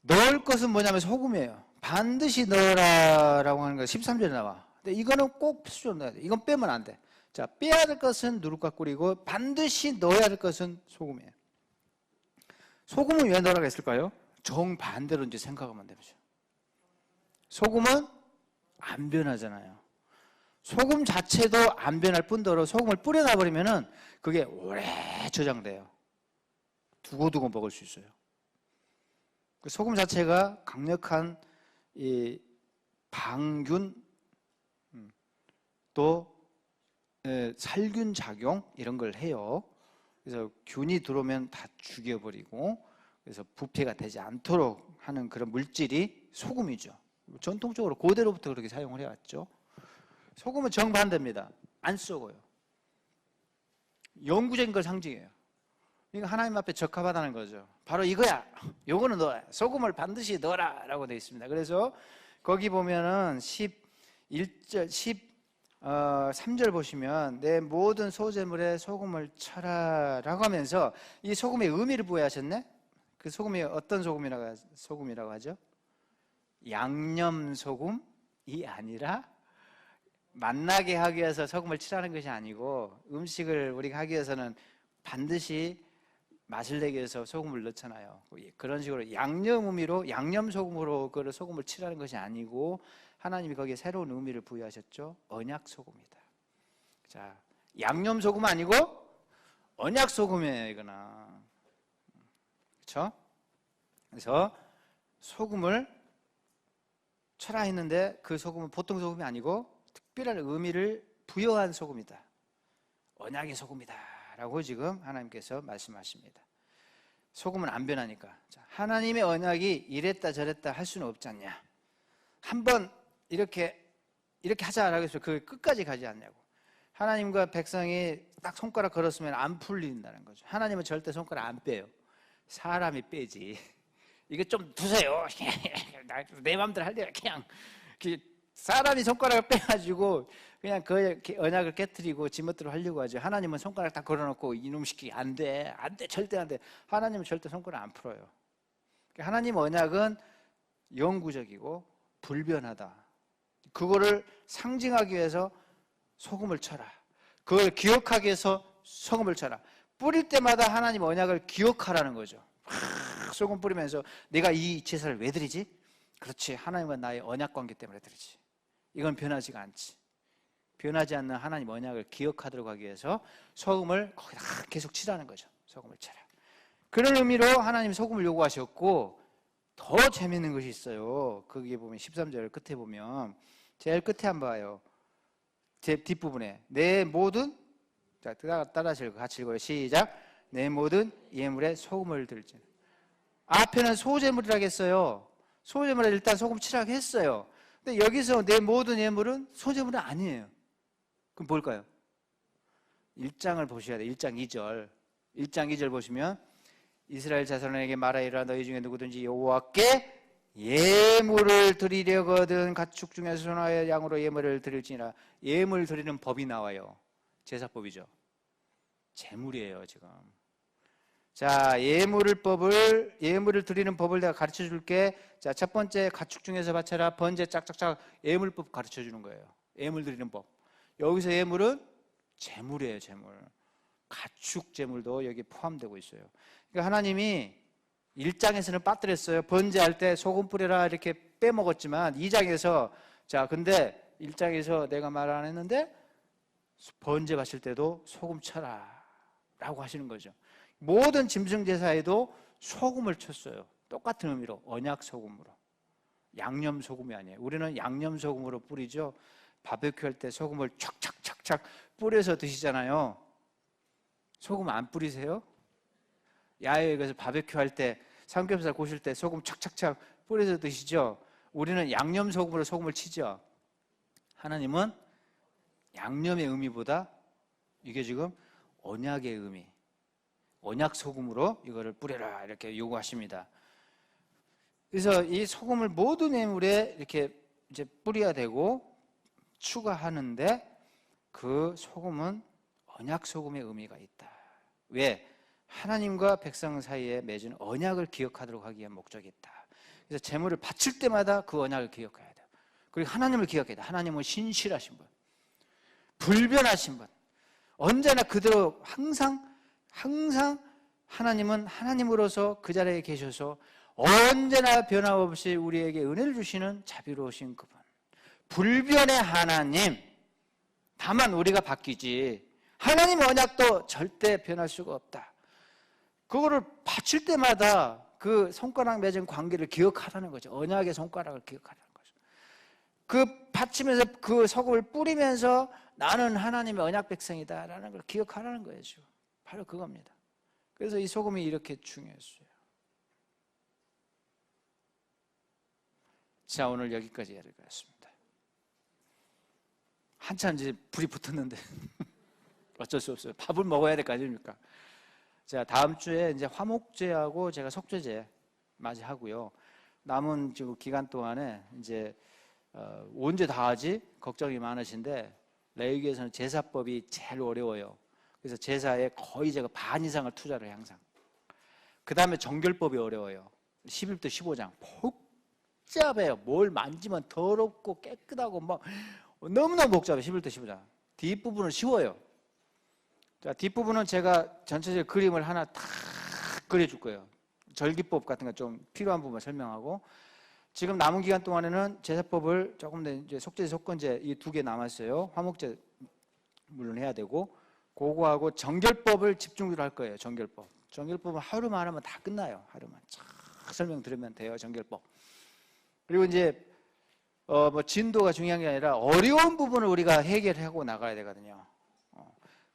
넣을 것은 뭐냐면 소금이에요. 반드시 넣어라라고 하는 거 13절에 나와. 근데 이거는 꼭 필수적으로 넣어야 돼. 이건 빼면 안 돼. 자, 빼야 될 것은 누룩과 꿀이고 반드시 넣어야 될 것은 소금이에요. 소금은 왜 넣으라고 했을까요? 정반대로 이제 생각하면 되죠. 소금은 안 변하잖아요. 소금 자체도 안 변할 뿐더러 소금을 뿌려놔버리면은 그게 오래 저장돼요. 두고두고 먹을 수 있어요. 소금 자체가 강력한 이 방균 또 살균 작용 이런 걸 해요. 그래서 균이 들어오면 다 죽여버리고 그래서 부패가 되지 않도록 하는 그런 물질이 소금이죠. 전통적으로 고대로부터 그렇게 사용을 해왔죠. 소금은 정반대입니다. 안 썩어요. 영구적인 걸 상징해요. 그러니까 하나님 앞에 적합하다는 거죠. 바로 이거야. 요거는 넣어라. 소금을 반드시 넣어라 라고 되어 있습니다. 그래서 거기 보면은 3절 보시면 내 모든 소재물에 소금을 쳐라 라고 하면서 이 소금의 의미를 부여하셨네. 그 소금이 어떤 소금이라고 하죠? 양념 소금이 아니라 맛나게 하기 위해서 소금을 칠하는 것이 아니고 음식을 우리가 하기 위해서는 반드시 맛을 내기 위해서 소금을 넣잖아요. 그런 식으로 양념 의미로 양념 소금으로 그 소금을 칠하는 것이 아니고 하나님이 거기에 새로운 의미를 부여하셨죠. 언약 소금이다. 자, 양념 소금 아니고 언약 소금이에요, 이거는. 그렇죠? 그래서 소금을 쳐라 했는데 그 소금은 보통 소금이 아니고 특별한 의미를 부여한 소금이다. 언약의 소금이다. 라고 지금 하나님께서 말씀하십니다. 소금은 안 변하니까. 하나님의 언약이 이랬다 저랬다 할 수는 없지 않냐. 한번 이렇게 하자라고 해서 그 끝까지 가지 않냐고. 하나님과 백성이 딱 손가락 걸었으면 안 풀린다는 거죠. 하나님은 절대 손가락 안 빼요. 사람이 빼지. 이거 좀 두세요. 내 마음대로 할래요. 그냥 사람이 손가락을 빼가지고 그냥 그 언약을 깨트리고 지멋대로 하려고 하죠. 하나님은 손가락 다 걸어놓고 이놈 시키기 안 돼. 절대 안 돼. 하나님은 절대 손가락 안 풀어요. 하나님 언약은 영구적이고 불변하다. 그거를 상징하기 위해서 소금을 쳐라. 그걸 기억하기 위해서 소금을 쳐라. 뿌릴 때마다 하나님 언약을 기억하라는 거죠. 소금 뿌리면서 내가 이 제사를 왜 드리지? 그렇지. 하나님과 나의 언약 관계 때문에 드리지. 이건 변하지가 않지. 변하지 않는 하나님 언약을 기억하도록 하기 위해서 소금을 거기다 계속 치라는 거죠. 소금을 쳐라. 그런 의미로 하나님 소금을 요구하셨고 더 재미있는 것이 있어요. 거기에 보면 13절 끝에 보면 제일 끝에 한번 봐요. 제 뒷부분에 내 모든 자 따라서 같이 읽어요. 시작. 내 모든 예물에 소금을 들지. 앞에는 소제물이라고 했어요. 소제물에 일단 소금 치라고 했어요. 근데 여기서 내 모든 예물은 소제물은 아니에요. 그럼 뭘까요? 1장을 보셔야 돼요. 1장 2절. 1장 2절 보시면 이스라엘 자손에게 말하이라. 너희 중에 누구든지 여호와께 예물을 드리려거든 가축 중에서 소나의 양으로 예물을 드릴지니라. 예물 드리는 법이 나와요. 제사법이죠. 제물이에요 지금. 자, 예물을 드리는 법을 내가 가르쳐 줄게. 자, 첫 번째, 가축 중에서 바쳐라. 번제 짝짝짝 예물법 가르쳐 주는 거예요. 예물 드리는 법. 여기서 예물은 제물이에요, 제물. 가축 제물도 여기 포함되고 있어요. 그러니까 하나님이 1장에서는 빠뜨렸어요. 번제할 때 소금 뿌려라 이렇게 빼먹었지만 2장에서 자, 근데 1장에서 내가 말 안 했는데 번제 바칠 때도 소금 쳐라 라고 하시는 거죠. 모든 짐승 제사에도 소금을 쳤어요. 똑같은 의미로 언약 소금으로. 양념 소금이 아니에요. 우리는 양념 소금으로 뿌리죠. 바베큐 할 때 소금을 촥촥촥촥 뿌려서 드시잖아요. 소금 안 뿌리세요? 야외에 가서 바베큐 할 때 삼겹살 구우실 때 소금 착착착 뿌려서 드시죠. 우리는 양념 소금으로 소금을 치죠. 하나님은 양념의 의미보다 이게 지금 언약의 의미, 언약 소금으로 이거를 뿌려라 이렇게 요구하십니다. 그래서 이 소금을 모든 예물에 이렇게 이제 뿌려야 되고 추가하는데 그 소금은 언약 소금의 의미가 있다. 왜? 하나님과 백성 사이에 맺은 언약을 기억하도록 하기 위한 목적이 있다. 그래서 제물을 바칠 때마다 그 언약을 기억해야 돼요. 그리고 하나님을 기억해야 돼요. 하나님은 신실하신 분, 불변하신 분, 언제나 그대로 항상 하나님은 하나님으로서 그 자리에 계셔서 언제나 변함없이 우리에게 은혜를 주시는 자비로우신 그분, 불변의 하나님. 다만 우리가 바뀌지 하나님 언약도 절대 변할 수가 없다. 그거를 바칠 때마다 그 손가락 맺은 관계를 기억하라는 거죠. 언약의 손가락을 기억하라는 거죠. 그 바치면서 그 소금을 뿌리면서 나는 하나님의 언약 백성이다라는 걸 기억하라는 거예요. 바로 그겁니다. 그래서 이 소금이 이렇게 중요했어요. 자, 오늘 여기까지 읽었습니다. 한참 이제 불이 붙었는데 어쩔 수 없어요. 밥을 먹어야 될 거 아닙니까? 자, 다음 주에 이제 화목제하고 제가 속죄제 맞이하고요. 남은 지금 기간 동안에 이제 언제 다 하지? 걱정이 많으신데 레위기에서는 제사법이 제일 어려워요. 그래서 제사에 거의 제가 반 이상을 투자를 해요, 항상. 그 다음에 정결법이 어려워요. 11부터 15장 복잡해요. 뭘 만지면 더럽고 깨끗하고 막 너무너무 복잡해요. 11부터 15장. 뒷부분은 쉬워요. 자, 뒷부분은 제가 전체적인 그림을 하나 탁 그려줄 거예요. 절기법 같은 거 좀 필요한 부분 설명하고, 지금 남은 기간 동안에는 제사법을 조금 더 이제 속죄제, 속건제 이 두 개 남았어요. 화목제 물론 해야 되고, 그거하고 정결법을 집중적으로 할 거예요. 정결법은 하루만 하면 다 끝나요. 하루만 쫙 설명 들으면 돼요. 정결법. 그리고 이제 뭐 진도가 중요한 게 아니라 어려운 부분을 우리가 해결하고 나가야 되거든요.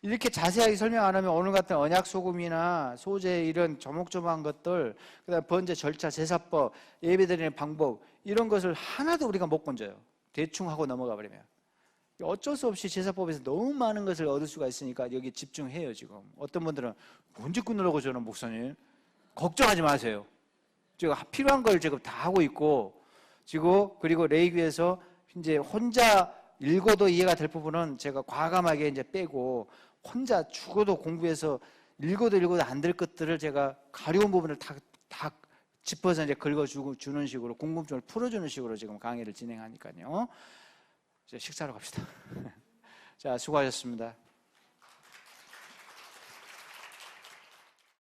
이렇게 자세하게 설명 안 하면 오늘 같은 언약 소금이나 소제 이런 조목조목한 것들, 그다음 번제 절차, 제사법, 예배드리는 방법 이런 것을 하나도 우리가 못 건져요. 대충 하고 넘어가 버리면 어쩔 수 없이 제사법에서 너무 많은 것을 얻을 수가 있으니까 여기 집중해요. 지금 어떤 분들은 언제 끊으려고 저는 목사님 걱정하지 마세요. 제가 필요한 걸 지금 다 하고 있고 지금 그리고 레위기에서 이제 혼자 읽어도 이해가 될 부분은 제가 과감하게 이제 빼고 혼자 죽어도 공부해서 읽어도 안 될 것들을 제가 가려운 부분을 다 짚어서 이제 긁어주는 식으로 궁금증을 풀어주는 식으로 지금 강의를 진행하니까요. 이제 식사로 갑시다. 자, 수고하셨습니다.